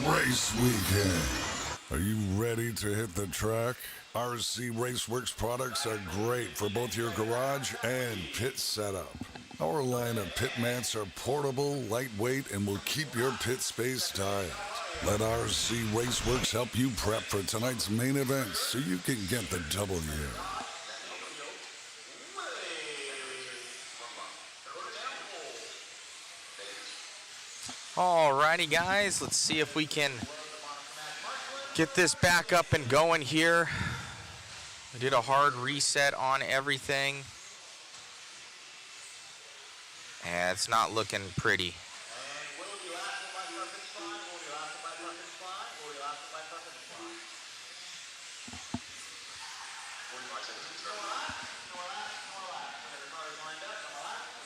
Race Weekend. Are you ready to hit the track? RC Raceworks products are great for both your garage and pit setup. Our line of pit mats are portable, lightweight, and will keep your pit space tight. Let RC Raceworks help you prep for tonight's main event so you can get the W. Alrighty guys, let's see if we can get this back up and going here. We did a hard reset on everything, and it's not looking pretty.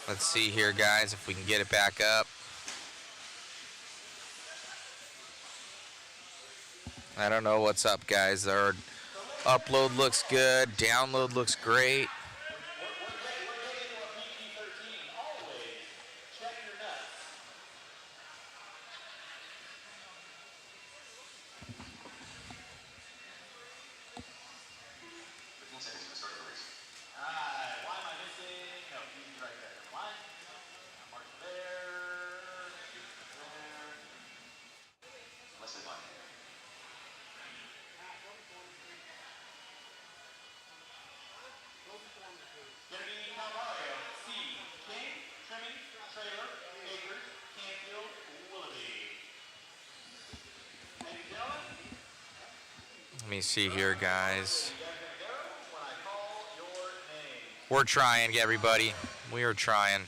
Let's see here guys if we can get it back up. I don't know what's up guys. Our upload looks good, download looks great. Let me see here, guys. We're trying, everybody. We are trying.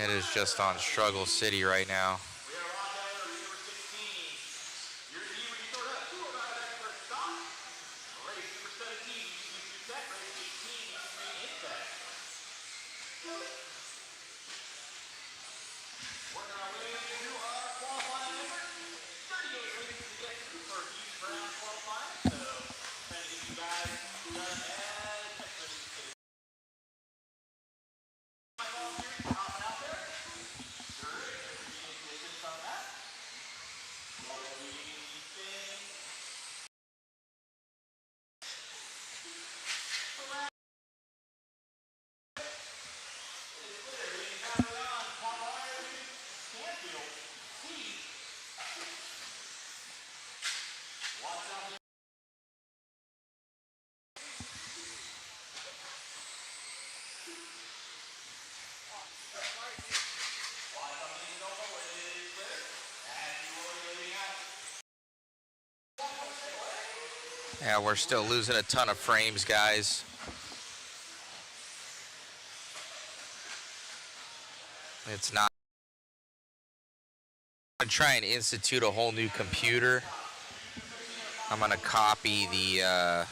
It is just on Struggle City right now. Yeah, we're still losing a ton of frames, guys. It's not. I'm going to try and institute a whole new computer. I'm going to copy the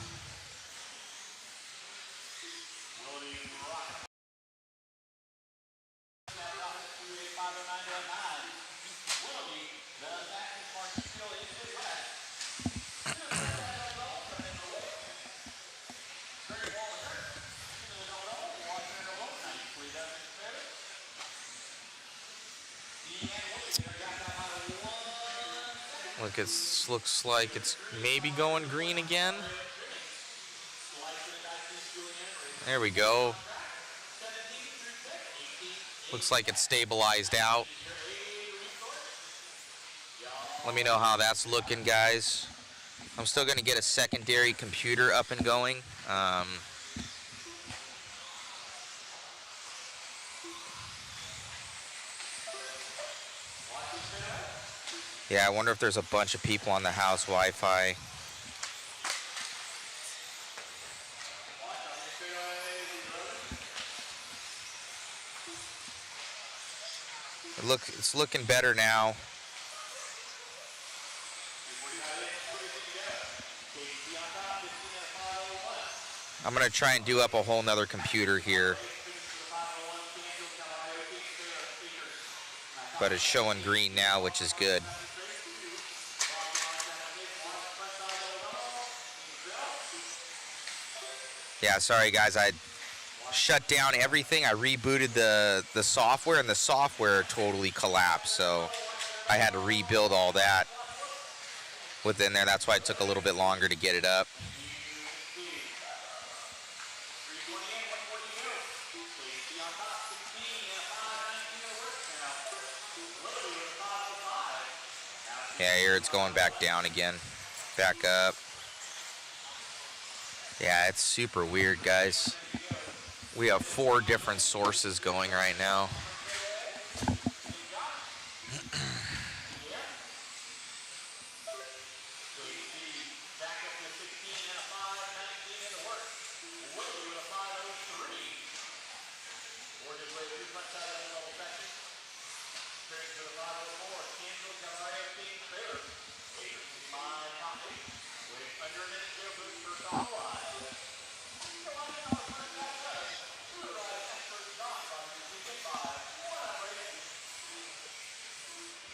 look, it looks like it's maybe going green again. There we go. Looks like it's stabilized out. Let me know how that's looking, guys. I'm still going to get a secondary computer up and going. Yeah, I wonder if there's a bunch of people on the house Wi-Fi. It's looking better now. I'm gonna try and do up a whole nother computer here. But it's showing green now, which is good. Yeah, sorry guys, I shut down everything. I rebooted the software, and the software totally collapsed. So I had to rebuild all that within there. That's why it took a little bit longer to get it up. Yeah, here it's going back down again. Back up. Yeah, it's super weird, guys. We have 4 different sources going right now.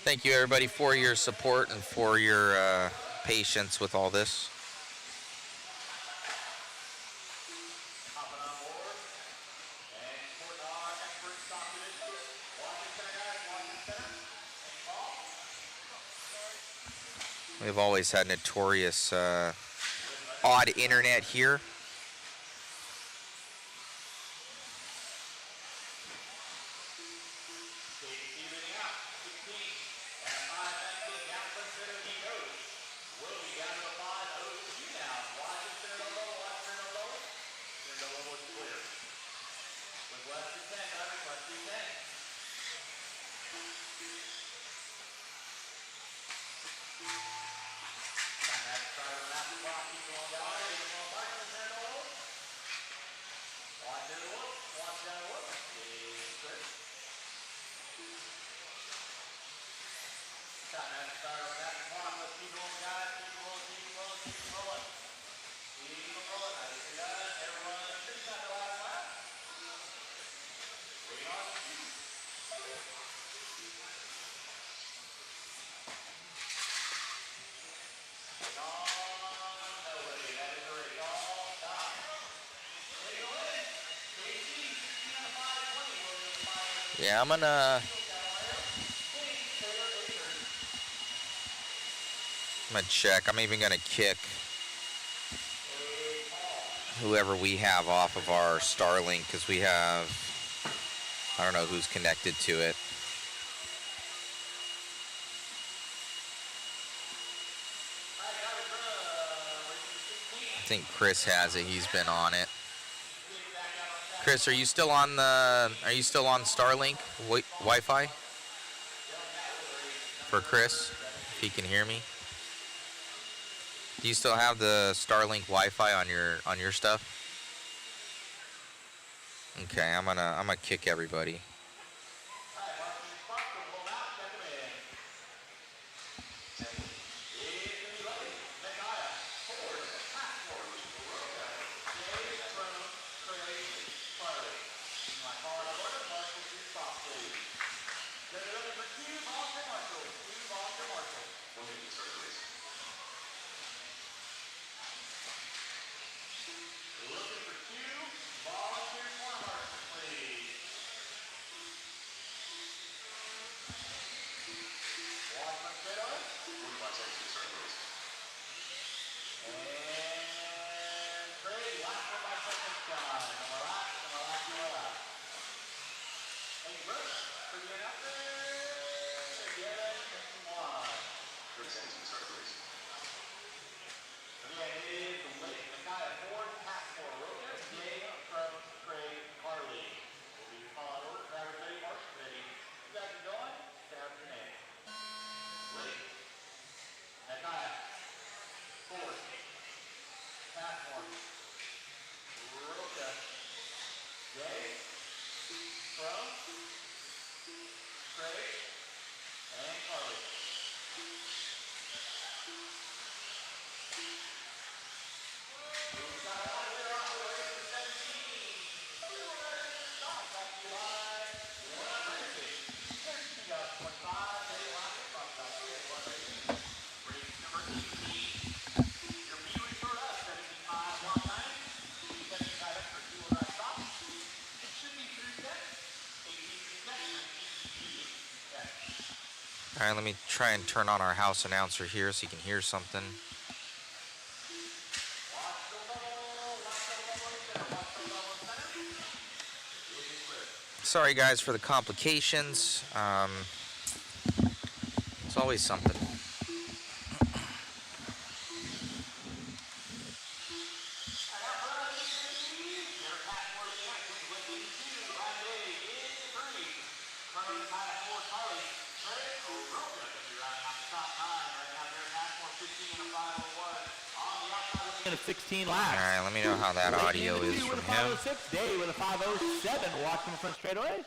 Thank you, everybody, for your support and for your patience with all this. We've always had notorious odd internet here. Yeah, I'm gonna check. I'm even gonna kick whoever we have off of our Starlink, because we have, I don't know who's connected to it. I think Chris has it. He's been on it. Chris, are you still on Starlink Wi-Fi? For Chris, if he can hear me. Do you still have the Starlink Wi-Fi on your stuff? Okay, I'm gonna kick everybody. All right, let me try and turn on our house announcer here so you can hear something. Sorry guys for the complications. It's always something. Of 16 laps. All right, let me know how that audio is from him. 506, Day with a 507. Watch from the front straightaway.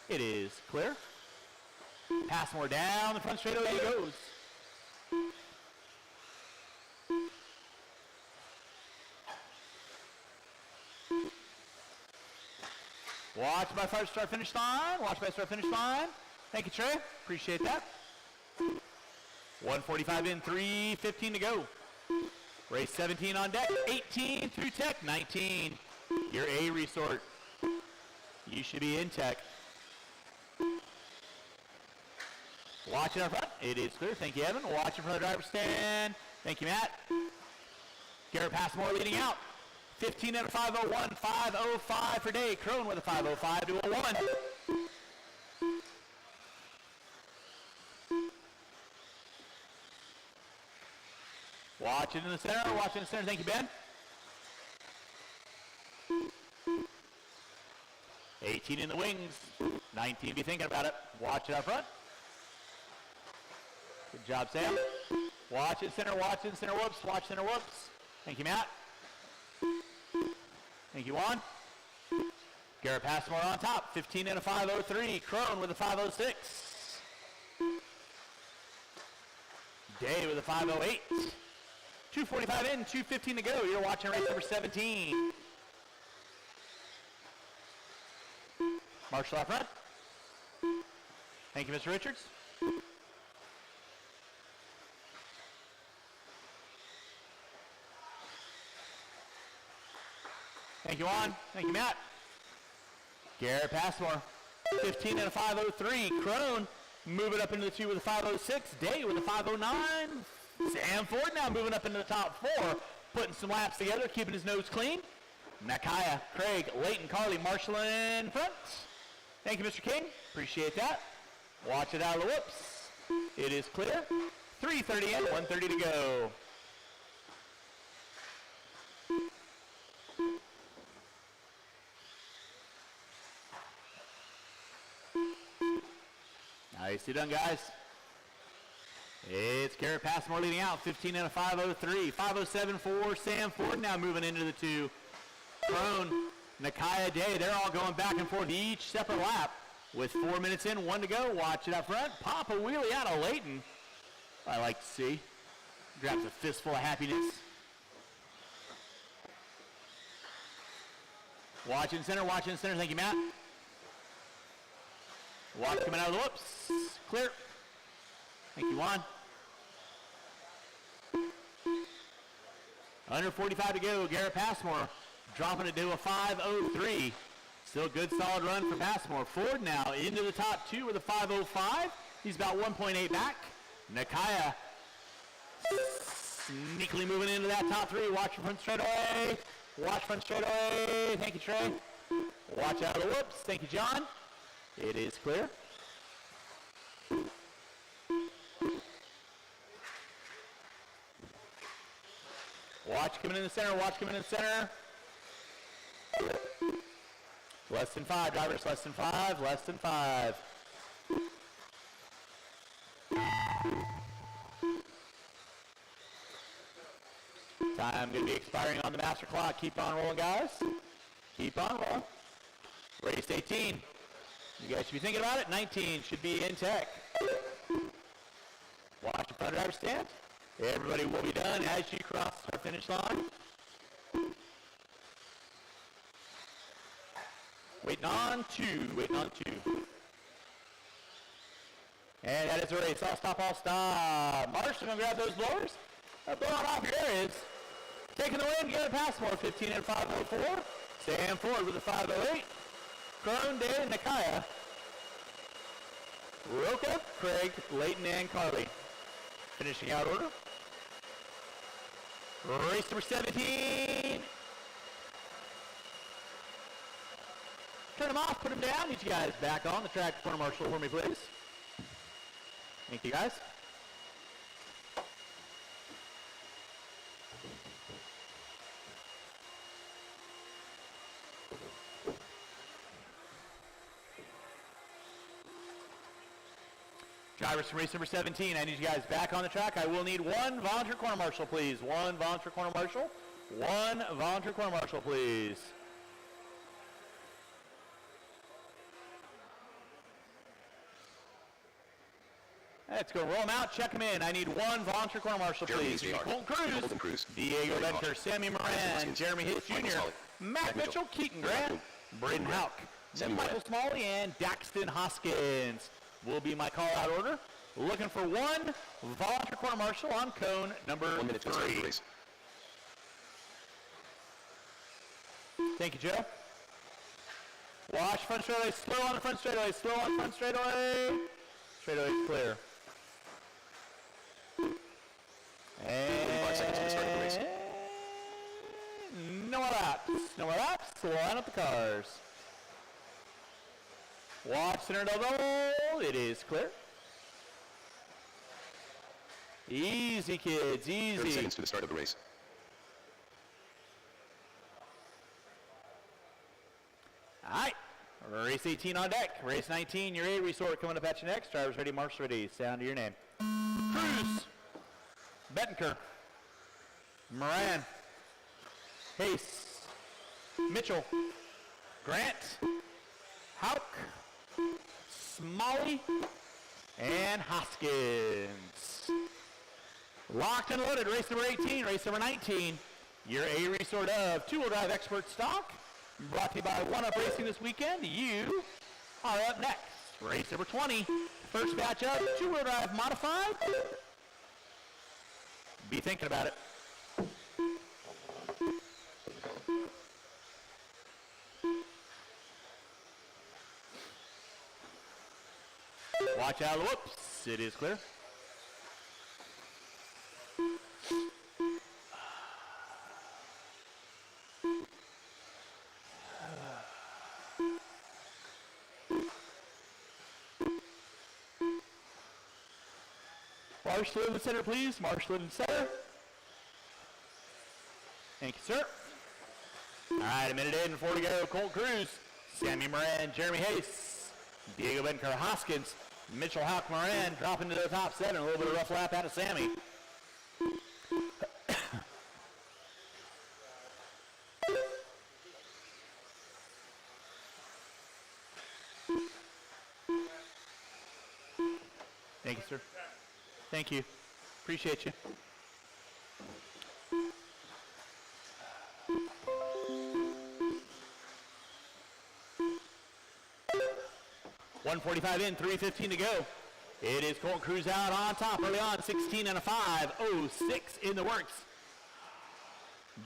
It is clear. Passmore down the front straightaway he goes. Watch by start finish line. Watch by start finish line. Thank you, Trey. Appreciate that. 145 in, 3:15 to go. Race 17 on deck, 18 through tech, 19. Your A resort. You should be in tech. Watch it up front. It is clear. Thank you, Evan. Watch it from the driver's stand. Thank you, Matt. Garrett Passmore leading out. 15 and a 501, 505 for Day. Crone with a 505 to a 1. Watch it in the center, watch it in the center. Thank you, Ben. 18 in the wings. 19, be thinking about it. Watch it up front. Good job, Sam. Watch it center, whoops. Watch center, whoops. Thank you, Matt. Thank you, Juan. Garrett Passmore on top. 15 and a 503. Crone with a 506. Day with a 508. 2:45 in, 2:15 to go. You're watching race number 17. Marshall up front. Thank you, Mr. Richards. Thank you, Juan. Thank you, Matt. Garrett Passmore. 15 and a 503. Crone moving up into the 2 with a 506. Day with a 509. Sam Ford now moving up into the top 4, putting some laps together, keeping his nose clean. Nakaya, Craig, Leighton, Carly, Marshall in front. Thank you, Mr. King. Appreciate that. Watch it out of the whoops. It is clear. 3:30 in, 1:30 to go. Nicely done, guys. It's Garrett Passmore leading out, 15 and a 503. 507 for Sam Ford now moving into the 2. Crone, Nakaya, Day, they're all going back and forth each separate lap with 4 minutes in, 1 to go. Watch it up front. Pop a wheelie out of Leighton. I like to see. Grabs a fistful of happiness. Watch in center, Thank you, Matt. Watch coming out of the whoops. Clear. Thank you, Juan. Under 45 to go. Garrett Passmore dropping it to a 503. Still good, solid run for Passmore. Ford now into the top 2 with a 505. He's about 1.8 back. Nakaya sneakily moving into that top 3. Watch front straightaway. Watch front straightaway. Thank you, Trey. Watch out of the whoops. Thank you, John. It is clear. Watch coming in the center, Less than 5, drivers, less than 5. Time going to be expiring on the master clock. Keep on rolling, guys. Keep on rolling. Race 18. You guys should be thinking about it. 19 should be in tech. Watch the front driver stand. Everybody will be done as you cross the finish line. Waiting on two. And that is the race. All stop. Marshall gonna grab those blowers. Blow on off your areas. Taking the win, get a Passmore, 15 and 504. Sam Ford with a 508. Crone, Day, and Nakaya. Roca, Craig, Leighton, and Carly. Finishing out order. Race number 17. Turn them off, put them down. Need you guys back on the track, corner marshal for me, please. Thank you, guys. Drivers from race number 17, I need you guys back on the track. I will need one volunteer corner marshal, please. One volunteer corner marshal. One volunteer corner marshal, please. Let's go roll them out, check them in. I need one volunteer corner marshal, please. Colton Cruz, Diego Venture, Sammy Moran, Jeremy Hitch Jr., Matt Mitchell, Keaton Grant, Braden Houck, Michael Smalley, and Daxton Hoskins will be my call-out order. Looking for one volunteer corner marshal on cone number 3. Thank you, Joe. Watch front straightaway, slow on the front straightaway, slow on front straightaway. Straightaway is clear. And no more laps. No more laps. Line up the cars. Watch center double. It is clear. Easy, kids. Easy. 30 seconds to the start of the race. All right. Race 18 on deck. Race 19, your A resort coming up at you next. Drivers ready, marshals ready. Sound to your name. Cruz. Bettenker. Moran. Hayes. Mitchell. Grant. Houck. Smalley. And Hoskins. Locked and loaded. Race number 18. Race number 19. Your A resort of two-wheel drive expert stock. Brought to you by One Up Racing this weekend. You are up next. Race number 20. First batch of two-wheel drive modified. Be thinking about it. Watch out. Whoops. It is clear. Marshal in the center, please. Marshal in the center. Thank you, sir. All right, a minute in, 4 to go. Colt Cruz, Sammy Moran, Jeremy Hayes, Diego Benker, Hoskins, Mitchell Houck, Moran dropping to the top 7. A little bit of rough lap out of Sammy. Thank you, sir. Thank you. Appreciate you. .145 in, 3:15 to go. It is Colt Cruz out on top early on, 16 and a 5:06 in the works.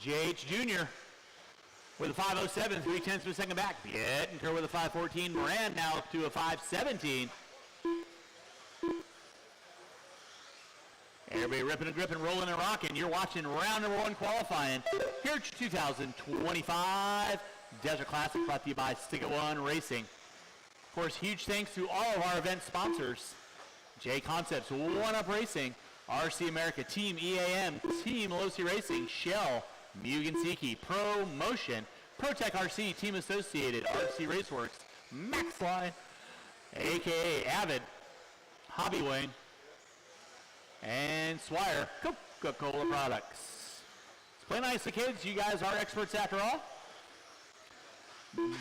JH Jr. with a 5:07, 3/10 to a second back. Bettenker with a 5:14. Moran now up to a 5:17. Everybody ripping and gripping, rolling and rocking. You're watching round number 1 qualifying here at 2025 Desert Classic, brought to you by Stick-It One Racing. Of course, huge thanks to all of our event sponsors. J Concepts, One Up Racing, RC America, Team EAM, Team Losi Racing, Shell, Mugen Seiki, Pro Motion, ProTech RC, Team Associated, RC Raceworks, Maxline, a.k.a. Avid, Hobbyway, and Swire, Coca-Cola Products. Play nicely, kids. You guys are experts after all.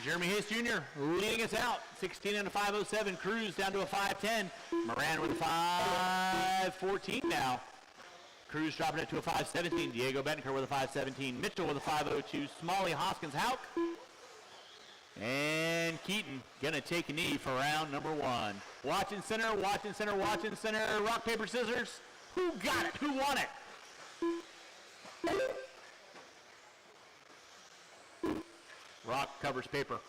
Jeremy Hayes Jr. leading us out, 16 and a 5:07. Cruz down to a 5:10. Moran with a 5:14 now. Cruz dropping it to a 5:17. Diego Benker with a 5:17. Mitchell with a 5:02. Smalley, Hoskins, Houck, and Keaton gonna take a knee for round number 1. Watching center, watching center, watching center. Rock, paper, scissors. Who got it? Who won it? Rock covers paper.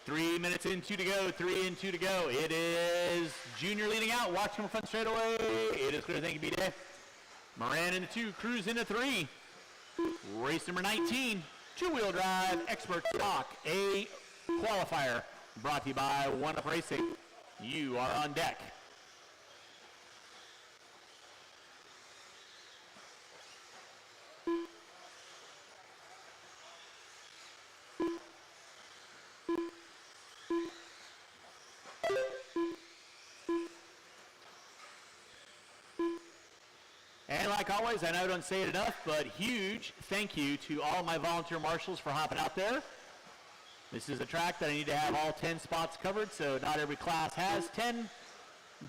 3 minutes and 2 to go. 3 and 2 to go. It is Junior leading out. Watch him front straightaway. It is clear. Thank you, B-Day. Moran into 2. Cruz into 3. Race number 19. Two-wheel drive expert stock. A qualifier. Brought to you by One Up Racing. You are on deck. And like always, I know I don't say it enough, but huge thank you to all my volunteer marshals for hopping out there. This is a track that I need to have all 10 spots covered, so not every class has 10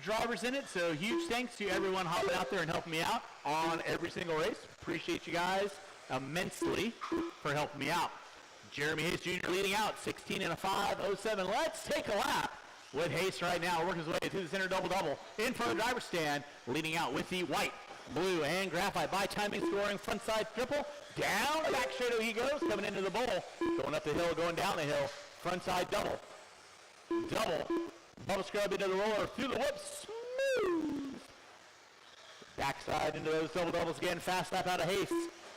drivers in it. So huge thanks to everyone hopping out there and helping me out on every single race. Appreciate you guys immensely for helping me out. Jeremy Hayes Jr. leading out, 16 and a 5:07. Let's take a lap with Hayes right now, working his way to the center double-double. In front of the driver's stand, leading out with the white, blue, and graphite by timing scoring front side triple. Down the back straightaway he goes, coming into the bowl. Going up the hill, going down the hill. Front side double. Double. Bubble scrub into the roller, through the whoops. Smooth. Backside into those double-doubles again. Fast lap out of Hayes.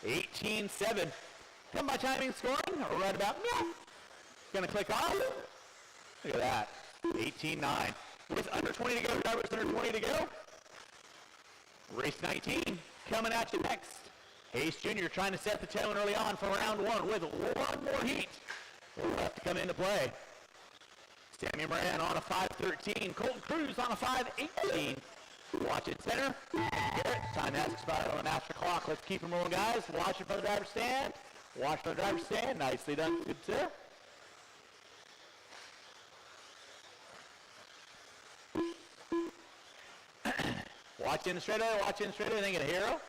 18-7. Come by timing scoring, right about now. Gonna click off. Look at that. 18-9. With under 20 to go, drivers under 20 to go. Race 19 coming at you next. Hayes Jr. trying to set the tone early on for round 1 with one more heat left to come into play. Sammy Moran on a 5:13. Colton Cruz on a 5:18. Watch it center. Garrett, time has expired on the master clock. Let's keep them rolling, guys. Watch it for the driver's stand. Watch for the driver's stand. Nicely done. Good sir. Watch in the straightaway. Watch in the straightaway. Think of the hero.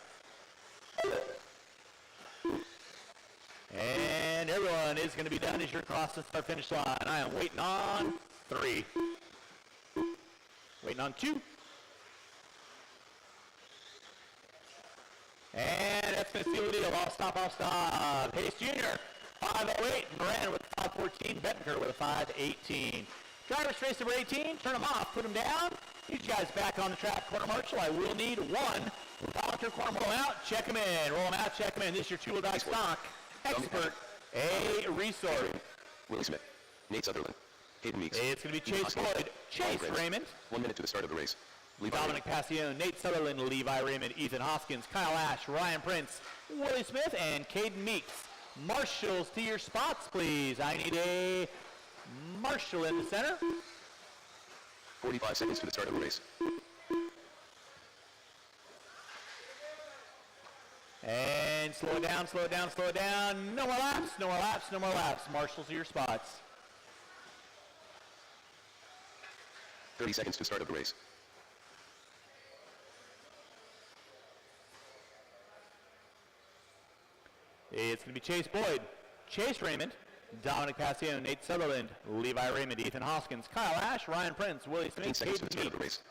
And everyone is going to be done as you're across the start finish line. I am waiting on 3. Waiting on 2. And that's going to seal the deal. I'll stop. Hayes Jr. 5:08. Moran with 5:14. Bettenker with a 5:18. Drivers race number 18. Turn them off. Put them down. These guys back on the track. Corner marshal, I will need 1. Volunteer corner roll out. Check them in. Roll them out. Check them in. This is your two-wheel drive stock. Expert. A resource. Willie Smith. Nate Sutherland. Hayden Meeks. It's going to be Chase Boyd. Chase Raymond. 1 minute to the start of the race. Dominic Passione, Nate Sutherland, Levi Raymond, Ethan Hoskins, Kyle Ash, Ryan Prince, Willie Smith, and Caden Meeks. Marshals to your spots, please. I need a marshal in the center. 45 seconds to the start of the race. And slow it down, slow it down, slow it down. No more laps, no more laps, no more laps. Marshals to your spots. 30 seconds to start of the race. It's going to be Chase Boyd, Chase Raymond, Dominic Passione, Nate Sutherland, Levi Raymond, Ethan Hoskins, Kyle Ash, Ryan Prince, Willie Smith, 15 seconds to the Caden start of the Meeks. race.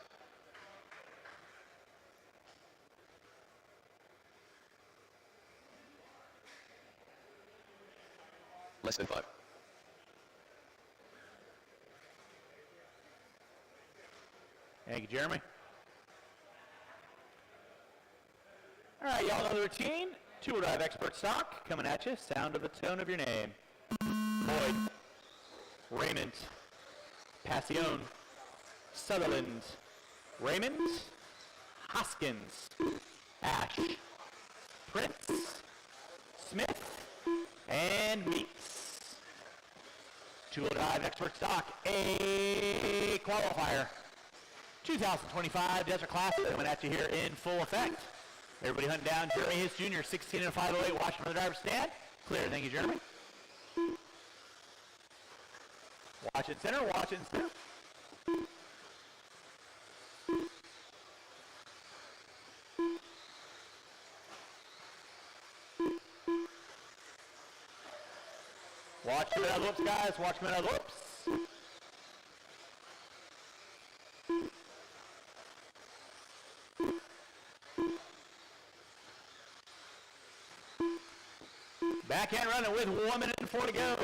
Less than 5. Thank you, Jeremy. All right, y'all know the routine. Two-wheel drive expert stock coming at you. Sound of the tone of your name. Boyd, Raymond, Passione, Sutherland, Raymond, Hoskins, Ash, Prince, Smith, and Meeks. Two-wheel drive expert stock, a qualifier. 2025 Desert Classic coming at you here in full effect. Everybody hunting down Jeremy Hayes Jr., 16 and 5:08, watching for the driver's stand. Clear, thank you, Jeremy. Watch it center, watch it center. Watch them out of the whoops, guys, watch them out of the whoops. Backhand running with 1 minute and 4 to go.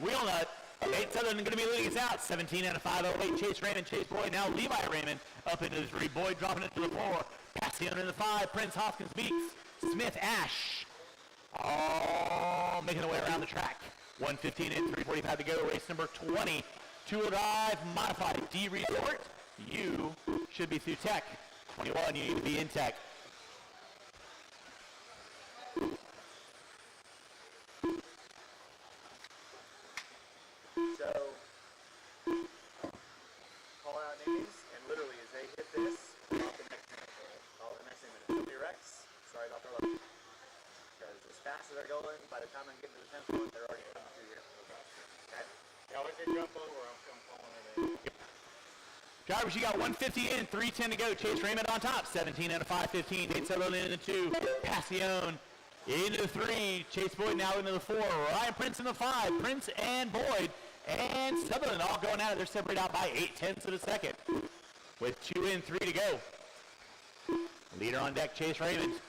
Wheel nut. Nate Sutherland going to be leading us out. 17 and a 5:08. Chase Raymond, Chase Boyd. Now Levi Raymond up into the 3. Boyd dropping it to the 4. Passion in the 5. Prince Hoskins Beeks. Smith Ash. All making their way around the track. 1:15 and 3:45 to go. Race number 20. Two-wheel drive modified D Resort. You should be through tech. 21, you need to be in tech. So, call out names, and literally as they hit this, off the next minute. Off the next minute. Somebody Rex, sorry about their luck. Because as fast as they're going, by the time I'm getting to the 10th one, they're already coming through here. Okay? Yeah, once they jump over, I'm calling it in. Drivers, you got 150 in, 3:10 to go. Chase Raymond on top, 17 and a 5:15. Nate Sutherland in the 2. Passion into the 3. Chase Boyd now into the 4. Ryan Prince in the 5. Prince and Boyd and Sutherland all going out. They're separated out by 0.8 of a second. With 2 in, 3 to go. Leader on deck, Chase Raymond.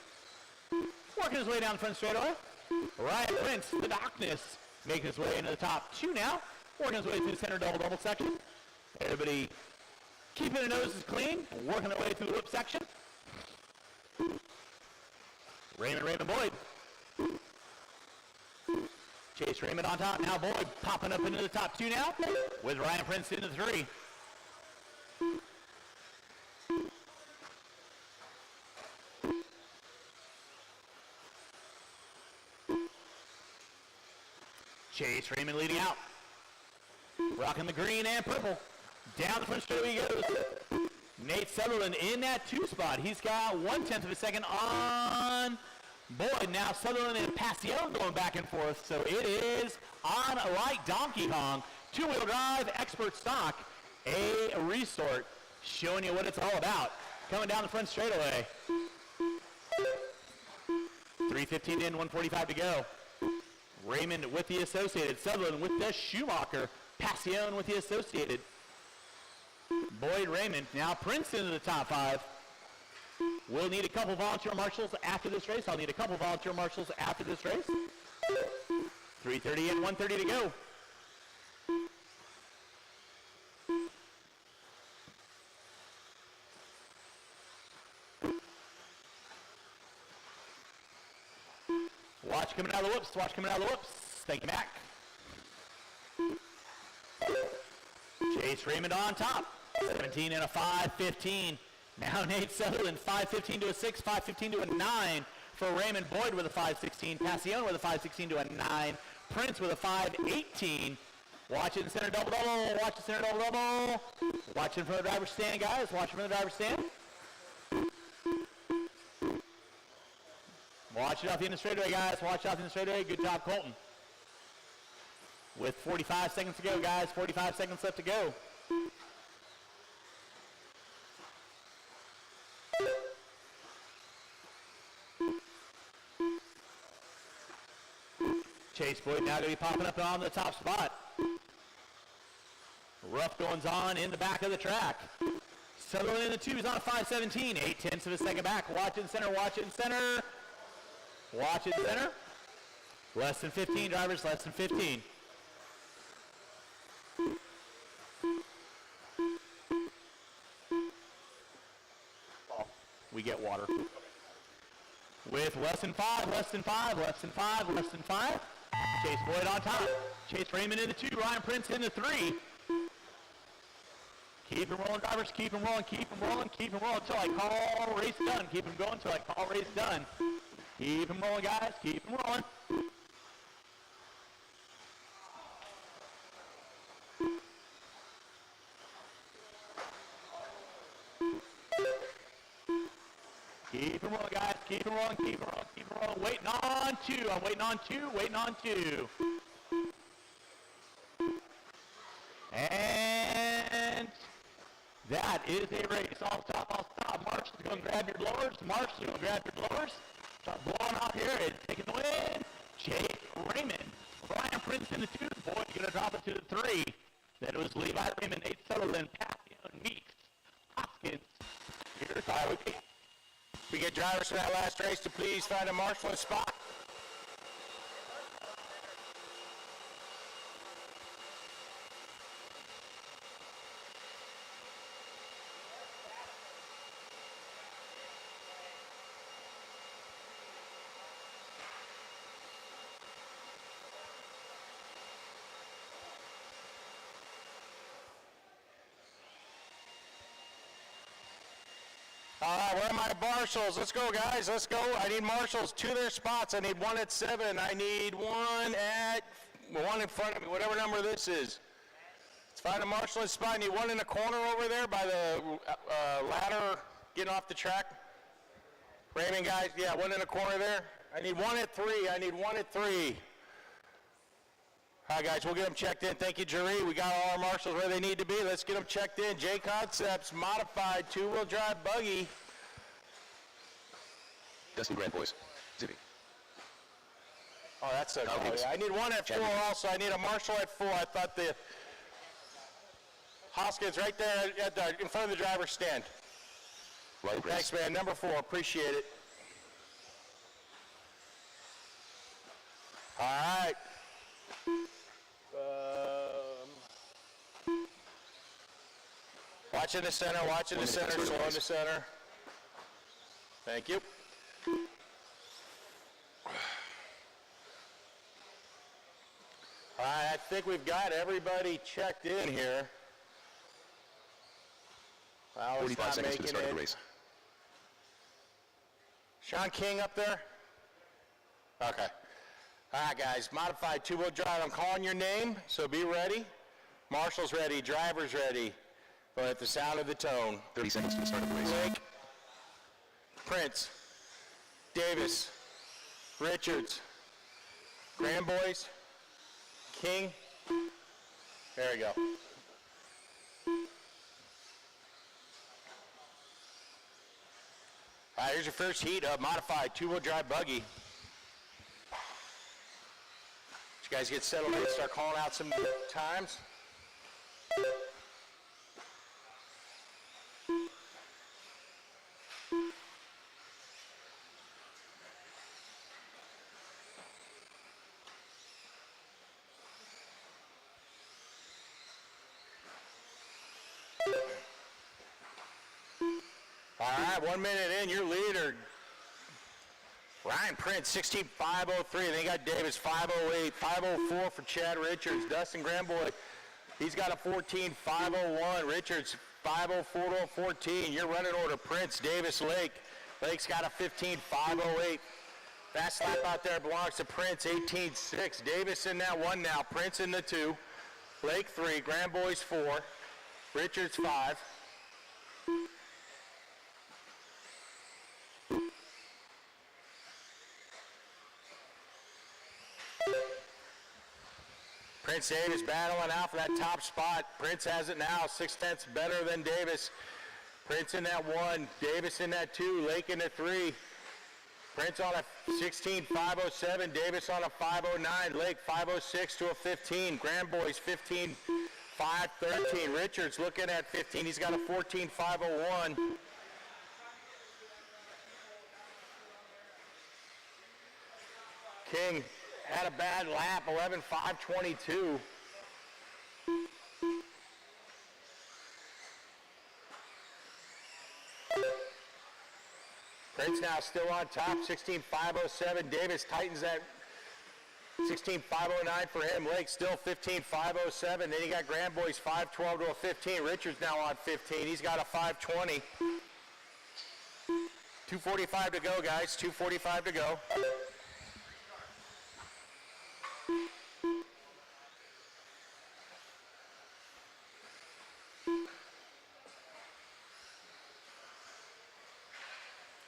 Working his way down the front straightaway. Ryan Prince, the darkness, making his way into the top 2 now. Working his way through the center double section. Everybody keeping their noses clean, working their way through the whip section. Raymond Boyd. Chase Raymond on top, now Boyd popping up into the top 2 now, with Ryan Prince into the 3. Chase Raymond leading out. Rocking the green and purple. Down the front straightaway he goes. Nate Sutherland in that 2 spot. He's got 1/10 of a second on Boyd. Now Sutherland and Passion going back and forth. So it is on like Donkey Kong. 2-wheel drive, expert stock, a resort. Showing you what it's all about. Coming down the front straightaway. 3:15 in, 1:45 to go. Raymond with the Associated. Sutherland with the Schumacher. Passion with the Associated. Boyd, Raymond. Now Prince into the top 5. We'll need a couple volunteer marshals after this race. I'll need a couple volunteer marshals after this race. 3:30 and 1:30 to go. Watch coming out of the whoops. Watch coming out of the whoops. Thank you, Mac. Chase Raymond on top. 17 and a 5:15. Now Nate Sutherland, 5:15 to a 6, 5:15 to a 9 for Raymond. Boyd with a 5:16. Passion with a 5:16 to a 9. Prince with a 5:18. Watch it in center double-double. Watch the center double-double. Watch it from the driver's stand, guys. Watch it from the driver's stand. Watch it off the end of the straightaway, guys. Watch it off the end of the straightaway. Good job, Colton. With 45 seconds to go, guys. 45 seconds left to go. Chase Boyd now going to be popping up on the top spot. Rough goings on in the back of the track. Sutherland in the 2 is on a 5:17. 0.8 of a second back. Watch it in center. Watch it in center. Watch it in center. Less than 15, drivers. Less than 15. We get water. With less than 5, less than 5, less than 5, less than 5. Chase Boyd on top. Chase Raymond in the 2. Ryan Prince in the 3. Keep them rolling, drivers. Keep them rolling. Keep them rolling. Keep them rolling until I call race done. Keep them going until I call race done. Keep them rolling, guys. Keep them rolling. Keep them rolling, guys. Keep them rolling. Keep them rolling. Keep them rolling. Waiting on 2. I'm waiting on 2. Waiting on 2. And that is a race. I'll stop. I'll stop. Marshall's going to grab your blowers. Marshall's going to grab your blowers. Start blowing off here. It's taking the win. Jake Raymond. Ryan Prince in the 2. Boyd going to drop it to the 3. Then it was Levi Raymond, Nate Sutherland, Passion, Meeks, Hoskins. Here's Highway 8. We get drivers for that last race to please find a marshal spot. All right, where are my marshals? Let's go, guys. Let's go. I need marshals to their spots. I need one at 7. I need one in front of me, whatever number this is. Let's find a marshal in spot. I need one in the corner over there by the ladder getting off the track. Raymond, guys, yeah, one in the corner there. I need one at 3. I need one at 3. All right, guys, we'll get them checked in. Thank you, Jerry. We got all our marshals where they need to be. Let's get them checked in. J Concepts, modified, 2-wheel drive buggy. Dustin Grand Boys. Zippy. Oh, that's so cool. Yeah, I need one at 4 also. I need a marshal at 4. I thought the Hoskins right there in front of the driver's stand. Right, Thanks, man. Number 4. Appreciate it. All right. Watch in the center, slow in the center. Thank you. All right, I think we've got everybody checked in here. Well, 45 seconds to the start of the race. Sean King up there? Okay. All right, guys, modified 2-wheel drive. I'm calling your name, so be ready. Marshal's ready, driver's ready. But at the sound of the tone. 30 seconds to the start of the race. Blake, Prince, Davis, Richards, Grandboys, King. There we go. All right, here's your first heat of modified 2-wheel drive buggy. You guys get settled in, start calling out some times. All right, 1 minute in, your leader, Ryan Prince, 16.503. Then you got Davis, 508, 504 for Chad Richards. Dustin Grandboy, he's got a 14.501. Richards, 504 to a 14. Your running order, Prince, Davis, Lake. Lake's got a 15.508. Fast lap out there belongs to Prince, 18.6. Davis in that 1 now. Prince in the 2. Lake 3. Grandboys 4. Richards 5. Prince Davis battling out for that top spot. Prince has it now, 6/10 better than Davis. Prince in that 1, Davis in that 2, Lake in the 3. Prince on a 16.507, Davis on a 509, Lake 506 to a 15. Grandboys 15.513. Richards looking at 15, he's got a 14.501. King had a bad lap, 11.522. Prince now still on top, 16.507. Davis tightens that 16.509 for him. Lake still 15.507. Then you got Grandboys 5.12 to a 15. Richards now on 15. He's got a 5.20. 2:45 to go, guys. 2:45 to go.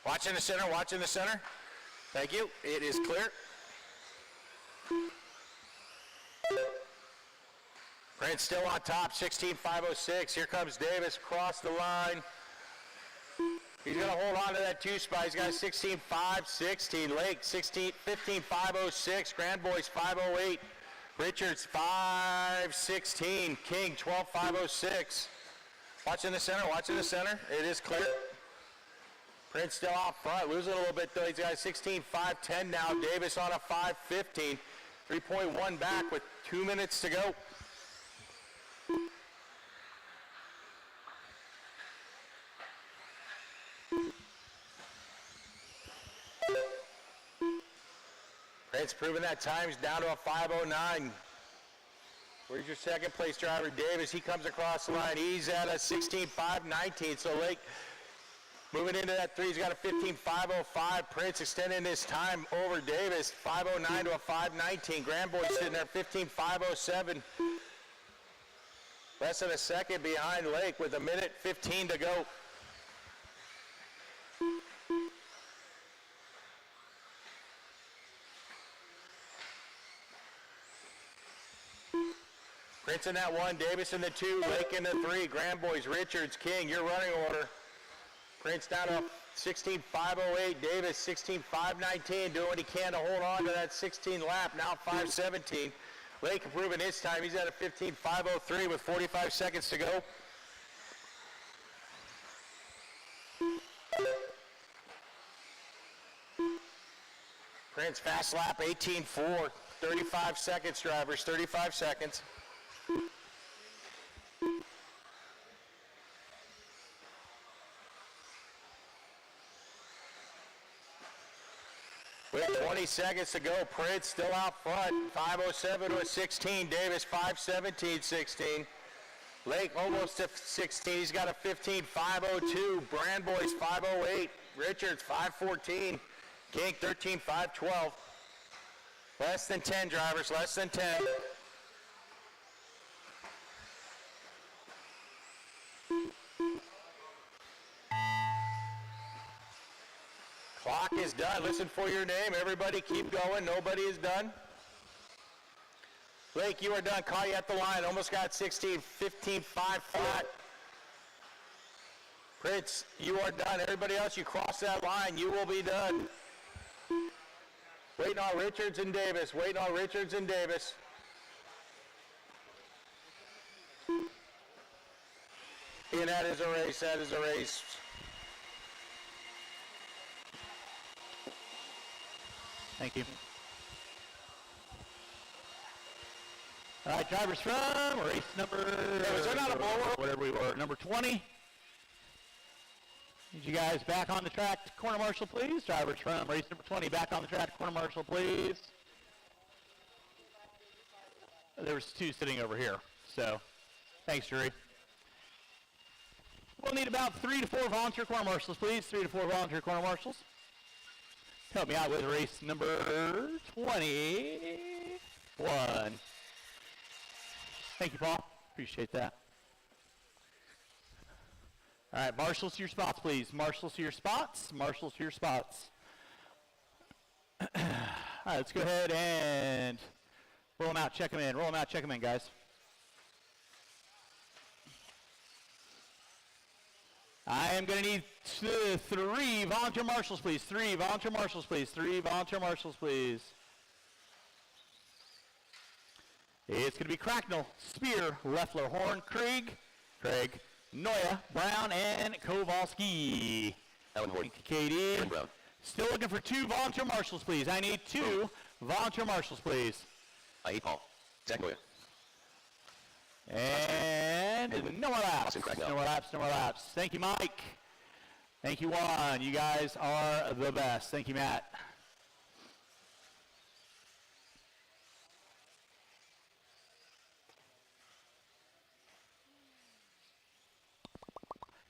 Watch in the center, watch in the center. Thank you. It is clear. Prince still on top, 16.506. Here comes Davis across the line. He's going to hold on to that 2 spot. He's got 16.516. Lake 15.506. Grandboys 508. Richards 516. King 12.506. Watch in the center, watch in the center. It is clear. Prince still out front, losing a little bit though. He's got a 16.510 now. Davis on a 5.15. 3.1 back with 2 minutes to go. Prince proving that time. He's down to a 5.09. Where's your second place driver, Davis? He comes across the line. He's at a 16.519. So Lake Moving into that 3, he's got a 15.505. Prince extending his time over Davis, 509 to a 519. Grand Boy sitting there, 15.507. Less than a second behind Lake with 1:15 to go. Prince in that 1, Davis in the 2, Lake in the 3. Grand Boys, Richards, King, your running order. Prince down to 16.508, Davis 16.519, doing what he can to hold on to that 16 lap, now 5:17. Lake improving his time, he's at a 15.503 with 45 seconds to go. Prince fast lap, 18.4, 35 seconds, drivers, 35 seconds. With 20 seconds to go, Prince still out front, 5:07 to a 16. Davis 5:17.16. Lake almost to 16. He's got a 15.502. Brand Boys 5:08. Richards 5:14. King 13.512. Less than 10 drivers, less than 10. Clock is done. Listen for your name. Everybody keep going. Nobody is done. Lake, you are done. Caught you at the line. Almost got 16, 15.5 flat. Prince, you are done. Everybody else, you cross that line. You will be done. Waiting on Richards and Davis. Waiting on Richards and Davis. And that is a race. That is a race. Thank you. All right, drivers from race number... was there not a blower? Whatever we were. Number 20. Need you guys back on the track. Corner marshal, please. Drivers from race number 20, back on the track. Corner marshal, please. There was 2 sitting over here. So, thanks, jury. We'll need about 3 to 4 volunteer corner marshals, please. 3 to 4 volunteer corner marshals. Help me out with race number 21. Thank you, Paul. Appreciate that. All right, marshals to your spots, please. Marshals to your spots. Marshals to your spots. All right, let's go ahead and roll them out, check them in. Roll them out, check them in, guys. I am going to need 3 volunteer marshals, please. 3 volunteer marshals, please. 3 volunteer marshals, please. It's going to be Cracknell, Spear, Leffler, Horn, Craig, Noya, Brown, and Kowalski. Alan Horn. Katie. Aaron Brown. Still looking for 2 volunteer marshals, please. I need 2 volunteer marshals, please. I hate Paul. Zach Moya. And no more laps. Austin No more laps, no more laps. Thank you, Mike. Thank you, Juan. You guys are the best. Thank you, Matt.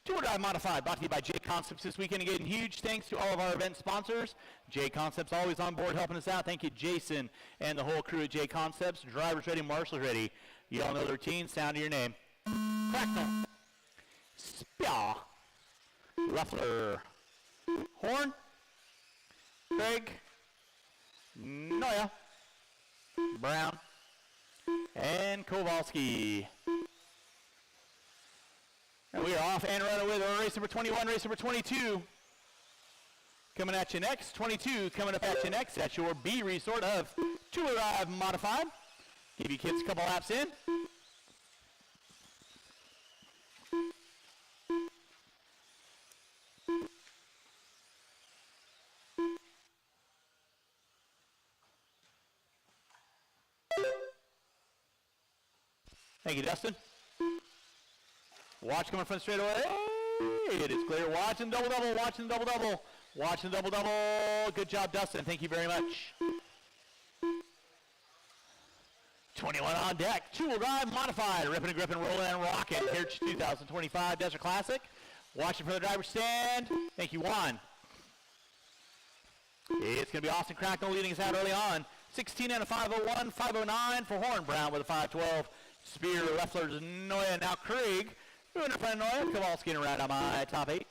Tour Drive Modified, brought to you by J Concepts this weekend. Again, huge thanks to all of our event sponsors. J Concepts always on board helping us out. Thank you, Jason, and the whole crew at J Concepts. Drivers ready, marshals ready. You all know the routine. Sound of your name. Cracknell. Spear. Leffler. Horn. Craig. Noya. Brown. And Kowalski. And we are off and running with our race number 21, race number 22. Coming at you next. 22 coming up at you next. That's your B resort of Tour Drive Modified. Give you kids a couple laps in. Thank you, Dustin. Watch coming from straight away. It is clear. Watching double-double. Watching double-double. Watching double-double. Good job, Dustin. Thank you very much. 21 on deck. Two-wheel drive modified. Ripping and gripping, rolling and rocking. Here 2025 Desert Classic. Watching for the driver's stand. Thank you, Juan. It's going to be Austin Cracknell leading us out early on. 16 and a 501, 509 for Horn. Brown with a 512. Spear, Leffler's Noya, now Krieg. Doing it for Noya. Kowalski around on my top 8.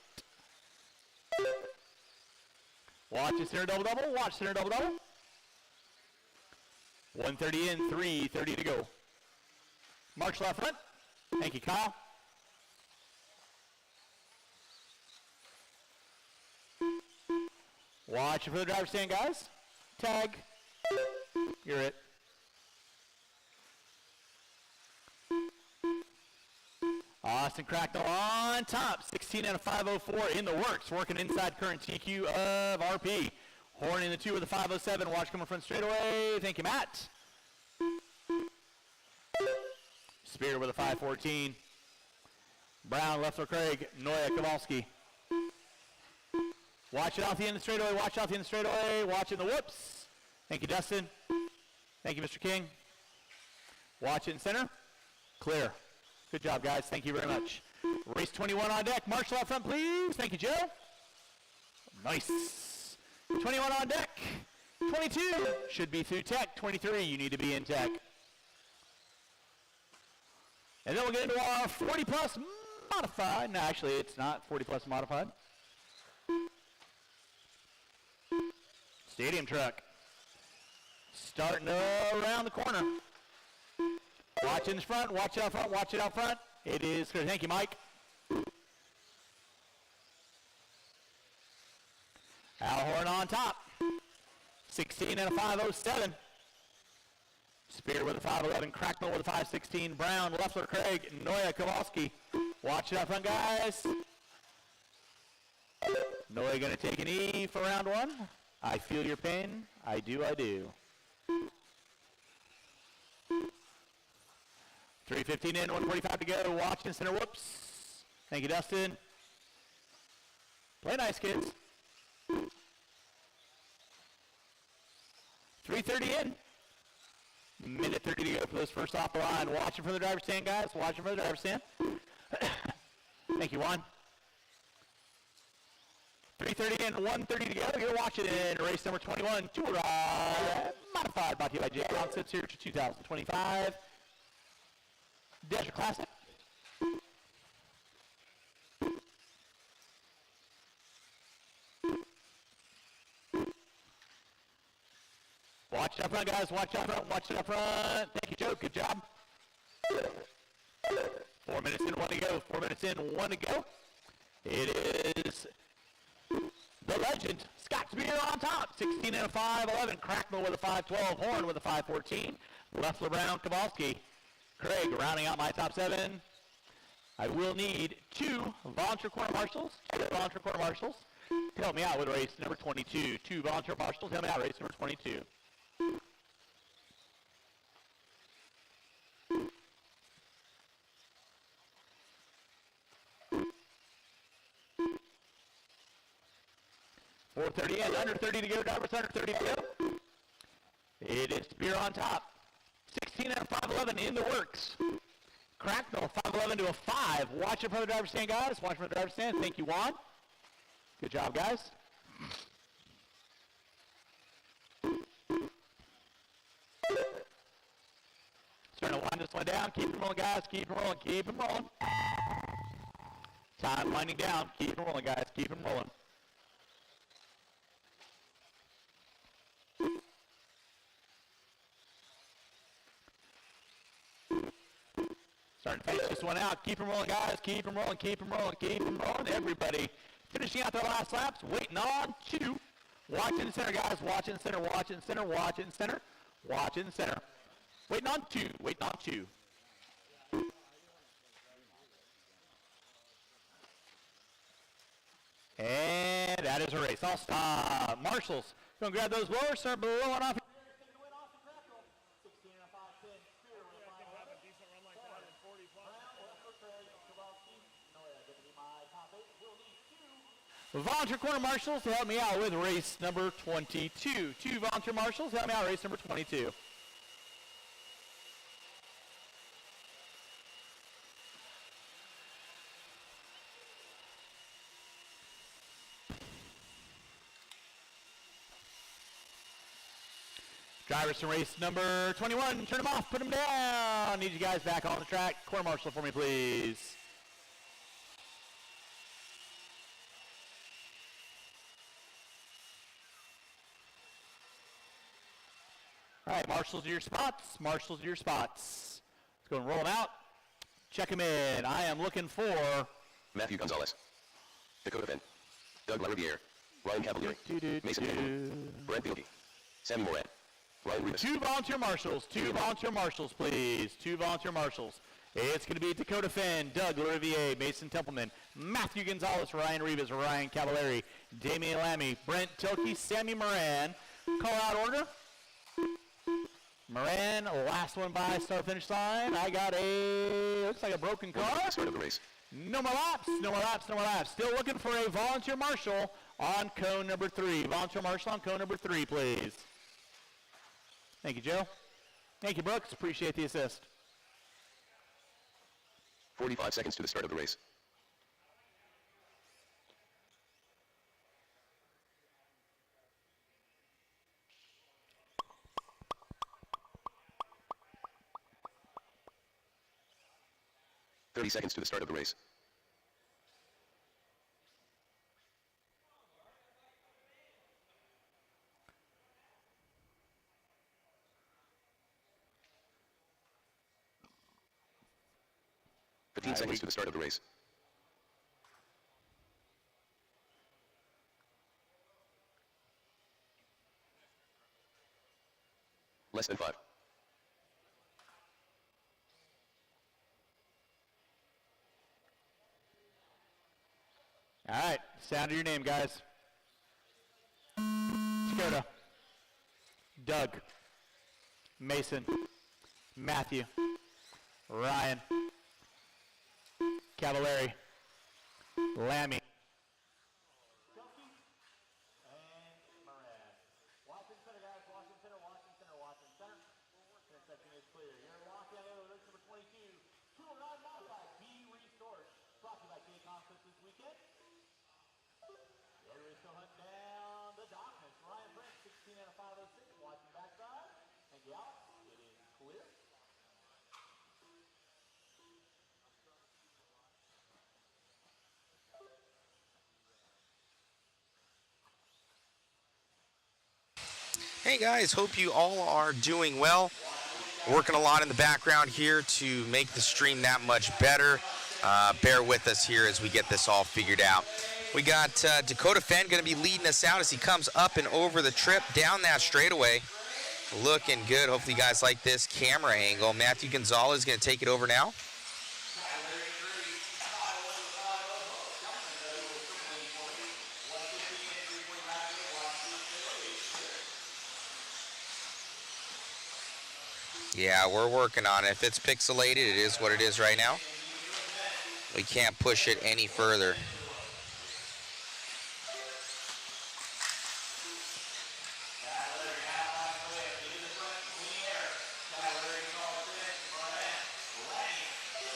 Watch the center double-double. Watch center double-double. 130 in, 3:30 to go. Marshall out front. Thank you, Kyle. Watch for the driver's stand, guys. Tag. You're it. Austin Cracknell on top. 16 and a 504 in the works. Working inside current TQ of RP. Horn in the 2 with a 507. Watch coming front straightaway. Thank you, Matt. Spear with a 514. Brown, Leffler, Craig, Noya, Kowalski. Watch it off the end of the straightaway. Watch off the end of the straightaway. Watch in the whoops. Thank you, Dustin. Thank you, Mr. King. Watch it in center. Clear. Good job, guys. Thank you very much. Race 21 on deck. Marshall out front, please. Thank you, Joe. Nice. 21 on deck. 22 should be through tech. 23, you need to be in tech. And then we'll get into our 40 plus modified. No, actually, it's not 40 plus modified. Stadium truck. Starting around the corner. Watch in the front, watch it out front, watch it out front. It is good. Thank you, Mike. Al Horn on top. 16 and a 507. Spear with a 511. Cracknell with a 516. Brown, Leffler, Craig, Noya, Kowalski. Watch it out front, guys. Noya going to take an E for round 1. I feel your pain. I do, I do. 3:15 in, 1:45 to go. Watch in center, whoops. Thank you, Dustin. Play nice, kids. 3:30 in. Minute 30 to go for this first off the line. Watching for the driver's stand, guys. Watching for the driver's stand. Thank you, Juan. 3:30 in, 1:30 to go. You're watching in race number 21. Tour modified, brought to you by Jay Brown. Sits here to 2025 Desert Classic. Watch it up front, guys. Watch it up front. Watch it up front. Thank you, Joe. Good job. 4 minutes in, 1 to go. 4 minutes in, 1 to go. It is the legend, Scott Spear on top. 16 and a 511. Cracknell with a 512. Horn with a 514. Leffler, Brown, Kowalski. Craig rounding out my top 7. I will need 2 volunteer quarter marshals. 2 volunteer quarter marshals to help me out with race number 22. 2 volunteer marshals to help me out race number 22. .430 in, under 30 to go, drivers under 30 to go. It is Spear on top. 16 and a 511 in the works. Cracknell, 511 to a 5. Watch it for the driver's stand, guys. Watch for the driver's stand. Thank you, Juan. Good job, guys. Starting to wind this one down. Keep it rolling, guys. Keep it rolling. Keep it rolling. Time winding down. Keep it rolling, guys. Keep it rolling. Starting to finish this one out. Keep them rolling, guys. Keep them rolling, keep them rolling, keep them rolling. Everybody finishing out their last laps. Waiting on 2. Watch in the center, guys. Watch in the center, watch in the center, watch in the center. Watch in the center. Waiting on 2, waiting on 2. And that is a race. I'll stop. Marshals, go and grab those blowers. Start blowing off. Volunteer corner marshals to help me out with race number 22. 2 volunteer marshals to help me out race number 22. Drivers from race number 21, turn them off, put them down. Need you guys back on the track. Quarter marshal for me, please. All right, marshals to your spots. Marshals to your spots. Let's go and roll them out. Check them in. I am looking for Matthew Gonzalez, Dakota Fenn, Doug LaRiviere, Ryan Cavalieri, Mason Campbell, Brent Bilkey, Sammy Moran, Ryan Rivas. two volunteer marshals. Two volunteer marshals, please. Two volunteer marshals. It's going to be Dakota Fenn, Doug LaRiviere, Mason Templeman, Matthew Gonzalez, Ryan Rivas, Ryan Cavalieri, Damian Lammy, Brent Tilkey, Sammy Moran. Call out order. Moran, last one by start finish line. I got looks like a broken car. Start of the race. No more laps, no more laps, no more laps. Still looking for a volunteer marshal on cone number 3. Volunteer marshal on cone number 3, please. Thank you, Joe. Thank you, Brooks. Appreciate the assist. 45 seconds to the start of the race. Thirty seconds to the start of the race. Seconds to the start of the race. Less than 5. All right, sound of your name, guys. Dakota, Doug, Mason, Matthew, Ryan, Cavalieri, Lammy. Watching center, guys. Watching center, watching center, watching center. Intersection is clear. You're locked in over race number 22. 209 modified B Resort. Brought to you by K-Con this weekend. We're still hunting down the darkness. Ryan Brent, 16 out of 506. Watching backside. And Alex, it is clear. Hey guys, hope you all are doing well. Working a lot in the background here to make the stream that much better. Bear with us here as we get this all figured out. We got Dakota Fenn going to be leading us out as he comes up and over the trip down that straightaway. Looking good. Hopefully you guys like this camera angle. Matthew Gonzalez is going to take it over now. Yeah, we're working on it. If it's pixelated, it is what it is right now. We can't push it any further.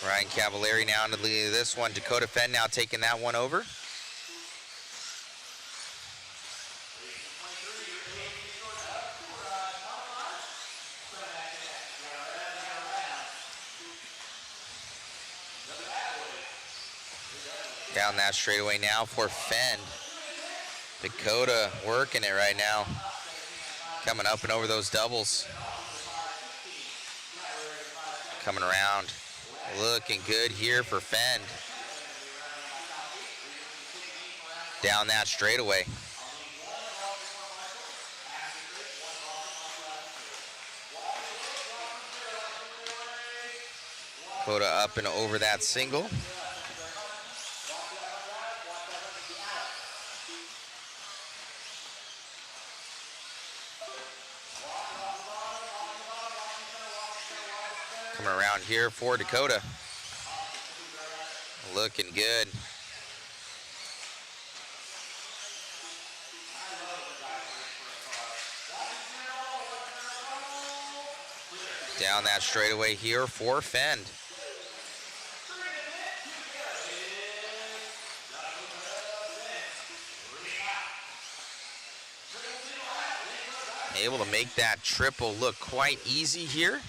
Ryan Cavalieri now into the lead of this one. Dakota Fenn now taking that one over. Down that straightaway now for Fenn. Dakota working it right now. Coming up and over those doubles. Coming around. Looking good here for Fenn. Down that straightaway. Dakota up and over that single. Coming around here for Dakota. Looking good. Down that straightaway here for Fenn. Able to make that triple look quite easy here.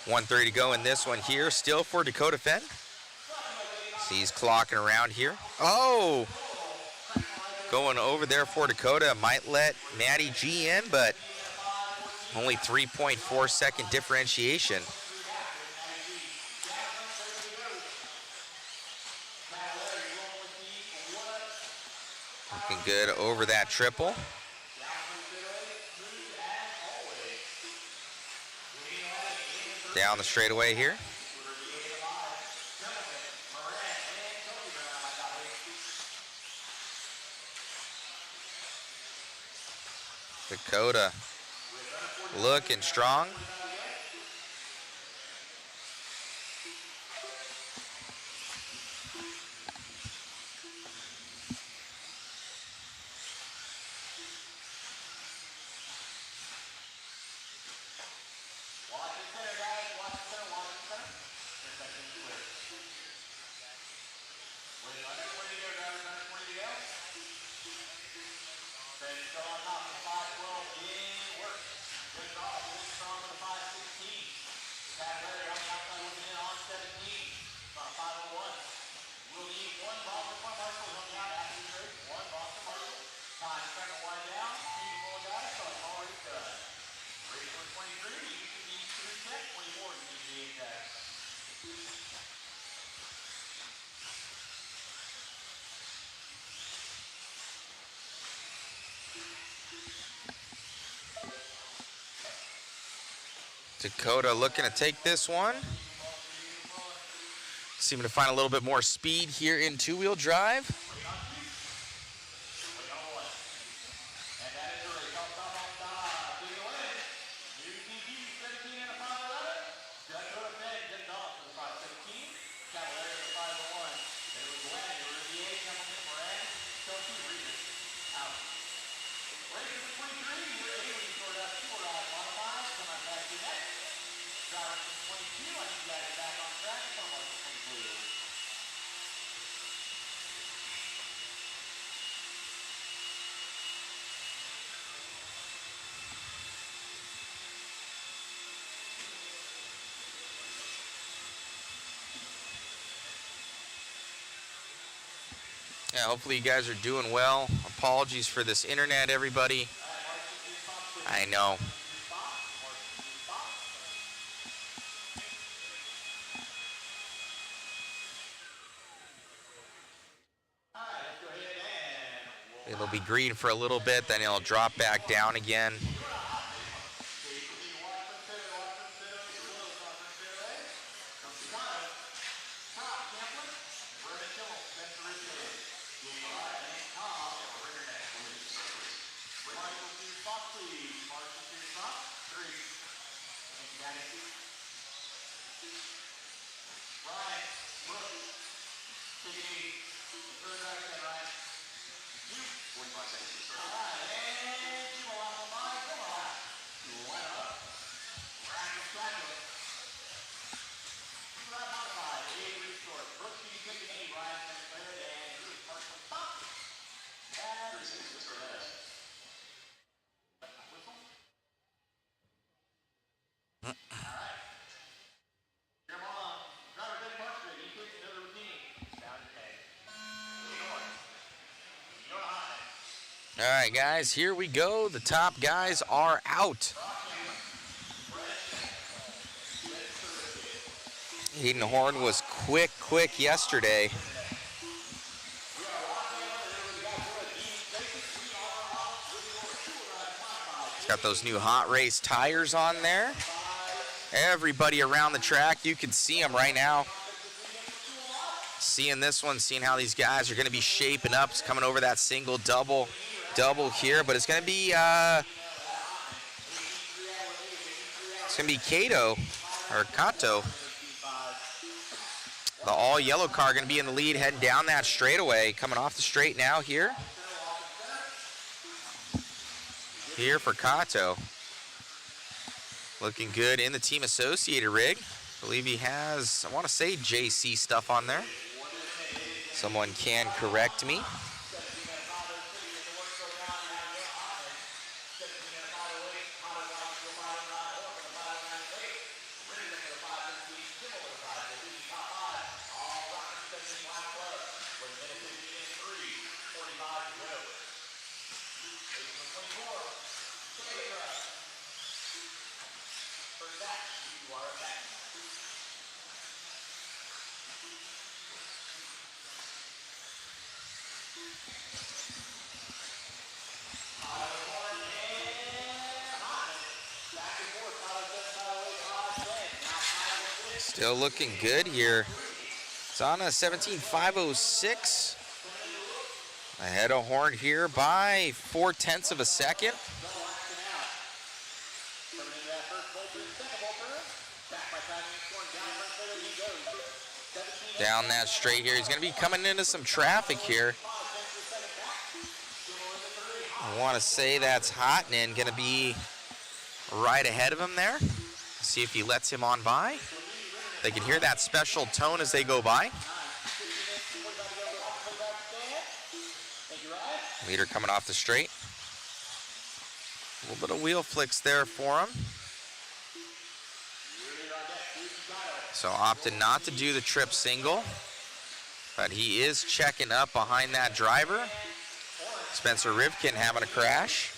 .130 to go in this one here, still for Dakota Fenn. See, he's clocking around here. Oh! Going over there for Dakota. Might let Maddie G in, but only 3.4 second differentiation. Looking good over that triple. Down the straightaway here. Dakota looking strong. Dakota looking to take this one. Seeming to find a little bit more speed here in two-wheel drive. Yeah, hopefully you guys are doing well. Apologies for this internet, everybody. I know. It'll be green for a little bit, then it'll drop back down again. All right, guys, here we go. The top guys are out. Hayden Horn was quick yesterday. He's got those new Hot Race tires on there. Everybody around the track, you can see them right now. Seeing this one, seeing how these guys are going to be shaping up. It's coming over that single double here, but it's going to be It's going to be Kato, or Kato. The all yellow car going to be in the lead, heading down that straightaway. Coming off the straight now here. Here for Kato. Looking good in the team associated rig. I believe he has, I want to say JC stuff on there. Someone can correct me. Still looking good here. It's on a 17.506. Ahead of Horn here by 0.4 of a second. Down that straight here. He's going to be coming into some traffic here. I want to say that's Hotman going to be right ahead of him there. See if he lets him on by. They can hear that special tone as they go by. Leader coming off the straight. A little bit of wheel flicks there for him. So opted not to do the trip single, but he is checking up behind that driver. Spencer Rivkin having a crash.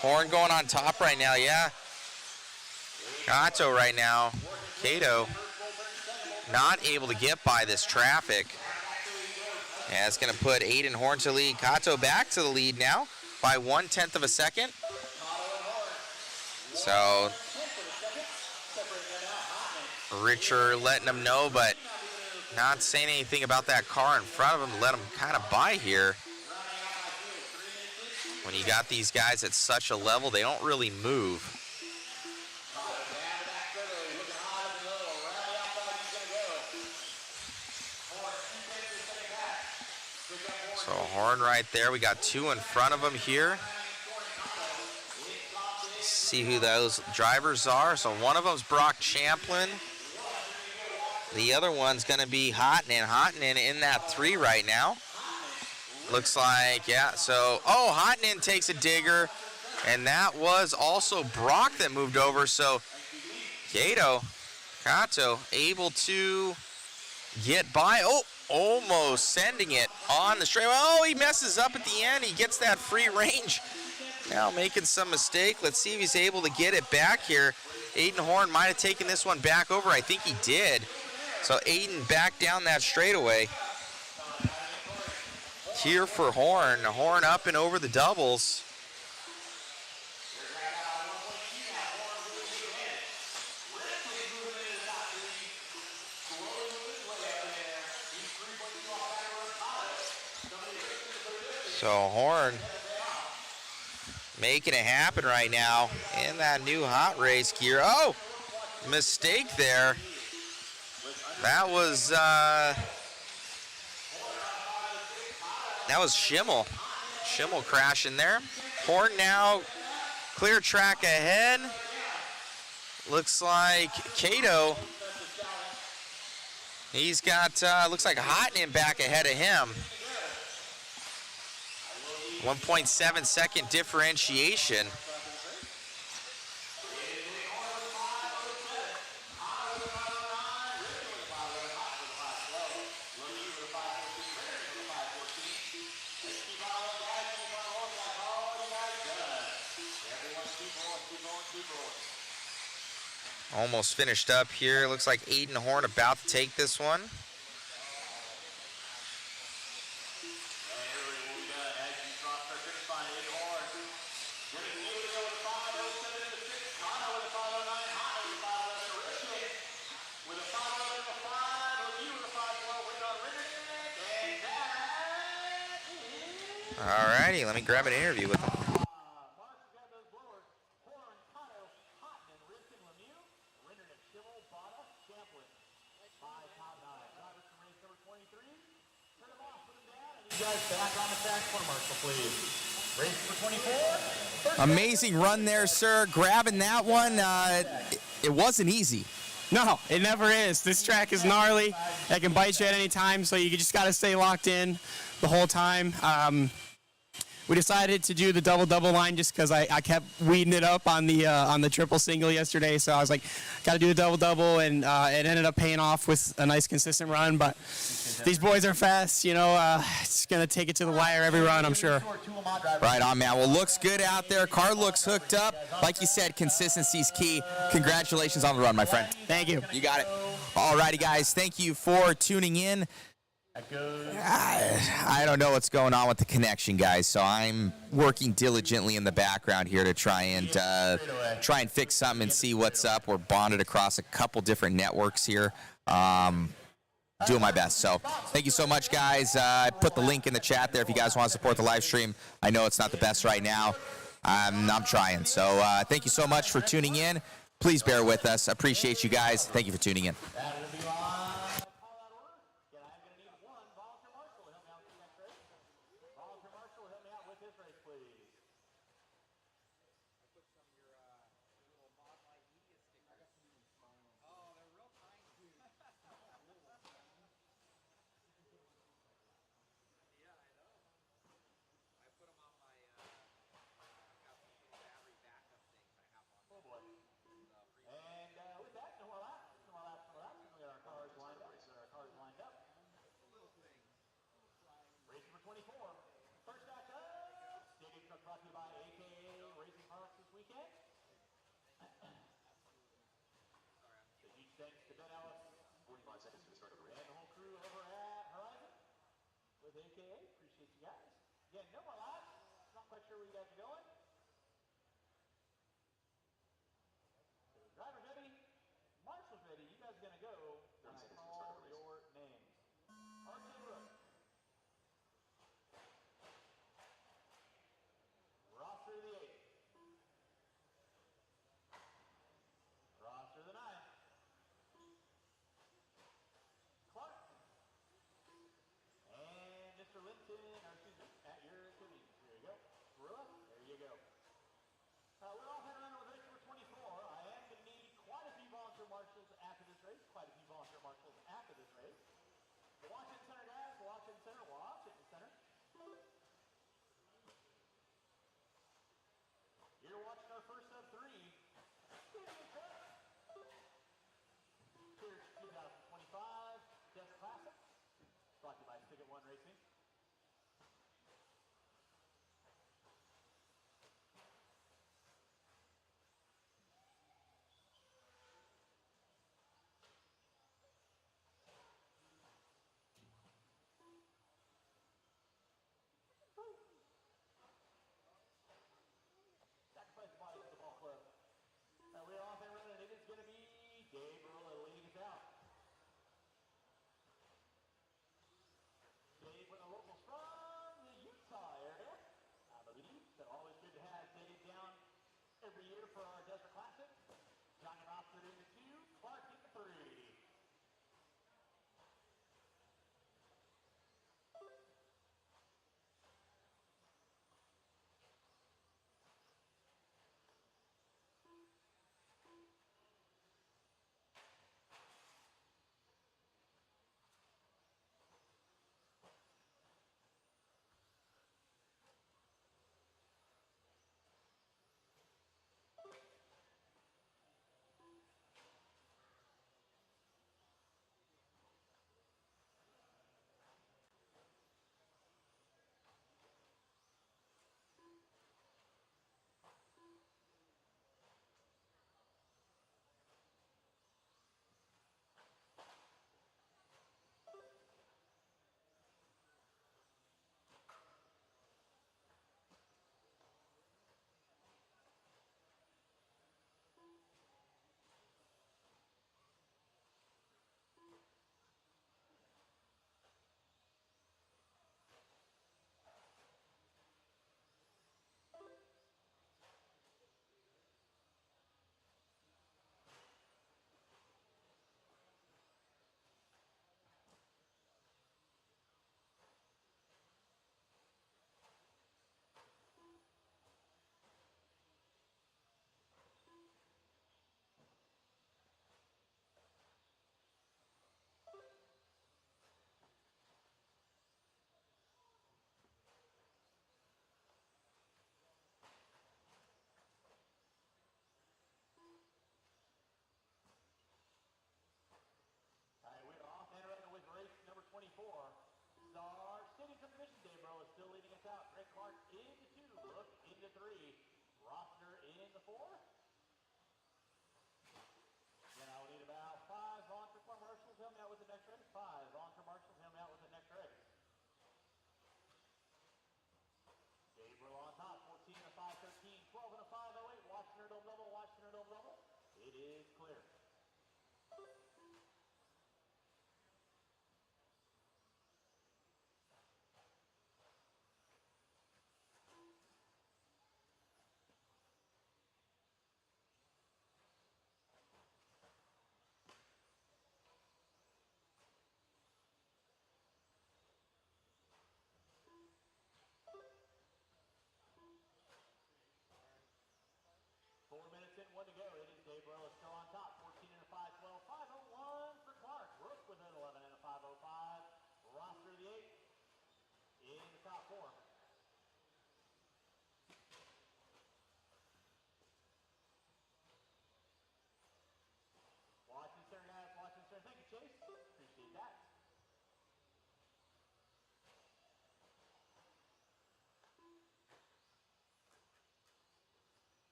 Horn going on top right now, yeah. Kato right now, Kato, not able to get by this traffic. Yeah, it's going to put Aiden Horn to lead. Kato back to the lead now by 0.1 of a second. So, Richard letting him know, but not saying anything about that car in front of him to let him kind of by here. When you got these guys at such a level, they don't really move. So Horn right there. We got two in front of him here. See who those drivers are. So one of them's Brock Champlin. The other one's going to be Hotnan. Hotnan in that 3 right now. Looks like, yeah. So, oh, Hotnan takes a digger. And that was also Brock that moved over. So Kato able to get by. Oh, almost sending it on the straightaway. Oh, he messes up at the end. He gets that free range. Now making some mistake. Let's see if he's able to get it back here. Aiden Horn might have taken this one back over. I think he did. So Aiden back down that straightaway. Here for Horn. Horn up and over the doubles. So Horn making it happen right now in that new hot race gear. Oh, mistake there. That was Schimmel. Schimmel crashing there. Horn now clear track ahead. Looks like Kato. He's got looks like Hotnan back ahead of him. 1.7 second differentiation. Almost finished up here. Looks like Aiden Horn about to take this one. All righty, let me grab an interview with him. Amazing run there, sir. Grabbing that one, it wasn't easy. No, it never is. This track is gnarly. It can bite you at any time, so you just got to stay locked in the whole time. We decided to do the double line just because I kept weeding it up on the triple single yesterday. So I was like, got to do the double, and it ended up paying off with a nice consistent run. But these boys are fast, you know. It's gonna take it to the wire every run, I'm sure. Right on, man. Well, looks good out there. Car looks hooked up. Like you said, consistency's key. Congratulations on the run, my friend. Thank you. You got it. All righty, guys. Thank you for tuning in. I don't know what's going on with the connection, guys. So I'm working diligently in the background here to try and fix something and see what's up. We're bonded across a couple different networks here. Doing my best. So thank you so much, guys. I put the link in the chat there if you guys want to support the live stream. I know it's not the best right now. I'm trying. So thank you so much for tuning in. Please bear with us. Appreciate you guys. Thank you for tuning in.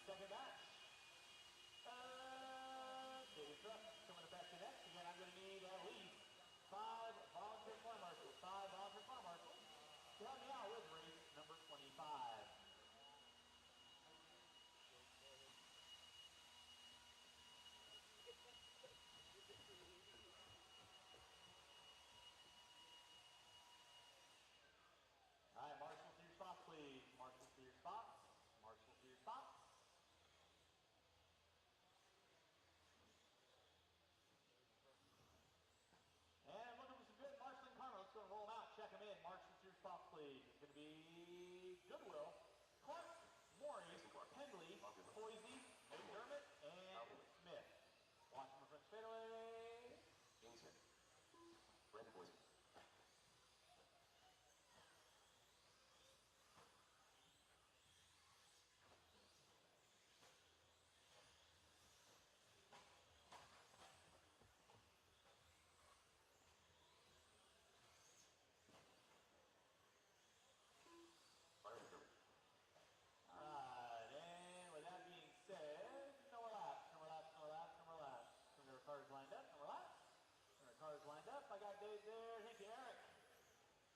second match. Big truck coming up after next. Again, I'm going to need at least 5 volunteer fire marshals. 5 volunteer fire marshals to help me out with race number 25. All right, marshals to your spots, please. Marshals to your spots. Marshals to your spots. And looking for some good marshaling karma. Let's go and roll them out. Check them in. Marshals to your spots, please. It's going to be Goodwill, Clark, Maury, Pendley, Boise, McDermott, and Smith. Watch them from straightaway. Jamie Smith. Brandon Boise. Alright, and with that being said, no more laps, no more laps, no more laps, no more laps. Some of our cars lined up, no more laps. Some of our cars lined up. I got Dave there. Thank you, Eric.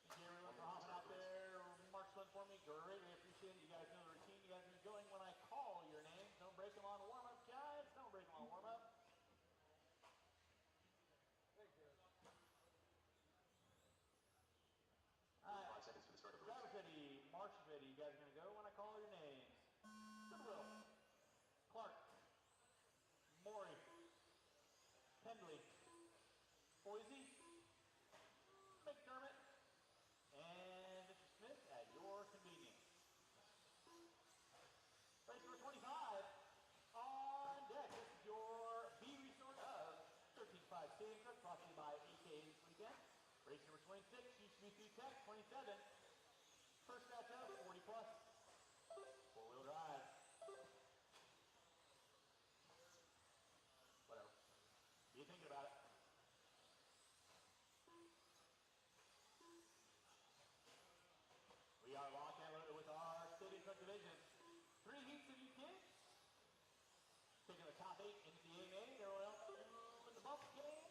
Thank you, everyone, for hopping out there. Marksman for me. Greatly appreciate it. You guys know the routine. You guys are going when I call your names. Don't break them on warm-up, guys. Don't break them on warm-up. Alright, 5 seconds for the start of the driver race. ready, march ready. You guys are going to go when I call your names. Goodwill, Clark, Maury, Pendley, Boise, McDermott, and Mr. Smith at your convenience. Race number 25 on deck. This is your B resort of 13.5 Stadium Truck, brought to you by AKA this weekend. Race number 26, UCB2 Tech, 27. First matchup, 40 plus. 4-wheel drive. Whatever. Be thinking about it. We are locked and loaded with our Stadium Truck division. 3 heats of you kids. Taking the top 8 into the AMA. Everyone else in the bump game.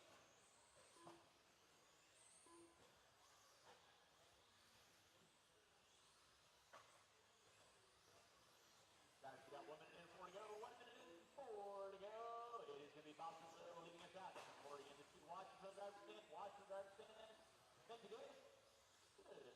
Guys, we got 1 minute and 4 to go. 1 minute and 4 to go. It is going to be Bob Chandler leading us out. 40 into 2. Watch the driver stand. Watch the driver stand. Thank you, Dave. Good job.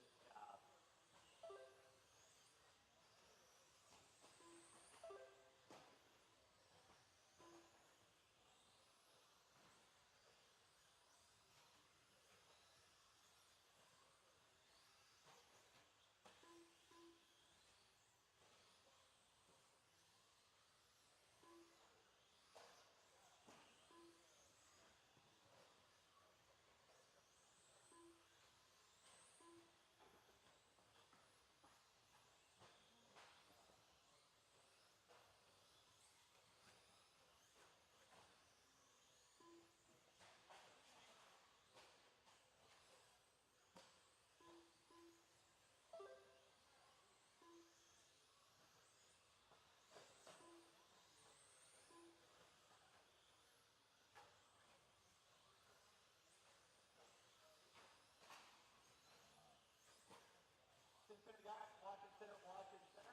Center guys, watch it center, watch it center.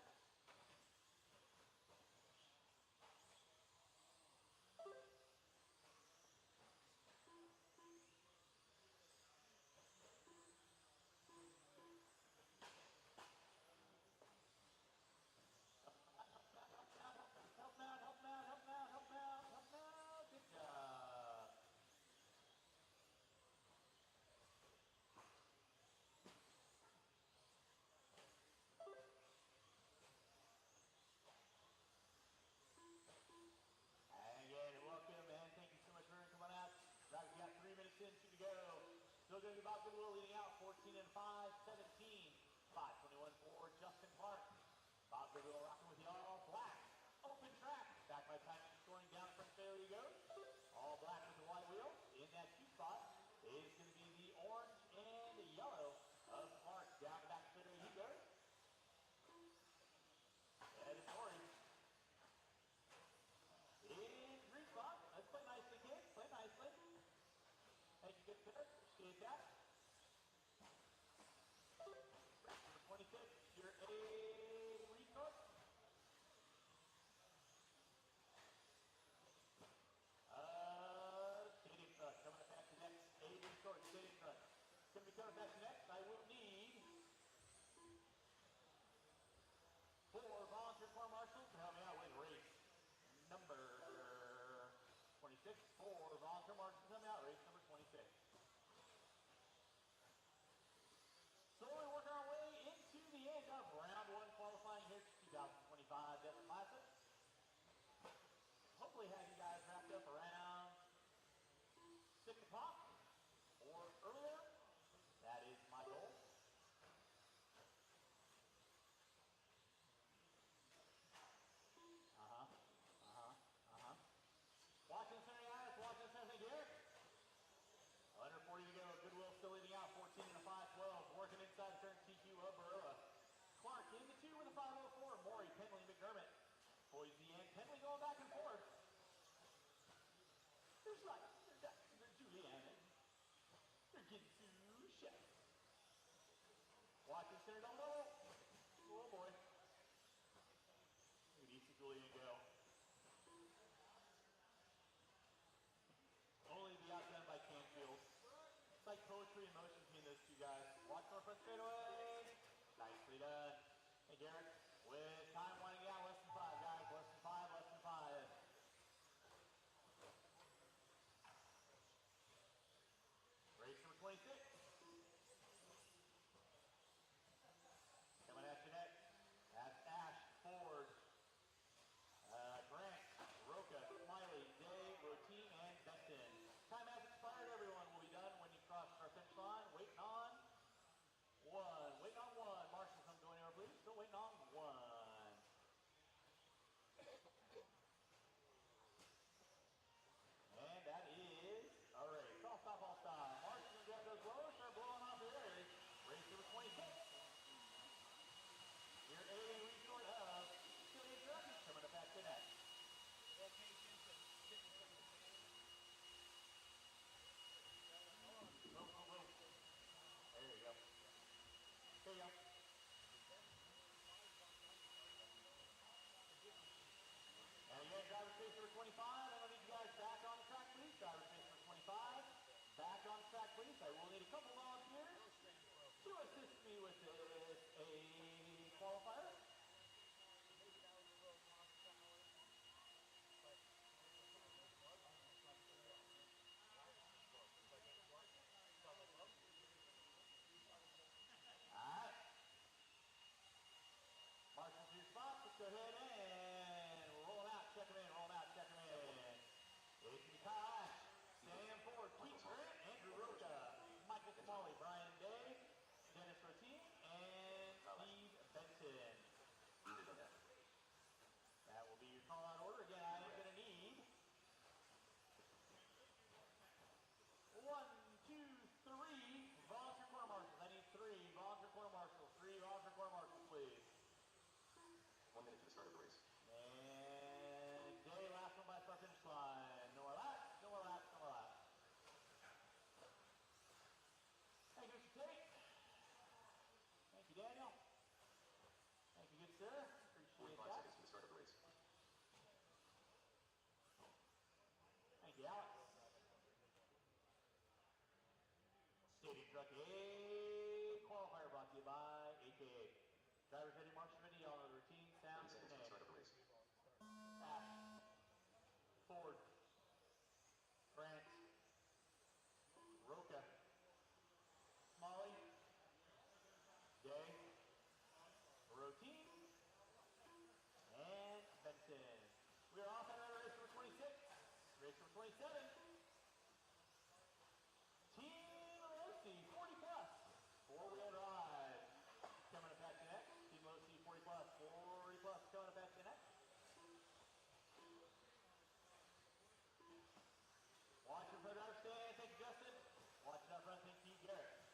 Help out, help out, help out, help out, help out. Good job. And again, welcome and thank you so much for coming out. Guys, we got 3 minutes in, 2 to go. Still going to be Bob Goodwill leading out, 14 and 5, 17, 5:21 for Justin Clark. Bob Goodwill rocking with you all black. Open track. Back by time scoring down in front. There he goes. All black with the white wheel. In that 2 spot is going to be the orange and the yellow of Clark. Down the back straight he goes. And it's Maury. Appreciate that. Number 26, your A resource. Stadium truck coming back to next. A resource, stadium truck. Going to be coming back to next. I will need 4 volunteer car marshals to help me out with race number 26. 4 volunteer marshals to help me out, race number 26. Slowly working our way into the end of round 1 qualifying here for 2025 Desert Classic. Hopefully have you guys wrapped up around 6 o'clock or earlier. That is my goal. Watching the center, guys. Watching the center, Derek. Under 40 to go. Goodwill still leading out. 14 and a 5-12. Working inside the turn. TQ of Barilla. Clark in the 2 with a 504. Maury, Penley, McDermott. Boise and Penley going back and forth. There's Rice. There's Jackson. There's Julianne. They're getting to Chef. Watching center double. Oh boy. Look at Easton Julian go. Only to be outdone by Canfield. It's like poetry in motion between those two guys. Watch our front straightaway. Nicely done. Hey Garrett, with time winding out, less than 5 guys. Less than 5, less than 5. Race number 26. Coming after next. That's Ash, Ford, Grant, Roca, Smiley, Day, Routine, and Benton. Time has expired. Everyone will be done when you cross our finish line. Waiting on 1. Waiting on 1. Marshall, come join our please. Still waiting on 1. And that is a race. All stop, all stop. Marshall going to grab those blowers. Start blowing off the air. Race number 26. Your A resort of Philly Dragons coming up after that. There you go. There you go. And again, driver space number 25. I'm going to need you guys back on the track, please. Driver space number 25. Back on the track, please. I will need a couple volunteers to assist me with this A qualifier. Alright. Marshall to your spots. Let's go ahead and roll them out. Check them in. Roll them out. Check them in. It's Kyle Ash, Sam Ford, Keith Grant, Andrew Roca, Michael Smalley, Brian Day, Dennis Rotine, and Steve Benson. That will be your call out order. Again, I am going to need 1, 2, 3 volunteer corps marshals. I need 3 volunteer corps marshals. 3 volunteer corps marshals, please. 1 minute to the start of the race. And Jay, last one by start finish line. No more laps, no more laps, no more laps. Thank you, Mr. Tate. Thank you, Daniel. Thank you, good sir. Appreciate 45 that. seconds to the start of the race. Thank you, Alex. Stadium Truck A qualifier brought to you by AKA. Drivers ready, marshals ready, all know the routine, 30 sound, seconds to the start of the race. Ash, Ford, Grant, Roca, Smalley, Day, Routine, and Benson. We are off at race number 26, race number 27. Team Losi, 40 plus, 4-wheel drive. Coming up back to next. Team Losi, 40 plus, 40 plus, coming up back to next. Watch your front driver stand. Thank you, Justin. Watch it up front. Thank you, Garrett.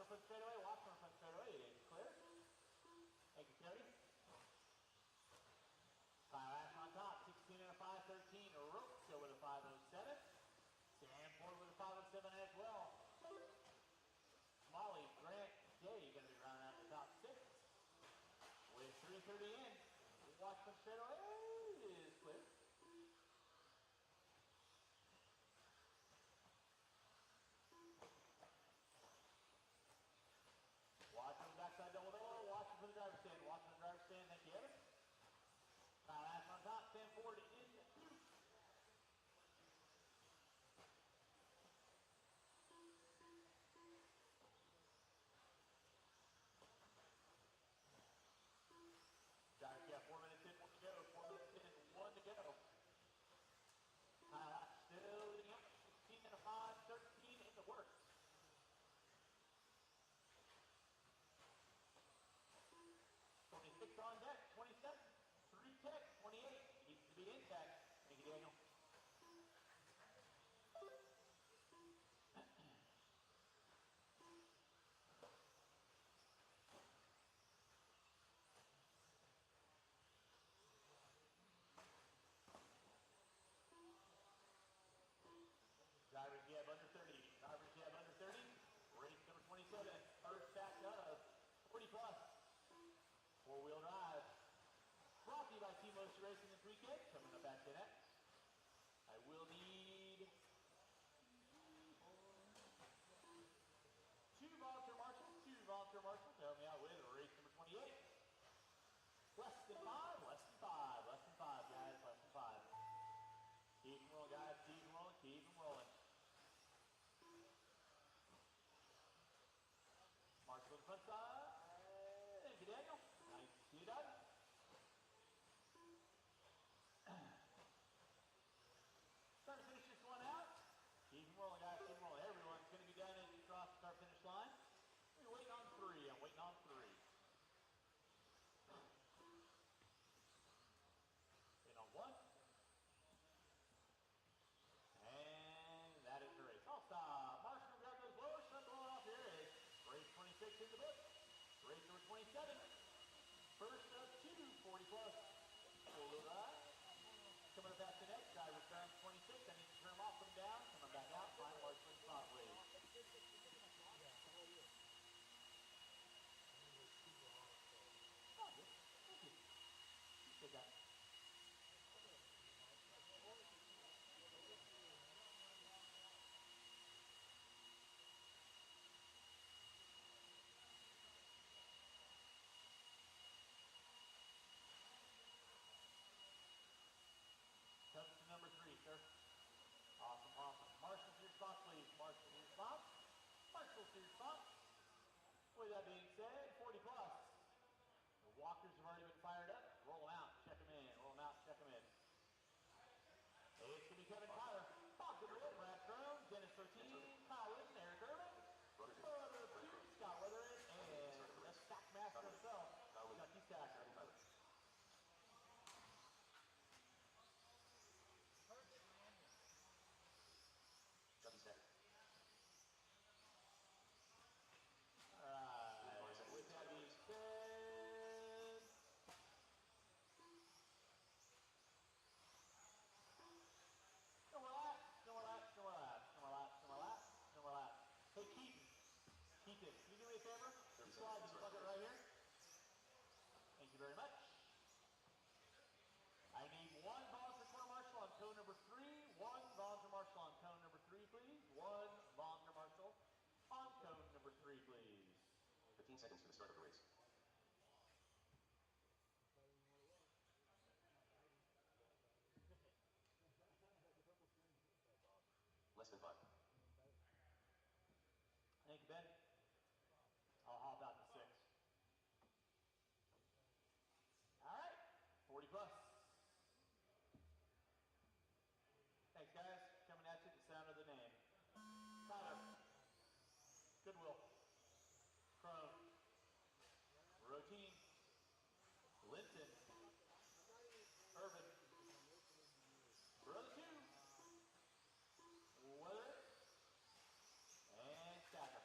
front straightaway. Watch corner front straightaway. It is clear. Thank you, Cody. Kyle Ash on top, 16 and a 513. Ropes with a 507. Sam Ford with a 507 as well. Molly, Grant, Day going to be rounding out the top 6 with 330 in. Watch from straightaway. It is clear. Watch from the backside double door. Watch for the driver's stand. Watch for the driver's stand. Thank you, Evan. Kyle Ash on top. Sam Ford in 2. Driver, yeah, 4 minutes in, 1 to go. 4 minutes in, 1 to go. Kyle Ash still leading up. 16 and a 513 in the works. 26 on deck, 27, 3 tech, 28, needs to be in tech. Thank you, Daniel. Drivers, you have under 30. Drivers, you have under 30. Race number 27, first stack of 40 plus. 4-wheel drive. Brought to you by Team Motion Racing this weekend. Coming up back to that. I will need 2 volunteer marshals. 2 volunteer marshals to help me out with race number 28. Less than 5, less than 5, less than 5, guys, less than 5. Keep them rolling, guys, keep them rolling, keep them rolling. Marshall on the front side. Thank you, Daniel. Nice to see you, Doug. Start to finish this one out. Keep them rolling, guys, keep them rolling. Everyone's going to be done as you cross the start finish line. We're waiting on 3. I'm waiting on 3. Waiting on 1. And that is the race. I'll stop. Marshall, grab those blowers. Start blowing off here. Is race 26 in the book. Race number 27. First of 2, 40 plus. 4-wheel drive. Coming up after the next guy, return 26. I need to turn them off, put them down. Coming back out. Final marshal spot, please. Oh, good. Thank you. Good guy. Comes to number 3, sir. Awesome, awesome. Marshal to your spot, please. Marshal to your spot. Marshal to your spot. With that being said, 40 plus. The walkers have already been fired up. Roll them out, check them in. Roll them out, check them in. It's going to be Kevin Tyler, Bob DeWitt, Brad Crone, Dennis 13, Kyle Wilson, Eric Irvin, Brother Scott Weatherin, and the Stackmaster himself, Chucky Stacker. Chucky Stacker. All right, with that being said, no more laps, no more laps, no more laps, no more laps, no more laps, no more laps. Hey, Keaton, can you do me a favor? Slide this bucket right here. Thank you very much. I need 1 volunteer quarter marshal on cone number 3. 1 volunteer marshal on cone number 3, please. 1 volunteer marshal on cone number 3, please. 15 seconds for the start of the race. Less than 5. Thank you, Ben. I'll hop out to 6. All right, 40 plus. Thanks, guys. Coming at you at the sound of the name. Tyler. Goodwill. Crone. Rotine. Linton. Irvin. Brother 2. Weather. And Stacker.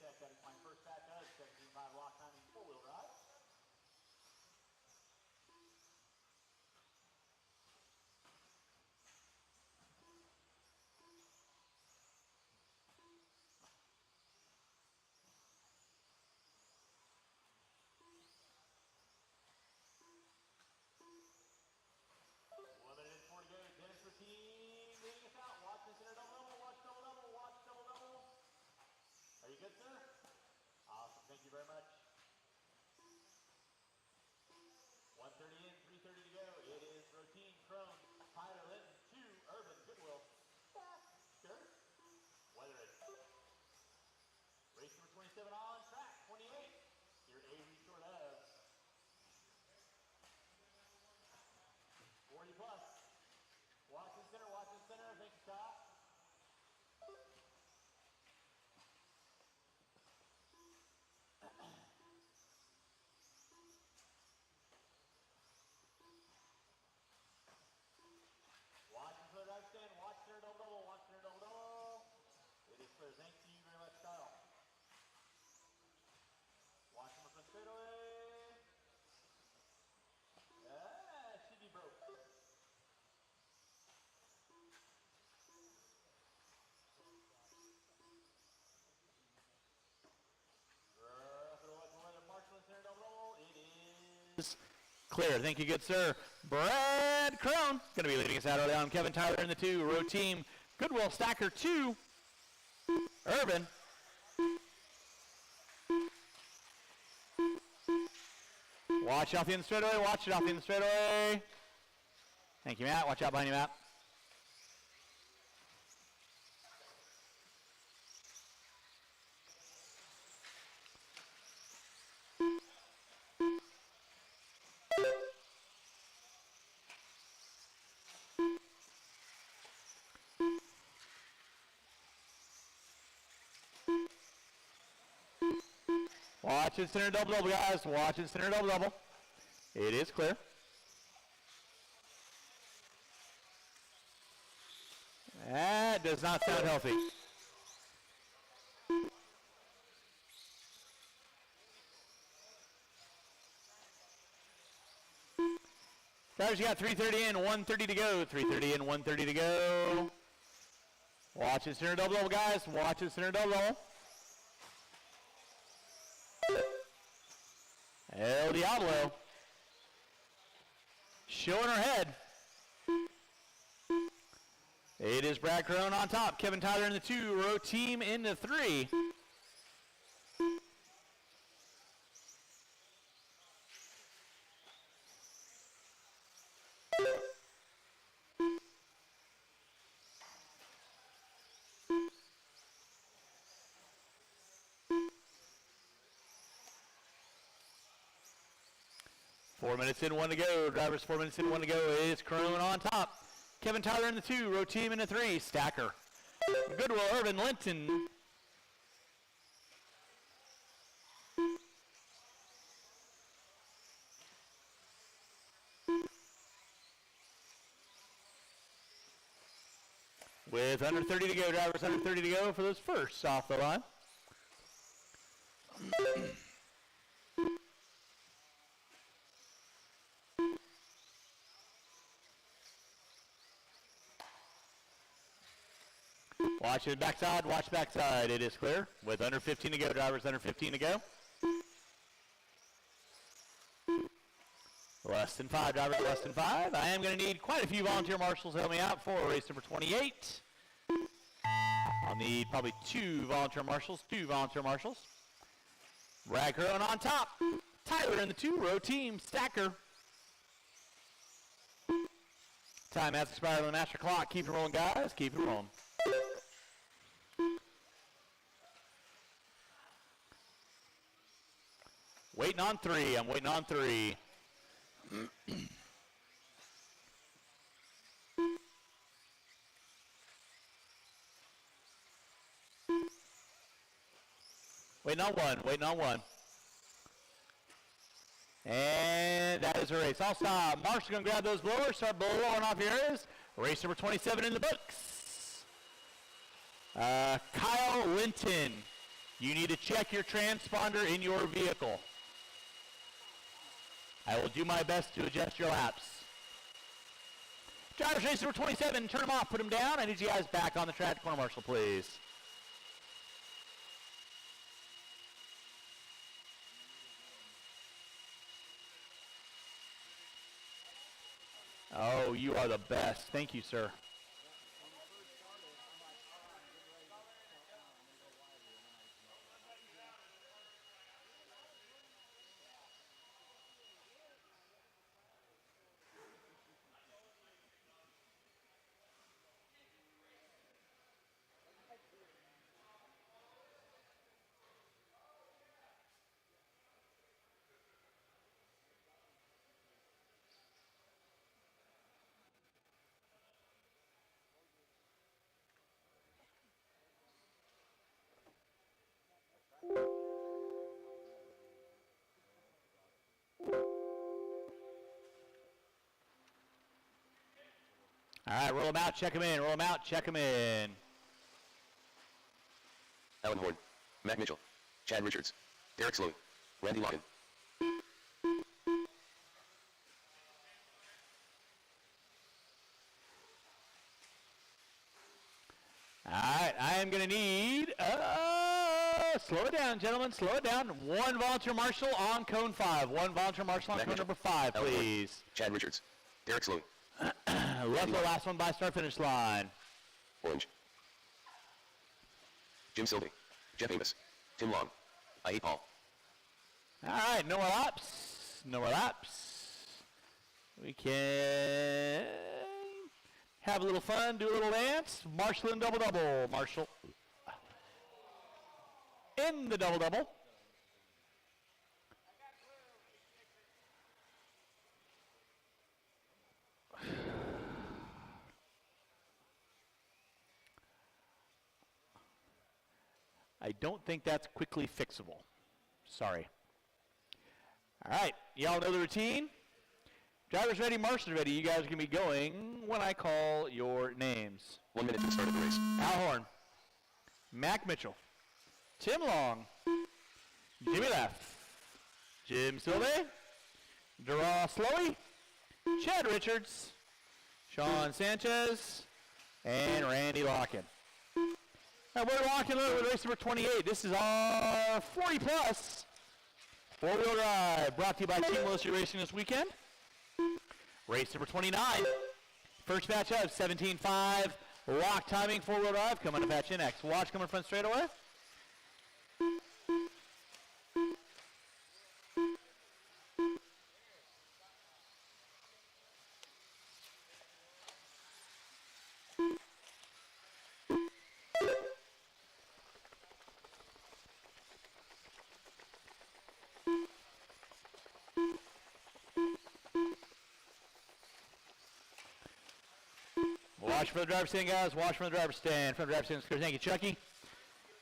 Tech. That is my first fat dud, 17.5 lock time in four-wheel drive. Routine leading us out. Watch this center double, watch double double, watch double double. Are you good, sir? Awesome, thank you very much. 130 in, 330 to go. It is routine, Crone, Tyler, Linton, 2, Urban, Goodwill. Sure. Weather it. Race number 27 on track, 28. Your Avery short of 40 plus. Watch the center, thank you, Scott. Watch the center, right stand, watch center, double double, watch center, double double. It is clear, thank you very much, Kyle. Watch him from straightaway. Should be broke. It is clear. Thank you, good sir. Brad Crone going to be leading us out early on. Kevin Tyler in the 2. Road team. Goodwill Stacker 2. Urban. Watch off the end straightaway. Watch it off the end straightaway. Thank you, Matt. Watch out behind you, Matt. Watch it, center double double, guys. Watch it, center double double. It is clear. That does not sound healthy. Guys, you got 330 in, 130 to go. 330 in, 130 to go. Watch it, center double double, guys. Watch it, center double double. El Diablo showing her head. It is Brad Crone on top. Kevin Tyler in the 2. Row team in the 3. Four minutes in, 1 to go. Drivers 4 minutes in, 1 to go. It is Crone on top. Kevin Tyler in the 2. Row team in the 3. Stacker. Goodwill, Urban, Linton. With under 30 to go. Drivers under 30 to go for those firsts off the line. Watch the backside, watch backside. It is clear with under 15 to go. Drivers under 15 to go. Less than 5, drivers less than 5. I am going to need quite a few volunteer marshals to help me out for race number 28. I'll need probably 2 volunteer marshals. Brad Crone on top. Tyler in the 2. Row team, Stacker. Time has expired on the master clock. Keep it rolling, guys. Keep it rolling. Waiting on 3. I'm waiting on 3. Waiting on 1. Waiting on 1. And that is a race. I'll stop. Marshall's going to grab those blowers. Start blowing off your areas. Race number 27 in the books. Kyle Linton You need to check your transponder in your vehicle. I will do my best to adjust your laps. Drivers race number 27, turn them off, put them down. I need you guys back on the track, corner marshal, please. Oh, you are the best. Thank you, sir. All right, roll them out, check them in, roll them out, check them in. Alan Horn, Mac Mitchell, Chad Richards, Derek Sloan, Randy Locken. All right, I am going to need, slow it down, gentlemen, slow it down. One volunteer marshal on cone 5. One volunteer marshal on Mac cone Mitchell, number 5, Alan Horn, please. Chad Richards, Derek Sloan, Left the last one by start finish line. Orange. Jim Sylvie, Jeff Amos, Tim Long, I hate Paul. All right, no more laps. No more laps. We can have a little fun, do a little dance. Marshall in double-double. Marshall in the double-double. I don't think that's quickly fixable. Sorry. All right, y'all know the routine. Drivers ready, marshals ready. You guys are going to be going when I call your names. 1 minute to the start of the race. Al Horn, Mac Mitchell, Tim Long, Jimmy Left, Jim Sylvie, Dara Slowey, Chad Richards, Sean Sanchez, and Randy Locken. Now we're locking in with race number 28. This is our 40-plus four-wheel drive brought to you by Team Melissa Racing this weekend. Race number 29. First batch of 17.5 lock timing four-wheel drive coming to batch NX. Watch coming front straightaway. Watch for the driver's stand, guys. Watch for the driver's stand. Front driver's stand. Thank you, Chucky.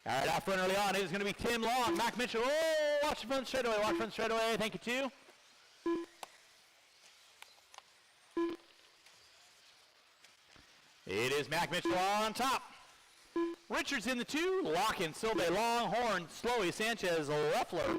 All right, out front early on. It is going to be Tim Long, Mac Mitchell. Oh, watch the front straightaway. Watch front straightaway. Thank you, too. It is Mac Mitchell on top. Richards in the 2. Locken, Silve, Longhorn, Slowey, Sanchez, Leffler.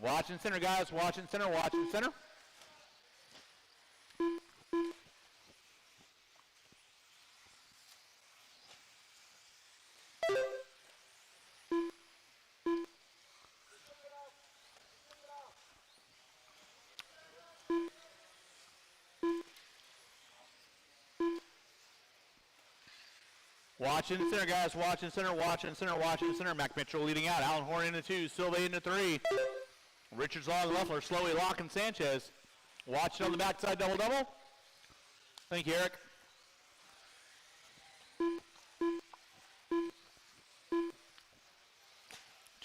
Watch in center, guys. Watch in center. Watch in center. Watch in center, guys. Watch in center. Watch in center. Watch in center. Mac Mitchell leading out. Alan Horn into 2. Silva into 3. Richards, Long, Leffler, Slowey, Lock, and Sanchez. Watch it on the backside, double-double. Thank you, Eric.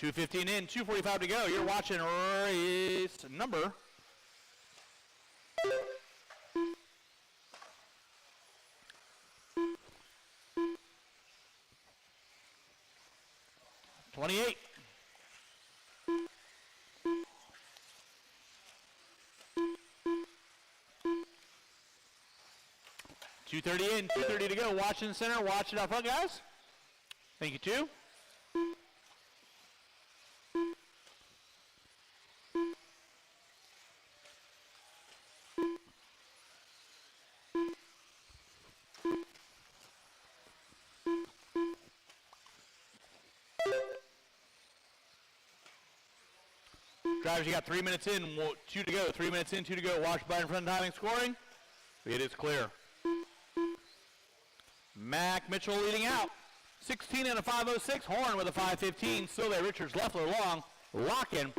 .215 in, 2:45 to go. You're watching race number 28. 2:30 in, 2:30 to go. Watch in the center, watch it up front, guys. Thank you, two. Drivers, you got 3 minutes in, 2 to go. 3 minutes in, 2 to go. Watch by in front of timing scoring. It is clear. Mac Mitchell leading out. 16 and a 5:06. Horn with a 5:15. Silve, Richards, Leffler, long. Lock in.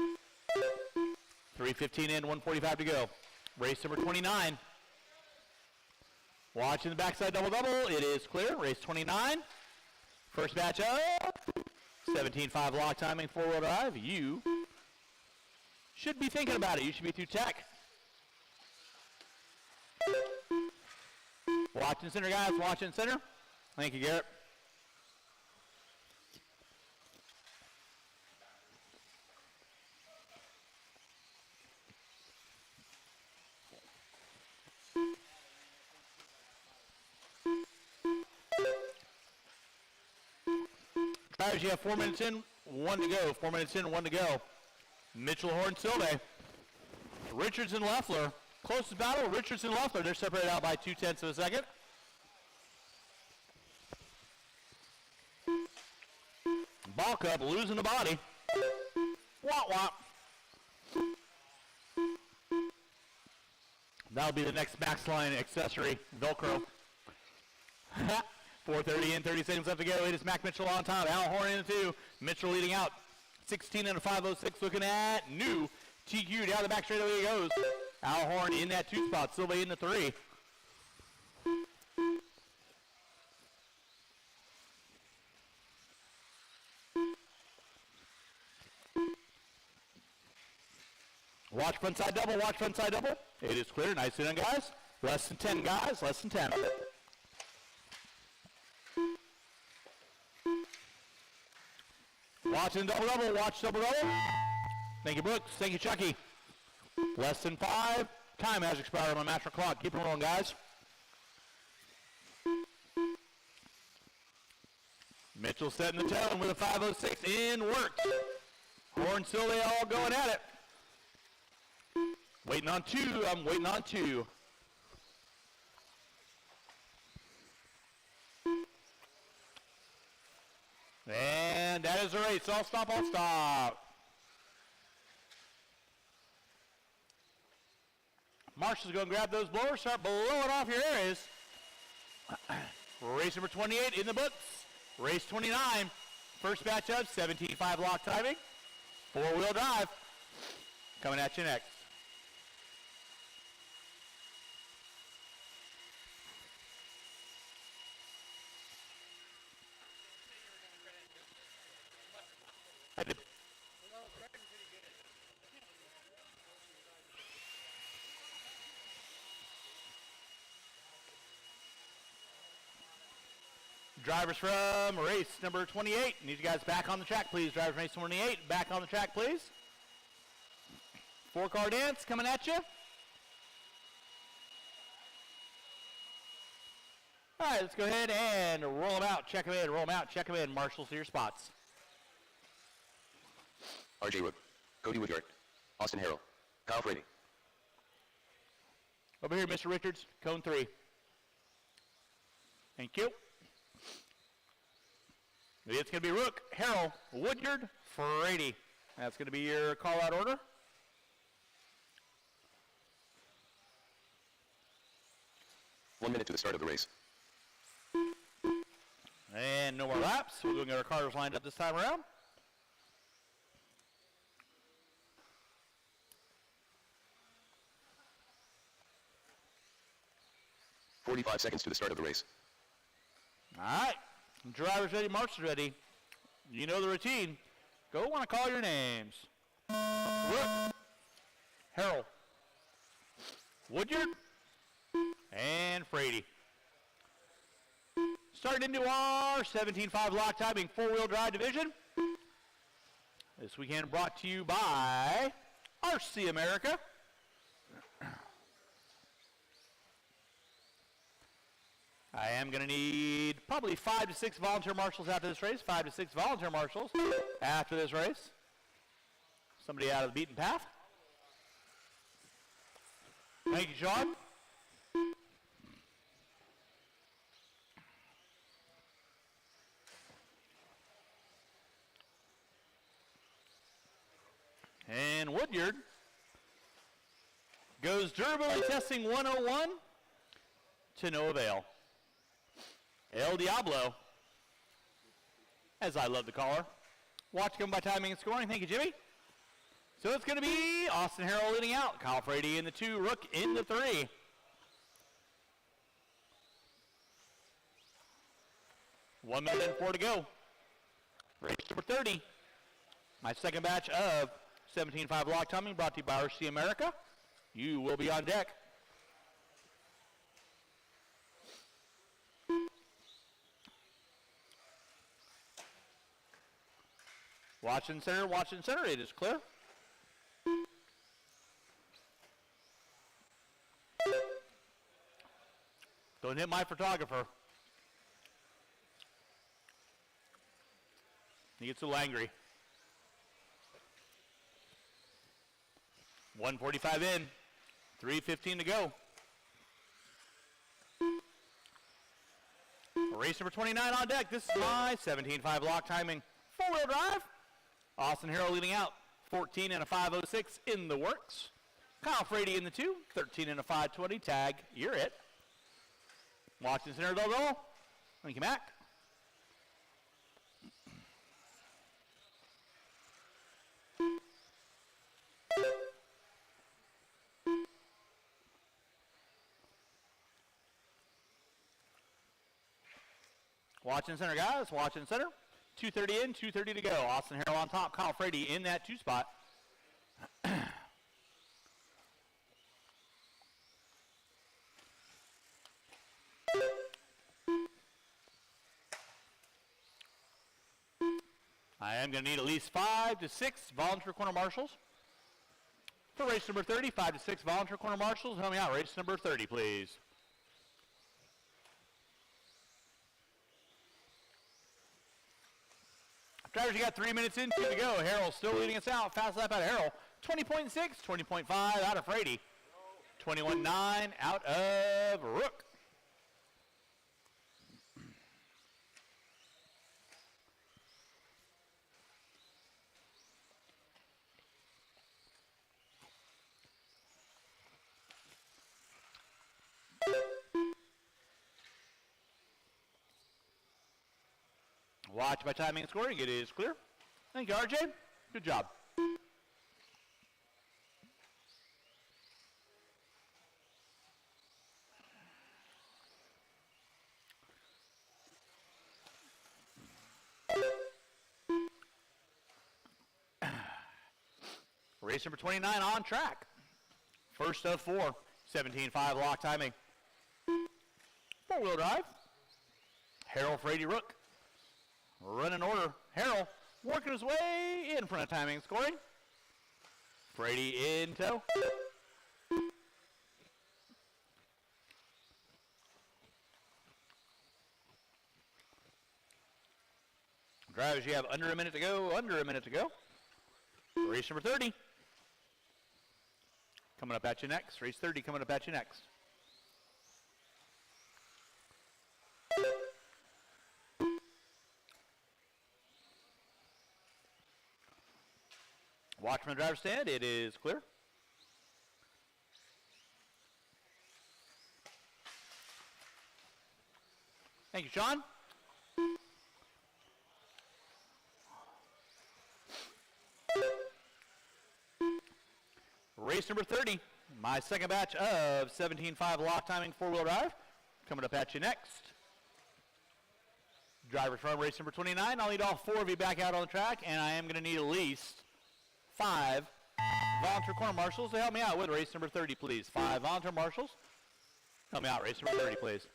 3:15 in, 1:45 to go. Race number 29. Watching the backside double-double. It is clear. Race 29. First batch up. 17.5 lock timing, four-wheel drive. You should be thinking about it. You should be through tech. Watching center, guys. Watching center. Thank you, Garrett. Drivers, you have 4 minutes in, 1 to go. 4 minutes in, 1 to go. Mitchell, Horn, Silve. Richards and Leffler. Closest battle, Richards and Leffler. They're separated out by 0.2 of a second. Ball cup losing the body. Womp womp. That'll be the next Max Line accessory, Velcro. 4:30 in, 30 seconds left to go. It is Mac Mitchell on top. Al Horn in the 2. Mitchell leading out. 16 and a 5:06 looking at new. TQ down the back straightaway he goes. Al Horn in that 2 spot. Silve in the 3. Watch front side double. Watch front side double. It is clear. Nice in, guys. Less than 10, guys. Less than 10. Watching double-double, watch double-double. Thank you, Brooks. Thank you, Chucky. Less than 5. Time has expired on my master clock. Keep it rolling, guys. Mitchell setting the tone with a 5:06 in work. Horn, Silve all going at it. Waiting on 2. I'm waiting on 2. And that is the race. All stop, all stop. Marshall's going to grab those blowers, start blowing off your areas. Race number 28 in the books. Race 29. First batch of 17.5 lock timing. Four-wheel drive. Coming at you next. I did. Drivers from race number 28. Need you guys back on the track, please. Drivers from race 28, back on the track, please. 4-car dance coming at you. All right, let's go ahead and roll them out. Check them in, roll them out, check them in. Marshals to your spots. R.J. Wood, Cody Woodyard, Austin Harrell, Kyle Frady. Over here, Mr. Richards, cone 3. Thank you. It's going to be Rook, Harrell, Woodyard, Frady. That's going to be your call-out order. One minute to the start of the race. And no more laps. We're going to get our cars lined up this time around. .45 seconds to the start of the race. All right. Drivers ready, marshals ready. You know the routine. Go want to call your names. Rook, Harrell, Woodyard, and Frady. Starting into our 17.5 lock timing 4-wheel drive division. This weekend brought to you by RC America. I am going to need probably 5 to 6 volunteer marshals after this race. 5 to 6 volunteer marshals after this race. Somebody out of the beaten path. Thank you, Sean. And Woodyard goes durability testing 101 to no avail. El Diablo, as I love to call her. Watch come by timing and scoring. Thank you, Jimmy. So it's going to be Austin Harrell leading out. Kyle Frady in the 2, Rook in the 3. One minute and 4 to go. Race number 30. My second batch of 17.5 lock timing brought to you by RC America. You will be on deck. Watch and center, watch and center. It is clear. Don't hit my photographer. He gets a little angry. 1:45 in, 3:15 to go. Race number 29 on deck. This is my 17.5 lock timing. 4-wheel drive. Austin Harrell leading out. 14 and a 5:06 in the works. Kyle Frady in the 2. 13 and a 5:20. Tag, you're it. Watching center goal. Thank you, Mac. Watching center, guys. Watching center. 2:30 in, 2:30 to go. Austin Harrell on top. Kyle Frady in that 2 spot. I am going to need at least 5 to 6 volunteer corner marshals for race number 30. 5 to 6 volunteer corner marshals. Help me out. Race number 30, please. Drivers, you got 3 minutes in, 2 to go. Harrell still leading us out. Fast lap out of Harrell. 20.6, 20.5 out of Frady. 21.9 out of Rook. Watch by timing and scoring. It is clear. Thank you, RJ. Good job. Race number 29 on track. First of 4. 17.5 lock timing. 4-wheel drive. Harrell, Frady, Rook. Running order. Harrell working his way in front of timing and scoring. Frady in tow. Drivers, you have under a minute to go. Under a minute to go. Race number 30. Coming up at you next. Race 30 coming up at you next. Watch from the driver's stand. It is clear. Thank you, Sean. Race number 30. My second batch of 17.5 lock timing 4-wheel drive. Coming up at you next. Drivers from race number 29. I'll need all 4 of you back out on the track, and I am going to need at least 5 volunteer corner marshals to help me out with race number 30, please. 5 volunteer marshals. Help me out, race number 30, please.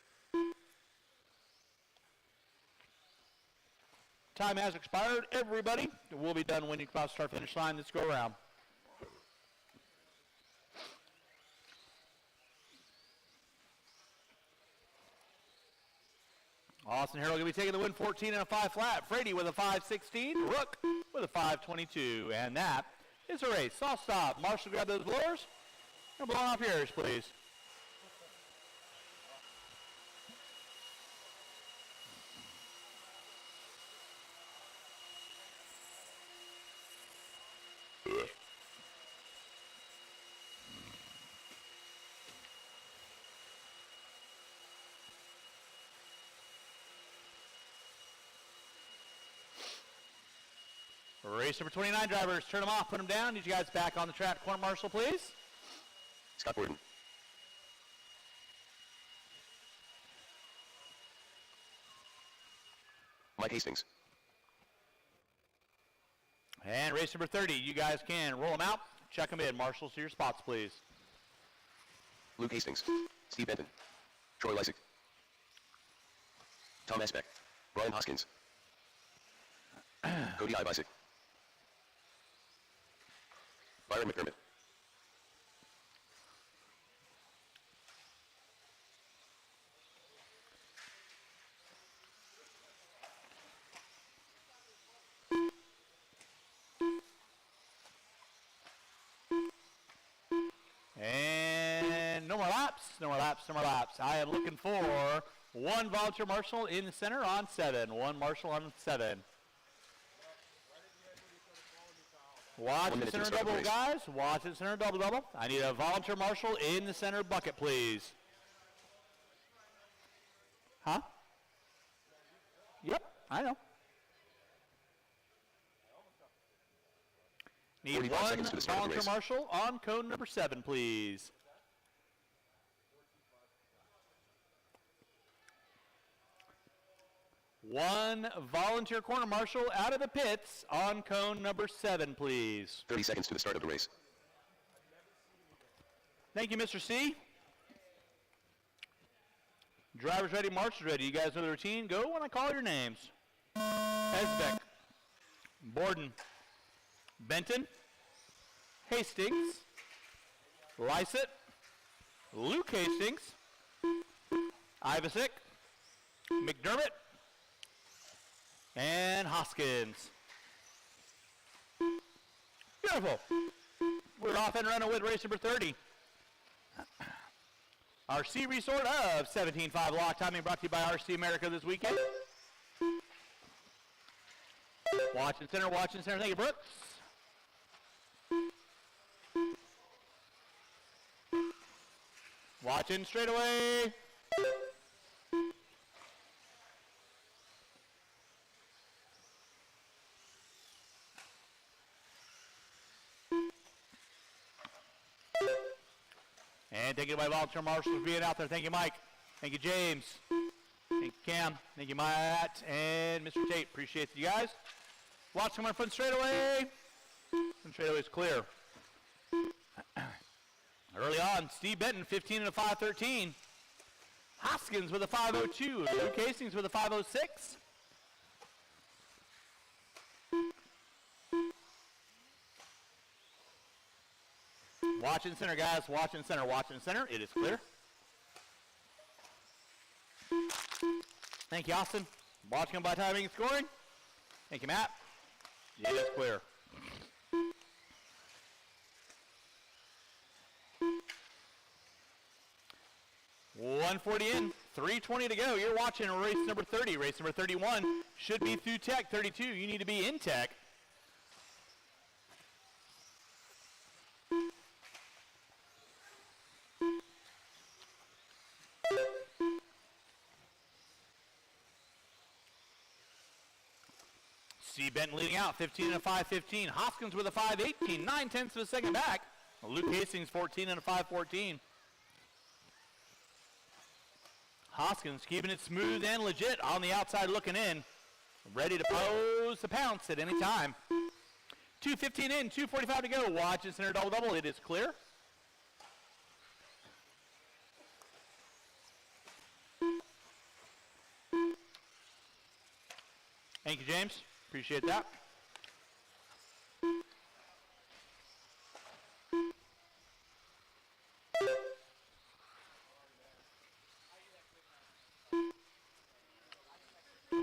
Time has expired, everybody. We'll be done when you cross start finish line this go around. Austin Harrell going to be taking the win 14 and a 5 flat. Frady with a 5.16. Rook with a 5.22. And that is a race. Soft stop. Marshall, grab those blowers and blow off yours, please. Race number 29 drivers, turn them off, put them down. Need you guys back on the track. Corner marshal, please. Scott Borden. Mike Hastings. And race number 30, you guys can roll them out, check them in. Marshals to your spots, please. Luke Hastings. Steve Benton. Troy Lysick. Tom Esbeck. Brian Hoskins. Cody Ibisick. Byron McDermott. And no more laps, no more laps, no more laps. I am looking for one volunteer marshal in the center on 7. One marshal on 7. Watch the center double, guys. Watch the center double. I need a volunteer marshal in the center bucket, please. Huh? Yep, I know. Need one volunteer marshal on cone number 7, please. One volunteer corner marshal out of the pits on cone number 7, please. 30 seconds to the start of the race. Thank you, Mr. C. Drivers ready, marshals ready. You guys know the routine. Go when I call your names. Esbeck, Borden, Benton, Hastings, Lysick, Luke Hastings, Ivisick, McDermott, and Hoskins. Beautiful. We're off and running with race number 30. RC Resort of 17.5 lock timing brought to you by RC America this weekend. Watching center, watching center. Thank you, Brooks. Watching straightaway. And thank you to my volunteer marshals for being out there. Thank you, Mike. Thank you, James. Thank you, Cam. Thank you, Matt. And Mr. Tate. Appreciate you guys. Watch coming front straightaway. And straightaway is clear. Early on, Steve Benton, 15 and a 5.13. Hoskins with a 5.02. Luke Hastings with a 5.06. Watching center, guys. Watching center, watching center. It is clear. Thank you, Austin. Watching him by timing and scoring. Thank you, Matt. It is clear. .140 in, 3:20 to go. You're watching race number 30. Race number 31 should be through tech. 32, you need to be in tech. C. Benton leading out, 15 and a 5.15. Hoskins with a 5.18, 9/10 of a second back. Luke Hastings, 14 and a 5.14. Hoskins keeping it smooth and legit on the outside looking in. Ready to pose the pounce at any time. 2:15 in, 2:45 to go. Watch the center double. It is clear. Thank you, James. Appreciate that.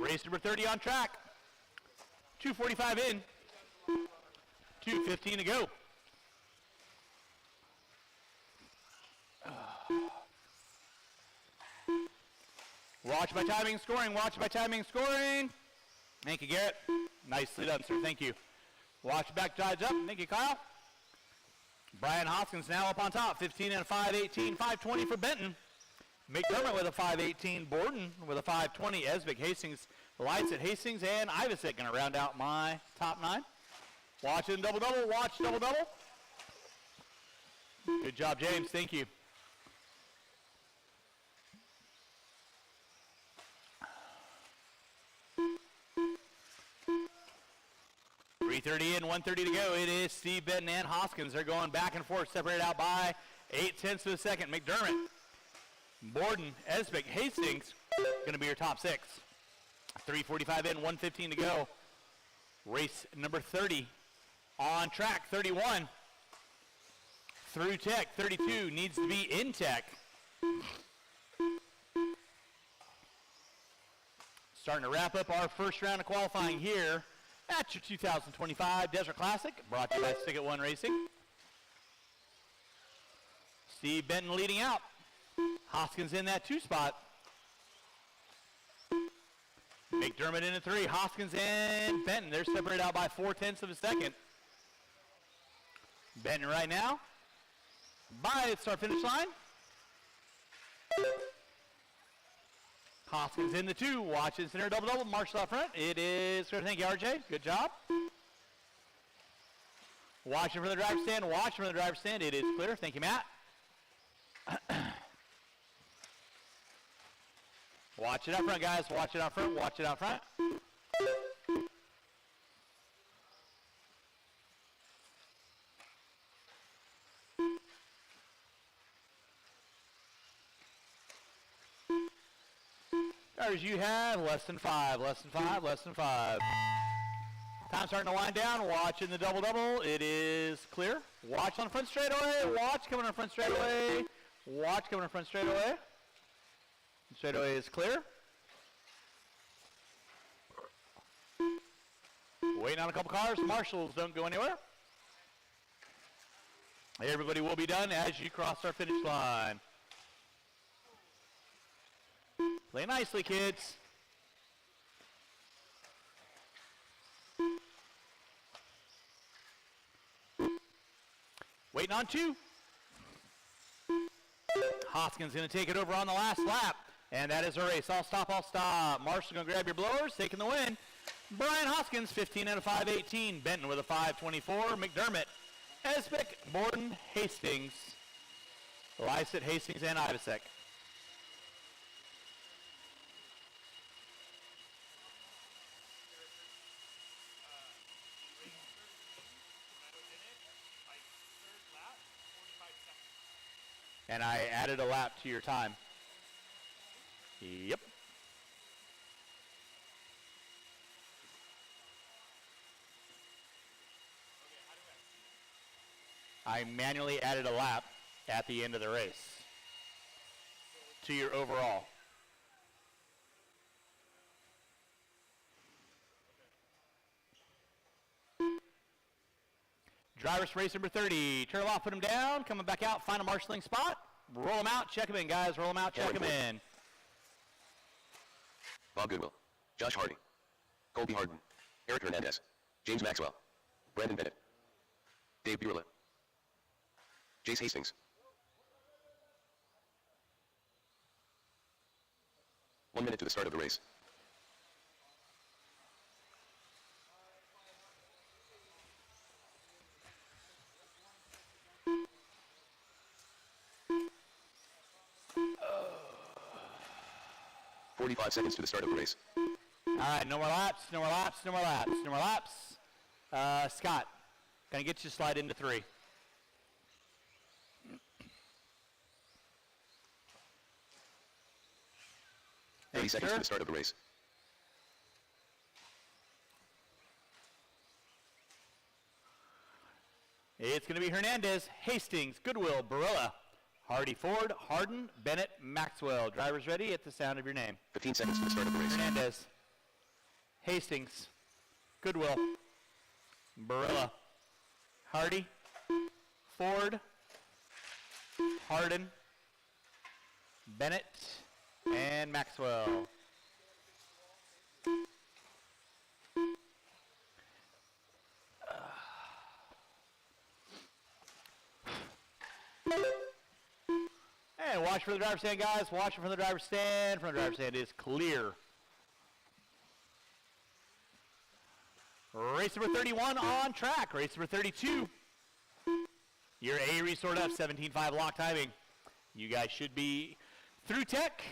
Race number 30 on track. 2:45 in. 2:15 to go. Watch my timing and scoring. Watch my timing and scoring. Thank you, Garrett. Nicely done, sir. Thank you. Watch back drives up. Thank you, Kyle. Brian Hoskins now up on top. 15 and a 5:18. 5:20 for Benton. McDermott with a 5:18. Borden with a 5:20. Esbick, Hastings, Lights at Hastings, and Ivasic going to round out my top 9. Watching double-double. Watch double-double. Good job, James. Thank you. .330 in, 1:30 to go. It is Steve Benton and Hoskins. They're going back and forth, separated out by 0.8 of a second. McDermott, Borden, Esbick, Hastings going to be your top 6. 3:45 in, 1:15 to go. Race number 30 on track. 31 through tech. 32 needs to be in tech. Starting to wrap up our first round of qualifying here at your 2025 Desert Classic, brought to you by Stick It One Racing. Steve Benton leading out. Hoskins in that 2 spot. McDermott in at 3. Hoskins and Benton, they're separated out by 0.4 of a second. Benton right now by its start finish line. Hoskins in the 2, watches center double-double, Marshall out front. It is, thank you, RJ, good job. Watching from the driver's stand, watching from the driver's stand, it is clear, thank you, Matt. Watch it out front, guys, watch it out front, watch it out front. Drivers, you have less than 5, less than 5, less than 5. Time starting to wind down. Watching the double-double. It is clear. Watch on the front straightaway. Watch coming on front straightaway. Watch coming on front straightaway. Straightaway is clear. Waiting on a couple cars. Marshals don't go anywhere. Everybody will be done as you cross our finish line. Play nicely, kids. Waiting on 2. Hoskins going to take it over on the last lap. And that is a race. I'll stop, I'll stop. Marshall going to grab your blowers, taking the win. Brian Hoskins, 15 and a 5:18. Benton with a 5:24. McDermott, Esbick, Borden, Hastings, Lysett, Hastings, and Ivasek. And I added a lap to your time. Yep. I manually added a lap at the end of the race to your overall. Drivers race number 30. Turn off, put them down, coming back out, find a marshalling spot. Roll them out, check them in, guys. Roll them out, check them in. Bob Goodwill, Josh Hardy, Colby Harden, Eric Hernandez, James Maxwell, Brandon Bennett, Dave Burla, Jace Hastings. 1 minute to the start of the race. .45 seconds to the start of the race. All right, no more laps, no more laps, no more laps, no more laps. Scott, gonna get you to slide into 3. Thirty seconds to the start of the race. It's gonna be Hernandez, Hastings, Goodwill, Barilla, Hardy, Ford, Harden, Bennett, Maxwell. Drivers ready at the sound of your name. 15 seconds to the start of the race. Hernandez. Hastings, Goodwill, Barilla, Hardy, Ford, Hardin, Bennett, and Maxwell. And watch for the driver's stand, guys. Watch from the driver's stand. From the driver's stand is clear. Race number 31 on track. Race number 32. Your A resort F, 17.5 lock timing. You guys should be through tech.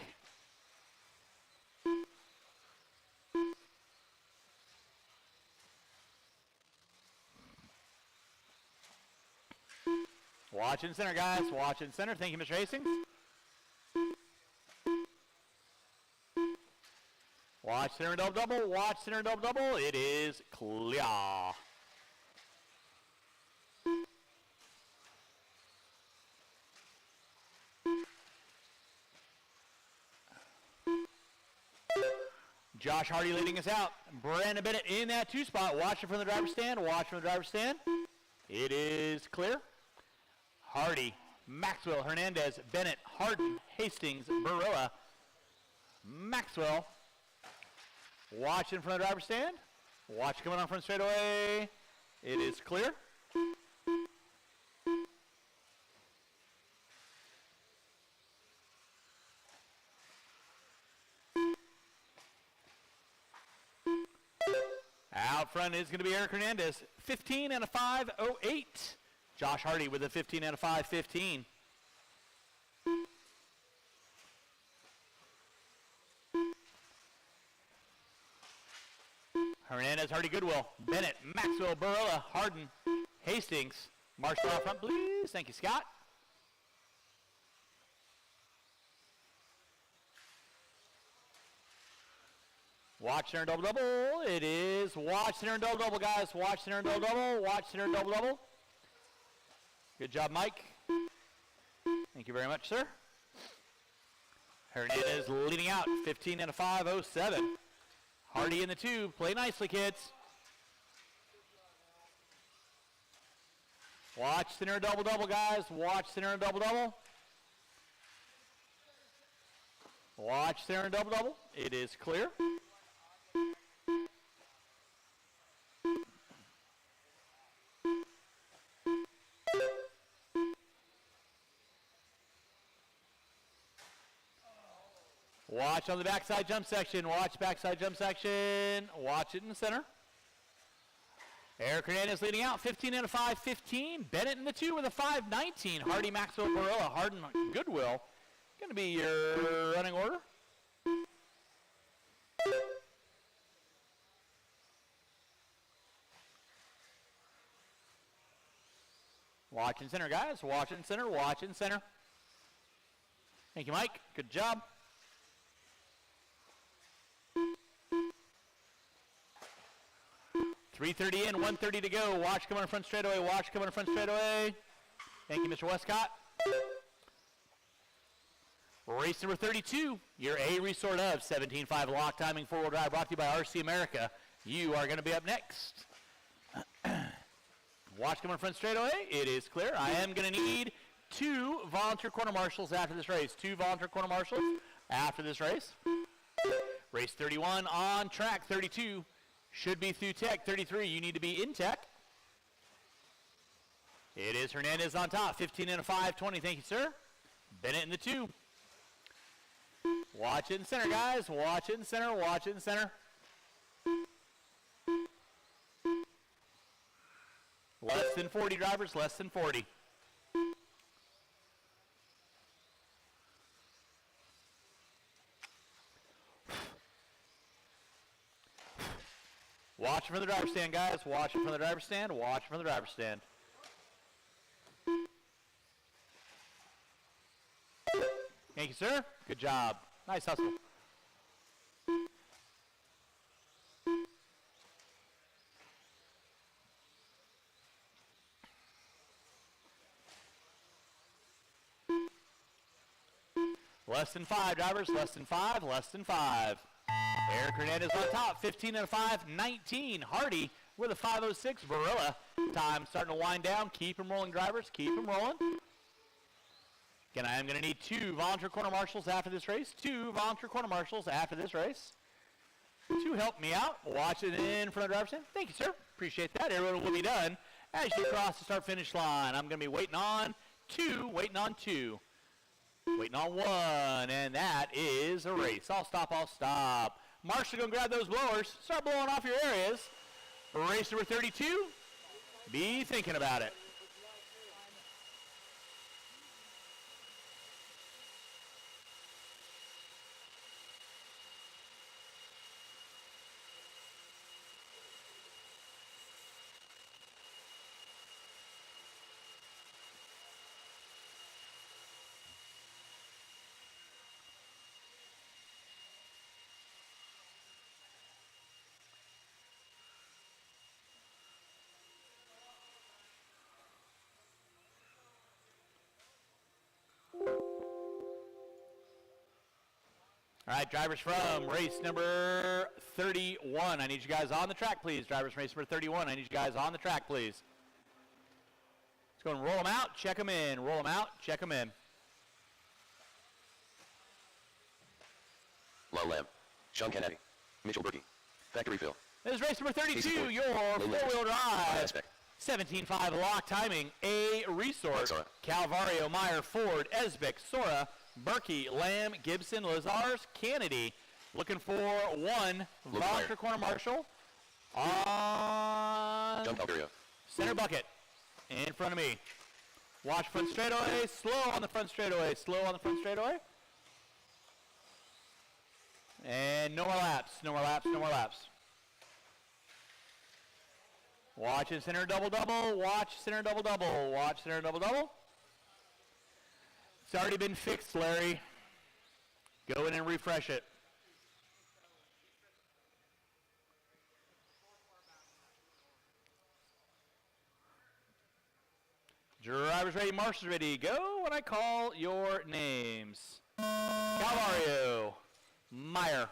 Watch in center, guys. Watch in center. Thank you, Mr. Hastings. Watch center and double. Watch center and double. It is clear. Josh Hardy leading us out. Brandon Bennett in that 2 spot. Watch it from the driver's stand. Watch from the driver's stand. It is clear. Hardy, Maxwell, Hernandez, Bennett, Hardin, Hastings, Baroa, Maxwell. Watch in front of the driver's stand. Watch coming on front straightaway. It is clear. Out front is going to be Eric Hernandez, 15 and a 5.08. Josh Hardy with a 15 and a 5.15. Hernandez, Hardy, Goodwill, Bennett, Maxwell, Barilla, Hardin, Hastings. Marshall out front, please. Thank you, Scott. Watch center and double. It is watch center and double, guys. Watch center and double. Watch center and double. Good job, Mike. Thank you very much, sir. Hernandez leading out, 15 and a 5.07. Hardy in the 2. Play nicely, kids. Watch center and double, guys. Watch center and double. Watch center and double. It is clear. Watch on the backside jump section. Watch backside jump section. Watch it in the center. Eric Hernandez leading out, 15 and a 5.15. Bennett in the 2 with a 5.19. Hardy, Maxwell, Barilla, Hardin, Goodwill. Going to be your running order. Watch in center, guys. Watch in center. Watch in center. Thank you, Mike. Good job. .330 in, 1:30 to go. Watch coming in front straightaway. Watch coming in front straightaway. Thank you, Mr. Westcott. Race number 32, your A resort of 17.5 lock timing 4-wheel drive, brought to you by RC America. You are going to be up next. Watch coming in front straightaway. It is clear. I am going to need 2 volunteer corner marshals after this race. 2 volunteer corner marshals after this race. Race 31 on track. 32 should be through tech. 33, you need to be in tech. It is Hernandez on top. 15 and a 5.20. Thank you, sir. Bennett in the 2. Watch it in center, guys. Watch it in center. Watch it in center. Less than 40 drivers. Less than 40. Watch from the driver's stand, guys. Watch from the driver's stand. Watch from the driver's stand. Thank you, sir. Good job. Nice hustle. Less than 5 drivers. Less than 5. Less than 5. Eric Hernandez on top, 15 and a 5, 19. Hardy with a 5:06. Varela, time starting to wind down. Keep them rolling, drivers. Keep them rolling. Again, I am going to need 2 volunteer corner marshals after this race. 2 volunteer corner marshals after this race to help me out. Watch it in front of the driver's stand. Thank you, sir. Appreciate that. Everyone will be done as you cross the start-finish line. I'm going to be waiting on 2, waiting on 2. Waiting on 1, and that is a race. I'll stop, I'll stop. Marshall, go grab those blowers. Start blowing off your areas. Race number 32, be thinking about it. All right, drivers from race number 31. I need you guys on the track, please. Drivers from race number 31. I need you guys on the track, please. Let's go and roll them out, check them in. Roll them out, check them in. Lon Lamb. Sean Kennedy. Mitchell Berkey. Factory Fill. This is race number 32, Casey your Ford. four-wheel drive. Aspect. 17.5 lock timing, A Resource, Sora. Calvario, Meyer, Ford, Esbick, Sora, Berkey, Lamb, Gibson, Lazars, Kennedy. Looking for 1 volunteer corner marshal on John Calvario. center bucket in front of me. Watch front straightaway, slow on the front straightaway, slow on the front straightaway. And no more laps, no more laps, no more laps. Watch in center double-double, watch center double-double, watch center double-double. It's already been fixed, Larry. Go in and refresh it. Drivers ready, marshals ready. Go when I call your names. Calvario, Meyer,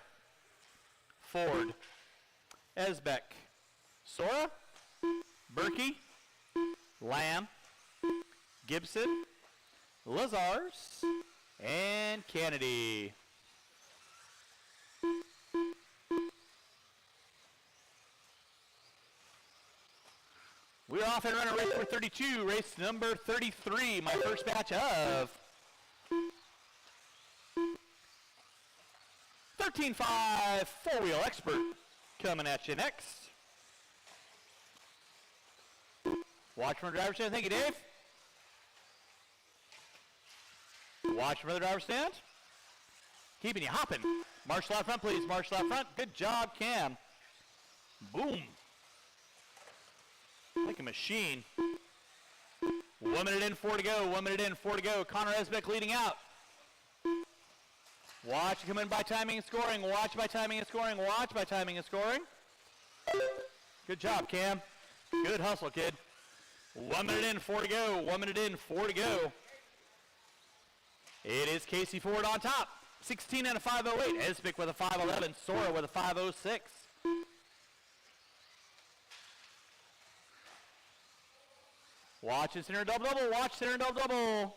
Ford, Esbeck, Sora, Berkey, Lamb, Gibson, Lazars, and Kennedy. We're off and running race number 32, race number 33, my first batch of 13.5 four-wheel expert coming at you next. Watch from the driver's stand. Thank you, Dave. Watch from the driver's stand. Keeping you hopping. Marshal out front, please. Marshal out front. Good job, Cam. Boom. Like a machine. 1 minute in, 4 to go. 1 minute in, 4 to go. Connor Esbeck leading out. Watch come in by timing and scoring. Watch by timing and scoring. Watch by timing and scoring. Good job, Cam. Good hustle, kid. 1 minute in, 4 to go. 1 minute in, 4 to go. It is Casey Ford on top. 16 and a 5:08. Esbick with a 5:11. Sora with a 5:06. Watch it, center double-double. Watch center double-double.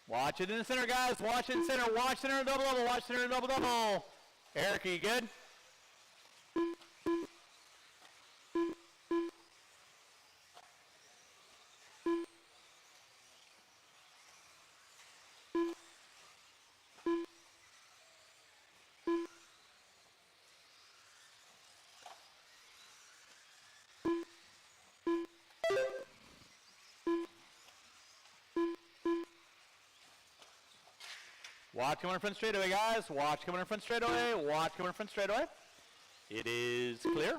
Watch it in the center, guys. Watch it in center. Watch center and double-double. Watch center and double-double. Eric, are you good? Watch coming in front straightaway, guys. Watch coming in front straightaway. Watch coming in front straightaway. It is clear.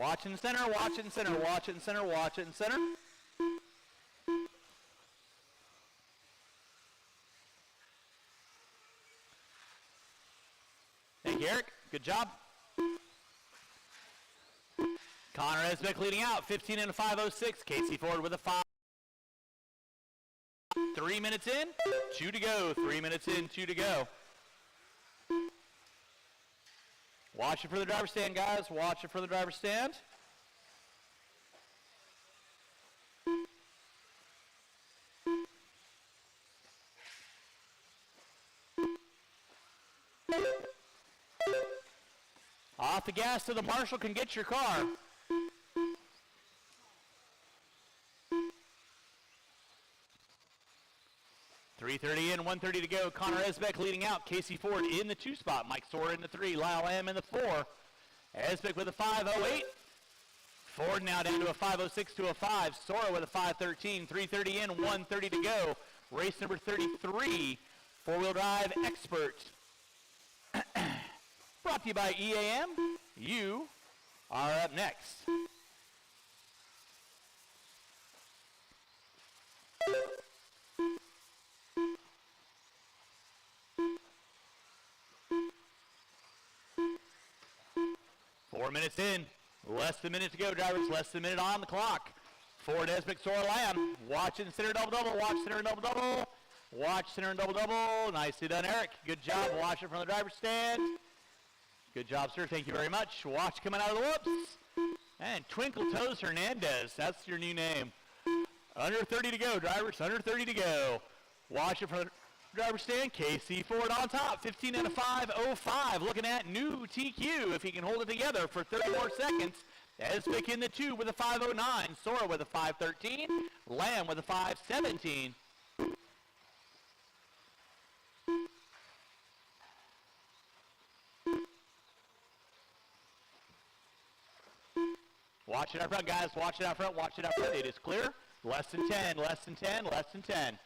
Watch in center, watch in center, watch in center, watch in center. Thank you, Eric. Good job. Connor Esbeck leading out, 15 and a 5:06. Casey Ford with a 5. 3 minutes in, 2 to go. 3 minutes in, 2 to go. Watch it for the driver's stand, guys. Watch it for the driver's stand. Off the gas so the marshal can get your car. .330 in, 1:30 to go. Connor Esbeck leading out. Casey Ford in the 2 spot. Mike Sora in the 3. Lyle Lamb in the 4. Esbeck with a 5:08. Ford now down to a 5:06 to a 5. Sora with a 5:13. .330 in, 1:30 to go. Race number 33. Four-wheel drive expert. Brought to you by EAM. You are up next. Four minutes in, less than a minute to go, drivers, less than a minute on the clock. Ford, Esbeck, Sora, Lamb, watch and center double-double, watch center and double-double, watch center and double-double. Nicely done, Eric. Good job. Watch it from the driver's stand. Good job, sir. Thank you very much. Watch coming out of the whoops. And Twinkle Toes Hernandez, that's your new name. Under 30 to go, drivers, under 30 to go. Watch it from the driver's stand. Casey Ford on top, 15 and a 5:05. Looking at new TQ if he can hold it together for 30 more seconds. Esbeck in the 2 with a 5:09. Sora with a 5:13. Lamb with a 5:17. Watch it out front, guys. Watch it out front. Watch it out front. It is clear. Less than 10. Less than 10. Less than 10.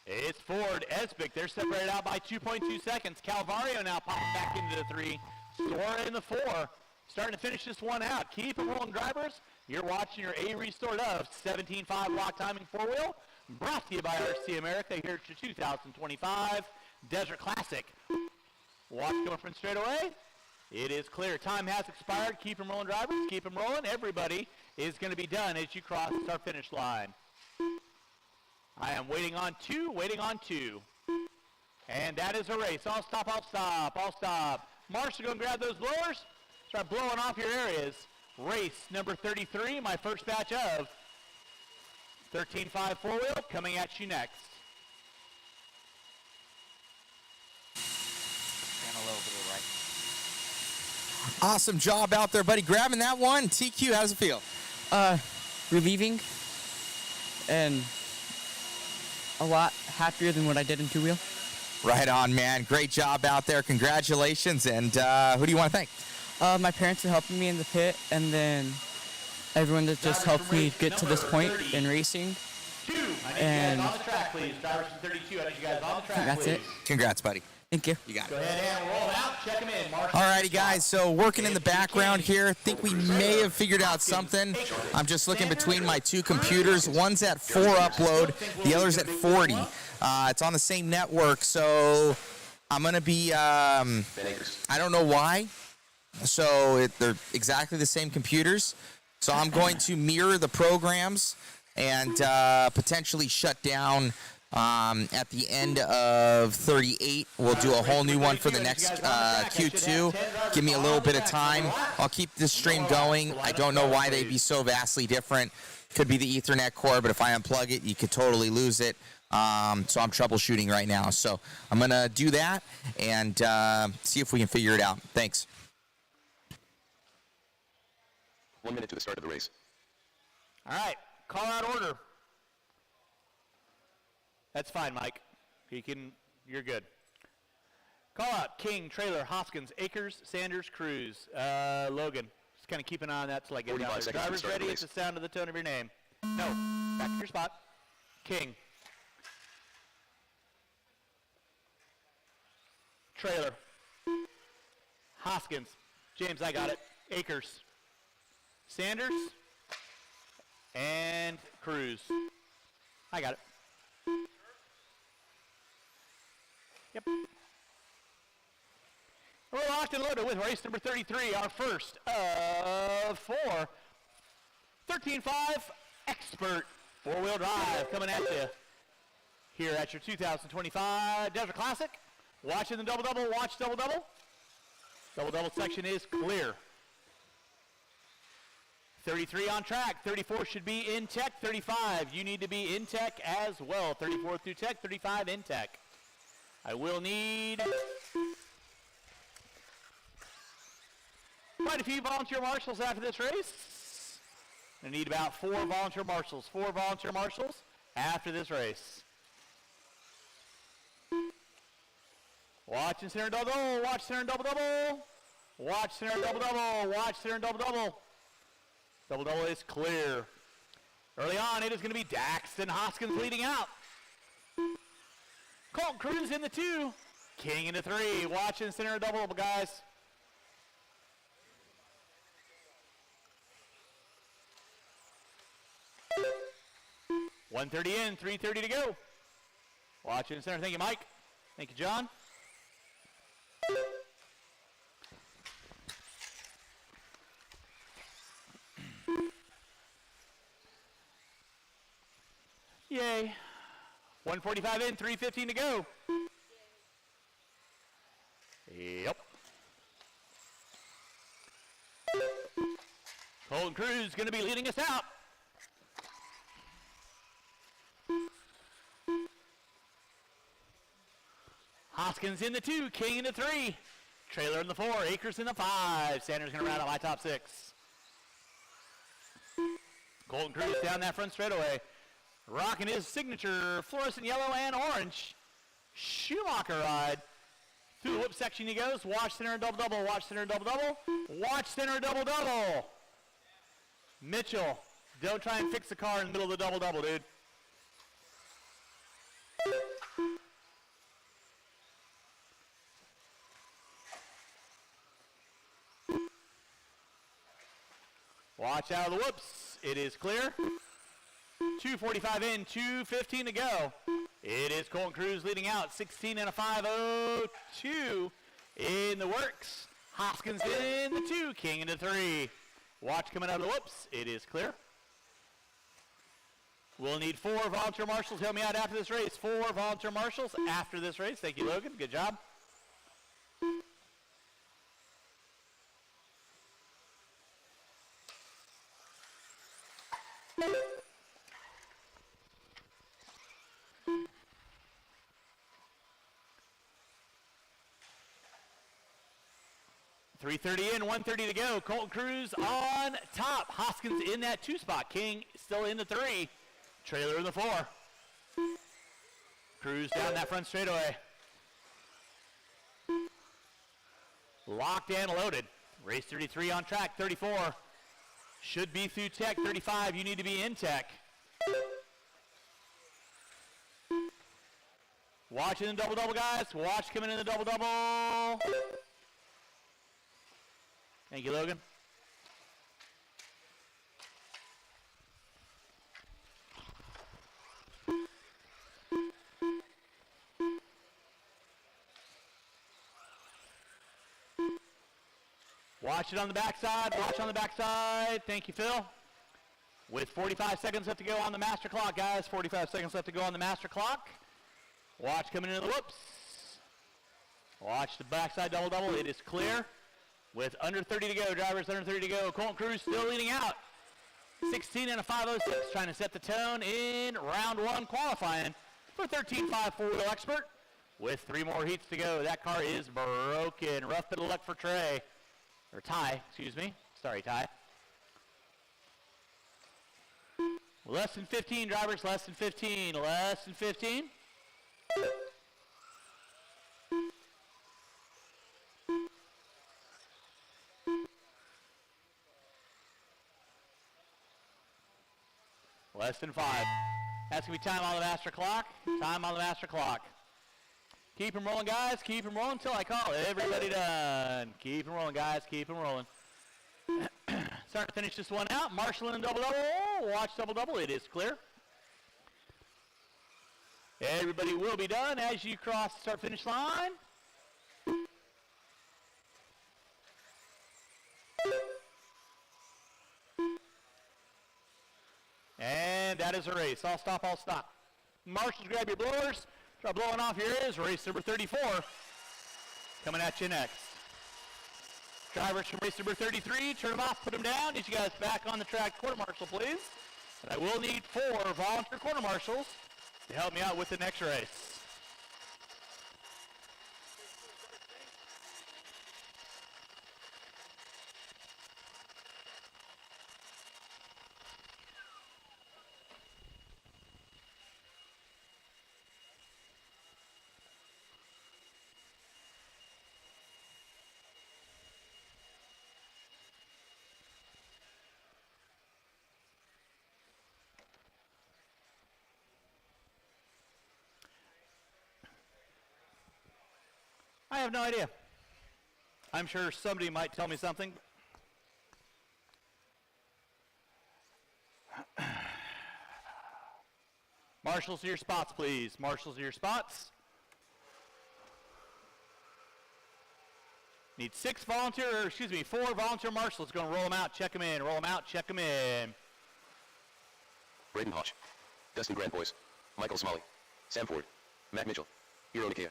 It's Ford, Esbeck. They're separated out by 2.2 seconds. Calvario now popping back into the 3. Sora in the 4. Starting to finish this one out. Keep it rolling, drivers. You're watching your A restored of 17.5 block timing 4-wheel. Brought to you by RC America here at your 2025 Desert Classic. Watch coming from straight away. It is clear. Time has expired. Keep them rolling, drivers. Keep them rolling. Everybody is going to be done as you cross our finish line. I am waiting on 2, waiting on 2. And that is a race. I'll stop, I'll stop, I'll stop. Marshall, go and grab those blowers. Start blowing off your areas. Race number 33, my first batch of 13.5 4-wheel coming at you next. And a little bit of right. Awesome job out there, buddy. Grabbing that one. TQ, how does it feel? Relieving and a lot happier than what I did in 2-wheel. Right on, man. Great job out there. Congratulations. And who do you want to thank? My parents for helping me in the pit, and then everyone that just helped me get to this point in racing. And on the track, please. Drivers from 32, I need you guys on the track, that's please. it. Congrats, buddy. Thank you. You got it. Go ahead and roll them out. Check them in. Mark. Alrighty, guys, so working in the background here. Think we may have figured out something. I'm just looking between my 2 computers. One's at 4 upload, the other's at 40. It's on the same network, so I'm going to be, I don't know why. So they're exactly the same computers. So I'm going to mirror the programs and potentially shut down at the end of 38. We'll do a whole new one for the next Q2. Give me a little bit of time. I'll keep this stream going. I don't know why they'd be so vastly different. Could be the Ethernet core, but if I unplug it, you could totally lose it. So I'm troubleshooting right now. So I'm going to do that and see if we can figure it out. Thanks. 1 minute to the start of the race. All right. Call out order. That's fine, Mike. You're good. Call out King, Trailer, Hoskins, Akers, Sanders, Cruz, Logan. Just kind of keep an eye on that till I get down 45 there. seconds to Drivers start the ready. race. It's the sound of the tone of your name. No. Back to your spot. King. Trailer. Hoskins. James, I got it. Akers. Sanders. And Cruz. I got it. Yep. We're locked and loaded with race number 33, our first of 4. 13.5 Expert 4-wheel drive coming at you here at your 2025 Desert Classic. Watching the double-double, watch double-double. Double-double section is clear. 33 on track, 34 should be in tech, 35 you need to be in tech as well. 34 through tech, 35 in tech. I will need quite a few volunteer marshals after this race. I need about 4 volunteer marshals. 4 volunteer marshals after this race. Watch and center double-double. Watch center double-double. Watch center double-double. Watch center double-double. Double-double is clear. Early on, it is going to be Daxton Hoskins leading out. Colton Cruz in the 2. King in the 3. Watch and center double-double, guys. $130 in, $330 to go. Watch in center. Thank you, Mike. Thank you, John. Yay. 145 in, 315 to go. Yep. Colton Cruz is going to be leading us out. Hoskins in the 2, King in the 3, Trailer in the 4, Akers in the 5. Sanders going to round out my top 6. Colton Cruz down that front straightaway. Rocking his signature fluorescent yellow and orange Schumacher ride. Through the whip section he goes. Watch center and double-double. Watch center and double-double. Watch center double-double. Mitchell, don't try and fix the car in the middle of the double-double, dude. Watch out of the whoops. It is clear. 245 in, 215 to go. It is Colton Cruz leading out, 16 and a 5:02 in the works. Hoskins in the 2, King in the 3. Watch coming out of the whoops. It is clear. We'll need 4 volunteer marshals. Help me out after this race. 4 volunteer marshals after this race. Thank you, Logan. Good job. $330 in, $130 to go. Colton Cruz on top. Hoskins in that 2 spot. King still in the 3. Trailer in the 4. Cruz down that front straightaway. Locked and loaded. Race 33 on track. 34 should be through tech. 35 you need to be in tech. Watching the double-double, guys. Watch coming in the double-double. Thank you, Logan. Watch it on the backside. Watch on the backside. Thank you, Phil. With 45 seconds left to go on the master clock, guys. 45 seconds left to go on the master clock. Watch coming into the whoops. Watch the backside double-double. It is clear. With under 30 to go, drivers under 30 to go. Colton Cruz still leading out. 16 and a 5:06, trying to set the tone in round 1 qualifying for 13.5 4-wheel expert. With 3 more heats to go, that car is broken. Rough bit of luck for Trey, or Ty, excuse me. Sorry, Ty. Less than 15, drivers, less than 15, less than 15. Less than 5. That's going to be time on the master clock. Time on the master clock. Keep them rolling, guys. Keep them rolling until I call it. Everybody done. Keep them rolling, guys. Keep them rolling. Start to finish this one out. Marshall and double-double. Watch double-double. It is clear. Everybody will be done as you cross the start-finish line. And that is a race. I'll stop, I'll stop. Marshals, grab your blowers. Start blowing off your ears. Race number 34 coming at you next. Drivers from race number 33, turn them off, put them down. Need you guys back on the track, quarter marshal, please. And I will need 4 volunteer quarter marshals to help me out with the next race. I have no idea. I'm sure somebody might tell me something. Marshals to your spots, please. Marshals to your spots. Need 4 volunteer marshals. Going to roll them out, check them in, roll them out, check them in. Braden Hodge, Dustin Grant Boys, Michael Smalley, Sam Ford, Matt Mitchell, Hero Nikia,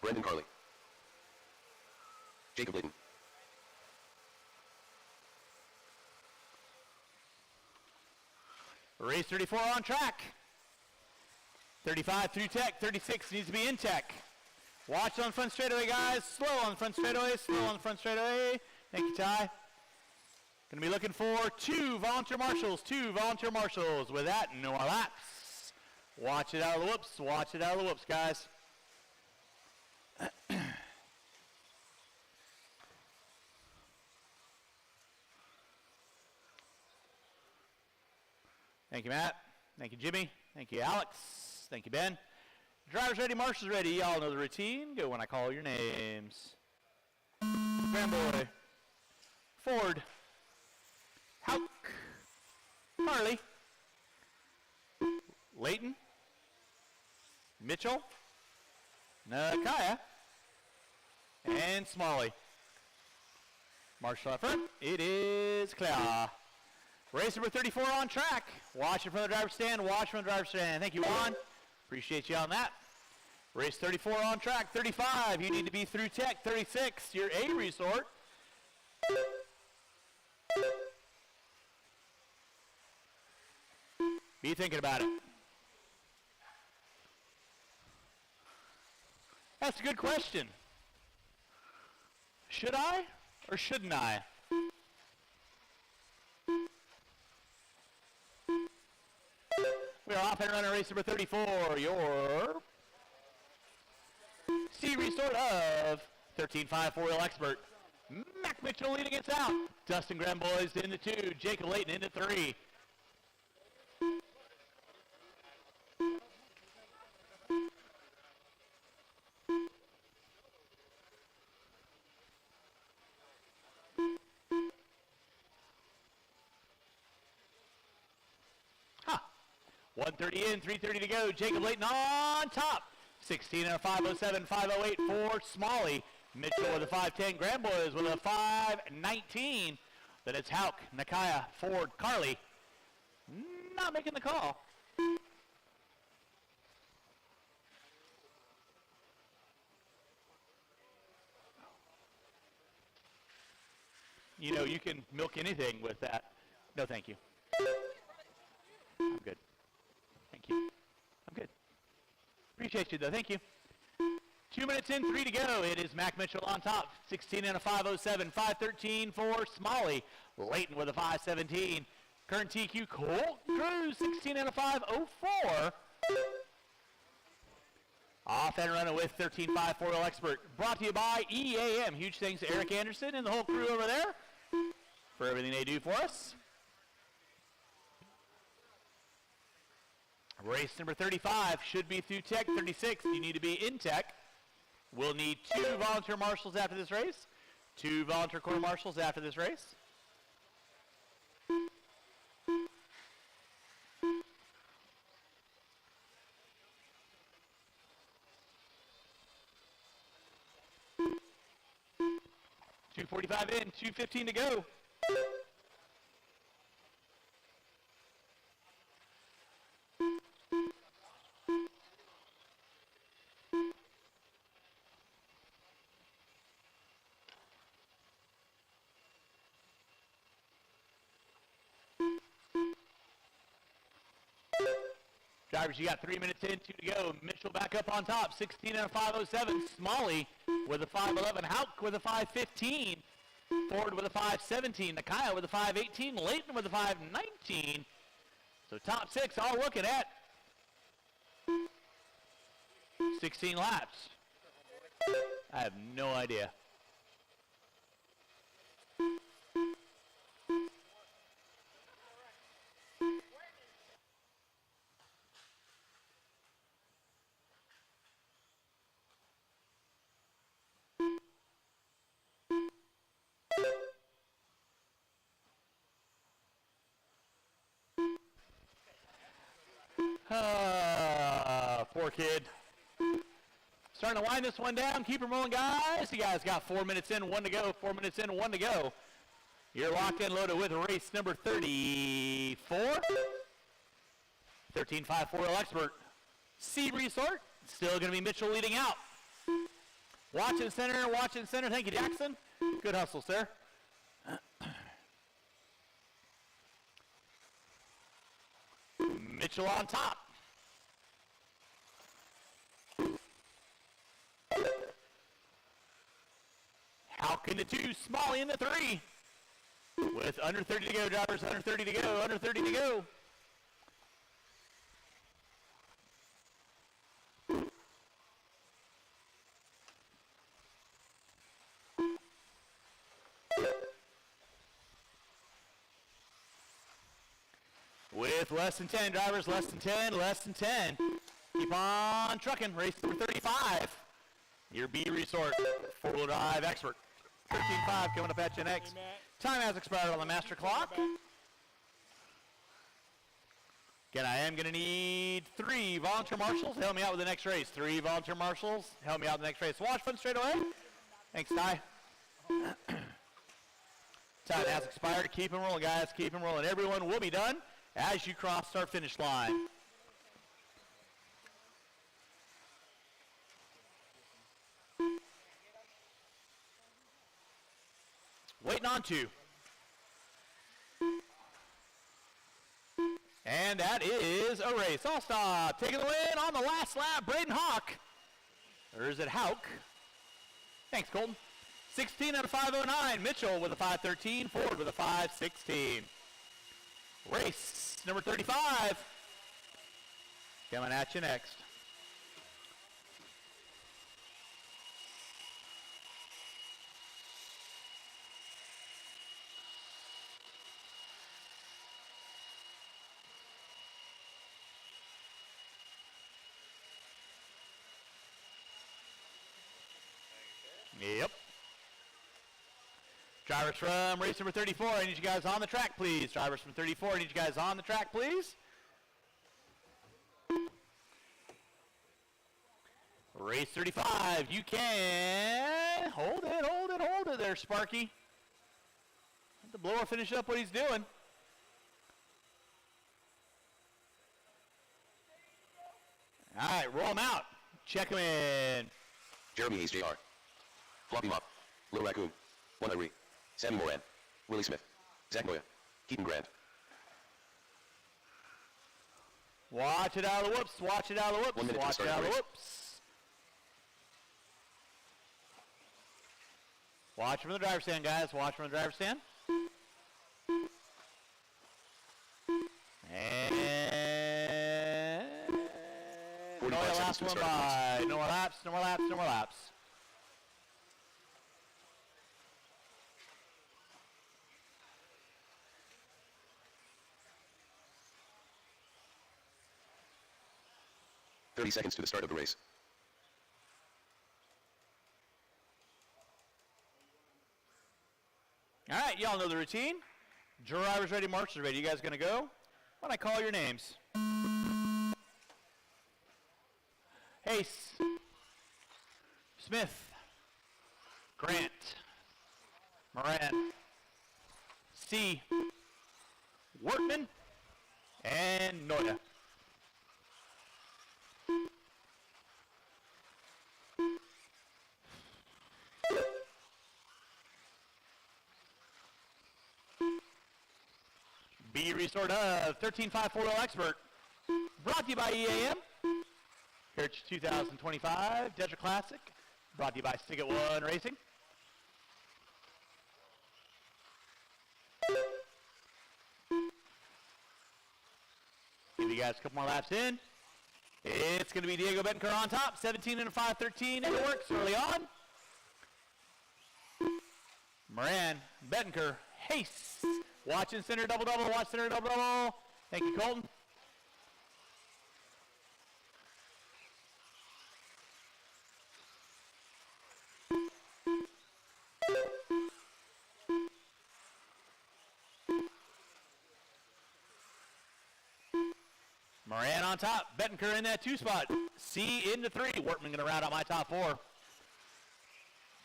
Brendan Carley, Jacob Layton. Race 34 on track. 35 through tech, 36 needs to be in tech. Watch on front straightaway, guys. Slow on the front straightaway, slow on the front straightaway. Thank you, Ty. Gonna be looking for 2 volunteer marshals, 2 volunteer marshals. With that, no more laps. Watch it out of the whoops, watch it out of the whoops, guys. Thank you, Matt. Thank you, Jimmy. Thank you, Alex. Thank you, Ben. Drivers ready, marshals ready. Y'all know the routine. Go when I call your names. Grandboy. Ford. Hauk. Harley. Layton. Mitchell. Nakaya. And Smalley. Marshall up front. It is clear. Race number 34 on track. Watch it from the driver's stand. Watch from the driver's stand. Thank you, Juan. Appreciate you on that. Race 34 on track. 35, you need to be through tech. 36, your A resort. Be thinking about it. That's a good question. Should I or shouldn't I? We are off and running race number 34, your C resort of 13.5 4-wheel expert. Mac Mitchell leading us out. Dustin Graham boys into 2, Jacob Layton into 3. Huh. 130 in, 330 to go. Jacob Layton on top. 16 and a 507, 508 for Smalley. Mitchell with a 510. Graham boys with a 519. Then it's Hauk, Nakaya, Ford, Carley. Not making the call. You know, you can milk anything with that. No, thank you. I'm good. Thank you. I'm good. Appreciate you, though. Thank you. 2 minutes in, 3 to go. It is Mac Mitchell on top. 16 and a 507, 513 for Smalley. Layton with a 517. Current TQ Colt Cruz, 16 and a 504. Off and running with 13.5 4-wheel expert. Brought to you by EAM. Huge thanks to Eric Anderson and the whole crew over there for everything they do for us. Race number 35 should be through tech. 36, you need to be in tech. We'll need 2 volunteer marshals after this race. 2 volunteer quarter marshals after this race. .245 in, 2:15 to go. Drivers, you got 3 minutes in, 2 to go. Mitchell back up on top, 16 and a 5:07. Smalley with a 5:11. Hauk with a 5:15. Ford with a 5:17. Nakaya with a 5:18. Layton with a 5:19. So top 6 all looking at 16 laps. I have no idea. Poor kid. Starting to wind this one down. Keep them rolling, guys. You guys got 4 minutes in, 1 to go. 4 minutes in, 1 to go. You're locked in, loaded with race number 34. 13.54 Expert. C Resort. Still going to be Mitchell leading out. Watching center, watching center. Thank you, Jackson. Good hustle, sir. Mitchell on top. Hauk in the 2, Smalley in the 3. With under 30 to go, drivers, under 30 to go, under 30 to go. With less than 10, drivers, less than 10, less than 10. Keep on trucking, race number 35. Your B Resort, 4-wheel drive expert. 13.5 coming up at you next. Time has expired on the master clock. Again, I am going to need 3 volunteer marshals to help me out with the next race. 3 volunteer marshals, help me out with the next race. Watch front straight away. Thanks, Ty. Time has expired. Keep them rolling, guys. Keep them rolling. Everyone will be done as you cross start finish line. Waiting on 2. And that is a race. All stop. Taking the win on the last lap, Braden Hauk. Or is it Hauk? Thanks, Colton. 16 out of 5:09. Mitchell with a 5:13. Ford with a 5:16. Race number 35. Coming at you next. Yep. Drivers from race number 34, I need you guys on the track, please. Drivers from 34, I need you guys on the track, please. Race 35, you can hold it there, Sparky. Let the blower finish up what he's doing. All right, roll him out. Check him in. Jeremy Hayes, Jr. Floppy Mop. Little Raccoon. One Irie. Sammy Moran. Willie Smith. Zach Moya. Keaton Grant. Watch it out of the whoops. Watch it out of the whoops. 1 minute Watch to it start out the of the race. whoops. Watch from the driver's stand, guys. Watch from the driver's stand. And no 45 more seconds laps to the went start of the by. No more laps, no more laps, no more laps. .30 seconds to the start of the race. y'all know the routine. Drivers ready, marshals ready. You guys gonna go? When I call your names. Hayes, Smith, Grant, Moran, C, Workman, and Noya. B resort of 13.540 Expert, brought to you by EAM. Heritage 2025 Desert Classic, brought to you by Stick It One Racing. Give you guys a couple more laps in. It's going to be Diego Bettencourt on top, 17 and a 5.13 in the works early on. Moran, Bettencourt, Hayes. Watch in center, double, watch center, double. Thank you, Colton. Moran on top, Bettencourt in that 2 spot. C into 3, Workman gonna round out my top 4.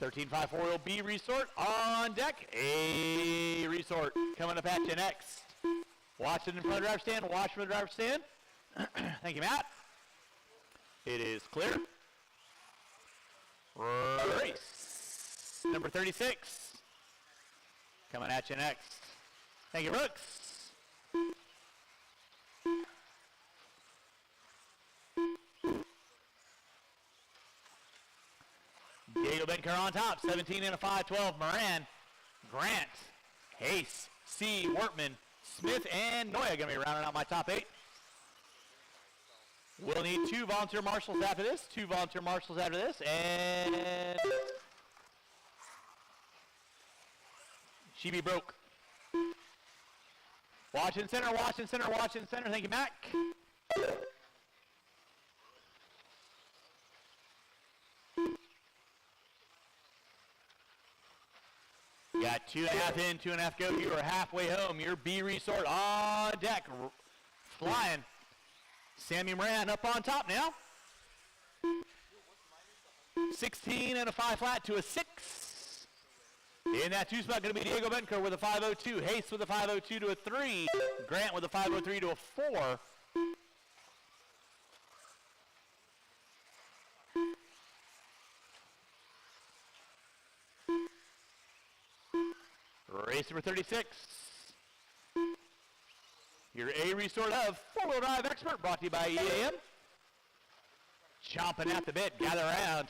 13.540 will be resort on deck. A resort coming up at you next. Watch it in front of the driver's stand, watch for the driver's stand. Thank you, Matt. It is clear. Race number 36 coming at you next. Thank you, Brooks. Diego Bettencourt on top, 17 and a 5.12. Moran, Grant, Hayes, C, Workman, Smith, and Noya going to be rounding out my top 8. We'll need 2 volunteer marshals after this, 2 volunteer marshals after this, and she be broke. Watch in center, watch in center, watch in center. Thank you, Mac. Got 2.5 in, 2.5 go. You are halfway home. Your B resort on deck. Flying. Sammy Moran up on top now. 16 and a 5 flat to a 6. In that 2 spot, going to be Diego Bettencourt with a 5.02. Hayes with a 5.02 to a 3. Grant with a 5.03 to a 4. Race number 36. Your A resort of 4-wheel drive expert, brought to you by EAM. Chomping at the bit, gather around.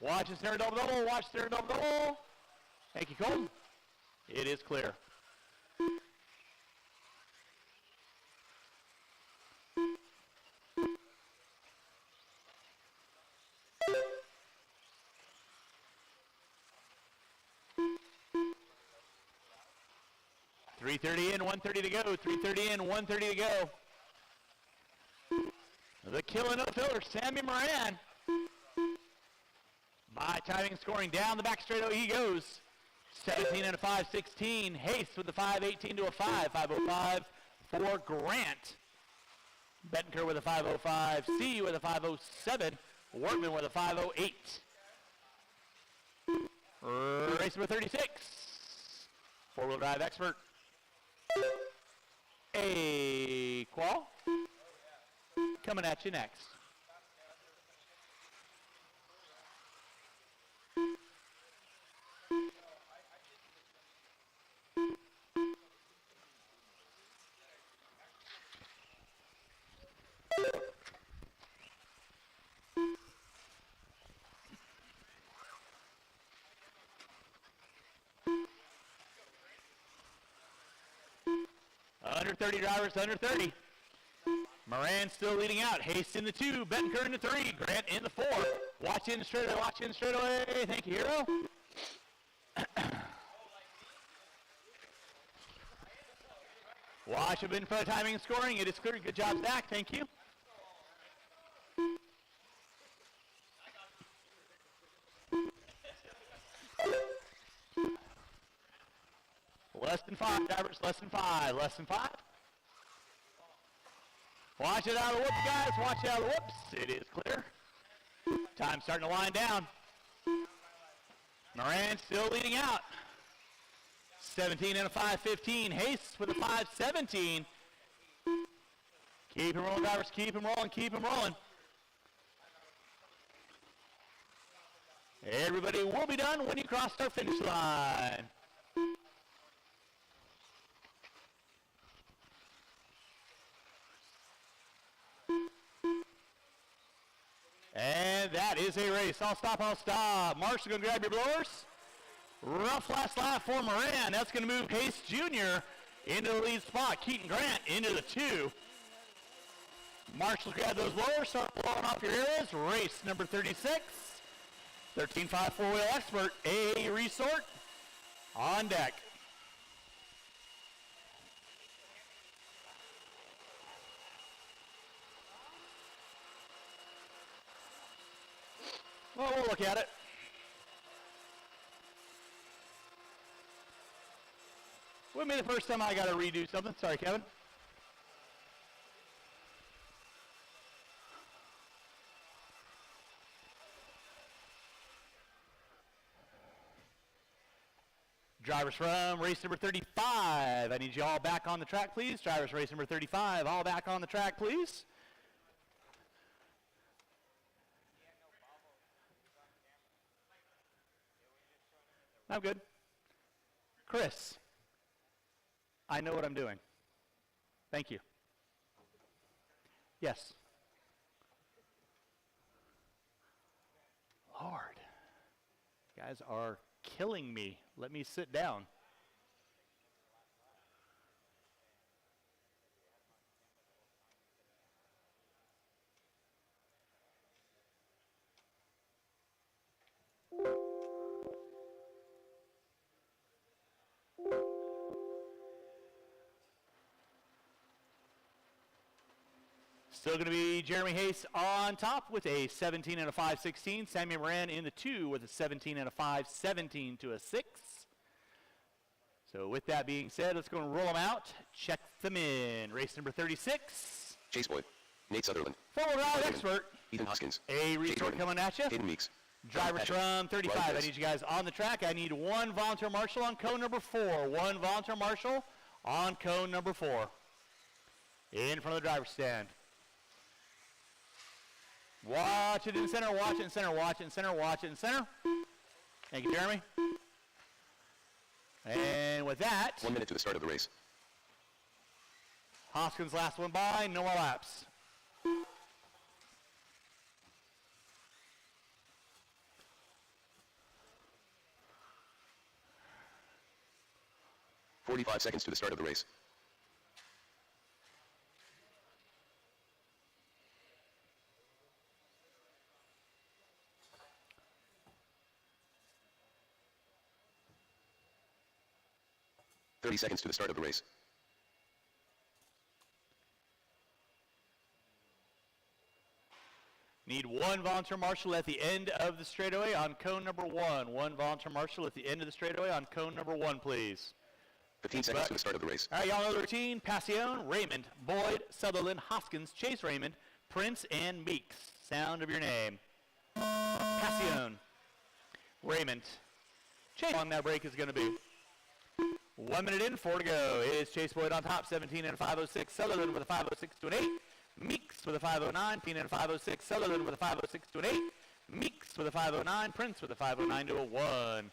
Watch the center double, watch the center double. Thank you, Colton. It is clear. .330 in, 130 to go. 330 in, 130 to go. The killer no filler, Sammy Moran. By timing scoring down the back straight, he goes. 17 and a 5.16. Hayes with the 5.18 to a 5. 5.05 for Grant. Bettencourt with a 5.05. C with a 5.07. Workman with a 5.08. Race number 36. 4-wheel drive expert. A qual coming at you next. Under 30 drivers, under 30. Moran still leading out. Hayes in the 2, Bettencourt in the 3, Grant in the 4. Watch in straight away, watch in straight away. Thank you, Hero. Watch up in front of timing and scoring. It is clear. Good job, Zach. Thank you. less than 5, less than 5. Watch it out of the whoops, guys. Watch it out of the whoops. It is clear. Time starting to wind down. Moran still leading out. 17 and a 5:15. Hayes with a 5:17. Keep him rolling, drivers. Keep him rolling. Keep him rolling. Everybody will be done when you cross our finish line. And that is a race. I'll stop, I'll stop. Marshall going to grab your blowers. Rough last lap for Moran. That's going to move Hayes Jr. into the lead spot. Keaton Grant into the 2. Marshall grab those blowers. Start blowing off your areas. Race number 36. 13.5 four-wheel expert. A resort on deck. Well, we'll look at it. Wouldn't be the first time I got to redo something. Sorry, Kevin. Drivers from race number 35. I need you all back on the track, please. Drivers race number 35, all back on the track, please. I'm good. Chris, I know what I'm doing. Thank you. Yes. Lord, you guys are killing me. Let me sit down. Still going to be Jeremy Hayes on top with a 17 and a 5.16. Sammy Moran in the 2 with a 17 and a 5.17 to a 6. So with that being said, let's go and roll them out. Check them in. Race number 36. Chase Boyd. Nate Sutherland. Four-wheel drive expert. Ethan Hoskins. A resort coming at you. Hayden Meeks. Drivers from 35. I need you guys on the track. I need one volunteer marshal on cone number 4. One volunteer marshal on cone number 4. In front of the driver's stand. Watch it in center, watch it in center, watch it in center, watch it in center. Thank you, Jeremy. And with that, 1 minute to the start of the race. Hoskins last one by, no more laps. .45 seconds to the start of the race. .30 seconds to the start of the race. Need one volunteer marshal at the end of the straightaway on cone number 1. One volunteer marshal at the end of the straightaway on cone number 1, please. 15 seconds to the start of the race. All right, y'all know the routine. Passion, Raymond, Boyd, Sutherland, Hoskins, Chase Raymond, Prince, and Meeks. Sound of your name. Passion, Raymond. Chase. How long that break is going to be. 1 minute in, 4 to go. It is Chase Boyd on top, 17 and a 5.06. Sutherland with a 5.06 to an 8. Meeks with a 5.09. 15 and a 5.06. Sutherland with a 5.06 to an 8. Meeks with a 5.09. Prince with a 5.09 to a 1.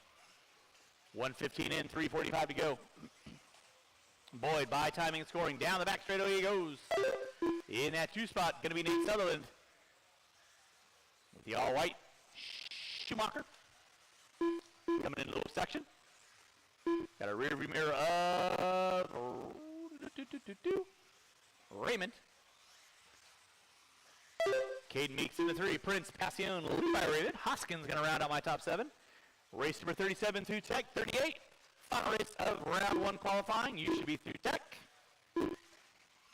1:15 in, 3:45 to go. Boyd by timing and scoring. Down the back straightaway he goes. In that 2 spot, going to be Nate Sutherland. With the all-white Schumacher. Coming into the little section. Got a rear view mirror of Raymond. Caden Meeks in the 3. Prince, Passion, lead by Raymond. Hoskins going to round out my top 7. Race number 37 through Tech 38. Final race of round 1 qualifying. You should be through Tech.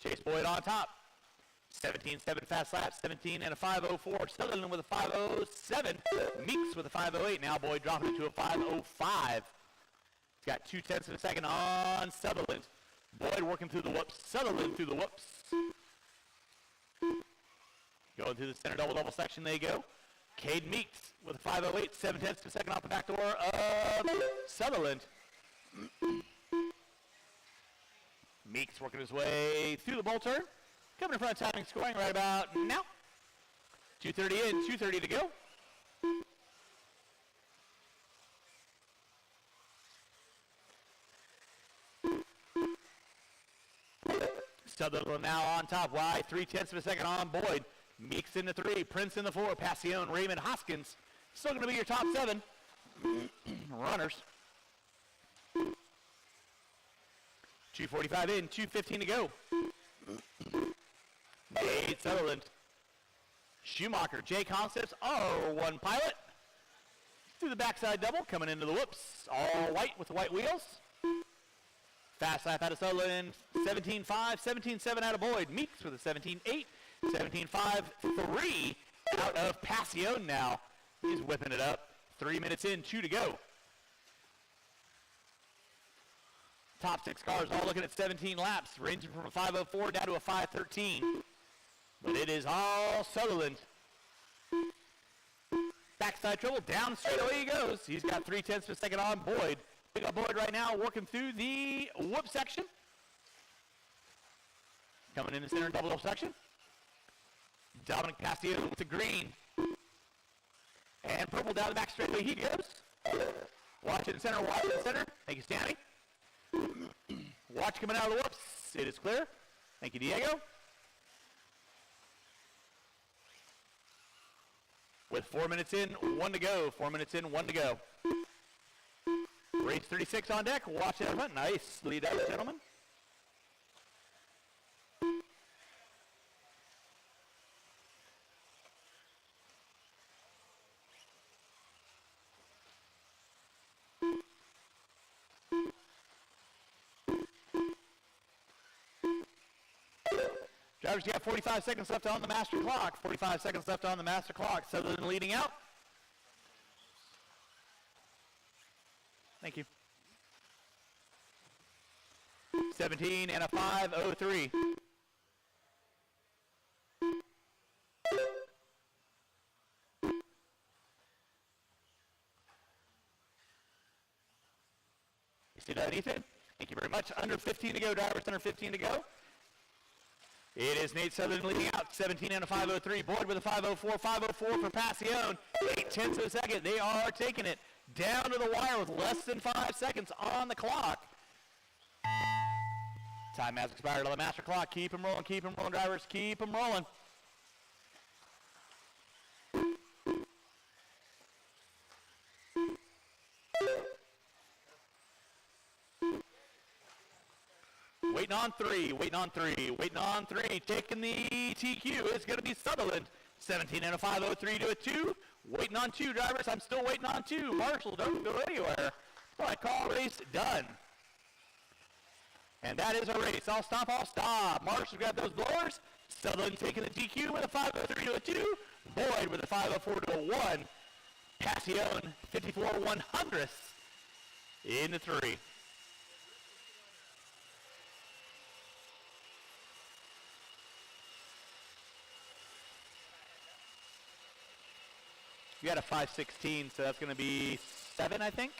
Chase Boyd on top. 17.7 fast lap. 17 and a 5.04. Sutherland with a 5.07. Meeks with a 5.08. Now Boyd dropping it to a 5.05. He's got 0.2 of a second on Sutherland. Boyd working through the whoops. Sutherland through the whoops. Going through the center double section they go. Cade Meeks with a 508, 7/10 per second off the back door of Sutherland. Meeks working his way through the bull turn. Coming in front of timing, scoring right about now. 2:30 in, 2:30 to go. Sutherland now on top, wide, 3/10 of a second on Boyd. Meeks in the 3, Prince in the 4, Passion, Raymond, Hoskins. Still going to be your top 7 runners. 2:45 in, 2:15 to go. Nate Sutherland. Schumacher, Jay Concepts, R1 Pilot. Through the backside double, coming into the whoops. All white with the white wheels. Fast lap out of Sutherland, 17.5, 17.7 out of Boyd. Meeks with a 17.8, 17.5-3 out of Passion now. He's whipping it up. 3 minutes in, 2 to go. Top 6 cars all looking at 17 laps, ranging from a 5:04 down to a 5:13. But it is all Sutherland. Backside trouble, down straight away he goes. He's got 3/10 per second on Boyd. We got Boyd right now working through the whoop section. Coming in the center double section. Dominic Passion with the green. And purple down the back straightaway he goes. Watch in the center, watch in the center. Thank you, Stanley. Watch coming out of the whoops. It is clear. Thank you, Diego. With 4 minutes in, 1 to go. 4 minutes in, 1 to go. Race 36 on deck. Watch that front. Nice lead out, gentlemen. Drivers, you got 45 seconds left on the master clock. 45 seconds left on the master clock. Sutherland leading out. Thank you. 17 and a 5:03. You see that, Ethan? Thank you very much. Under 15 to go, drivers. Under 15 to go. It is Nate Sutherland leading out, 17 and a 5:03. Boyd with a 5:04, 5:04 for Passion. 8/10 of a second. They are taking it down to the wire with less than 5 seconds on the clock. Time has expired on the master clock. Keep them rolling, drivers. Keep them rolling. Waiting on three. Taking the TQ is going to be Sutherland. 17 and a 5:03 to a 2. Waiting on 2, drivers. I'm still waiting on 2. Marshall, don't go anywhere. So I call race done. And that is a race. I'll stop. Marshall's got those blowers. Sutherland taking the TQ with a 5:03 to a 2. Boyd with a 5:04 to a 1. Passion, 54/100ths in the 3. You got a 5:16, so that's going to be 7, I think.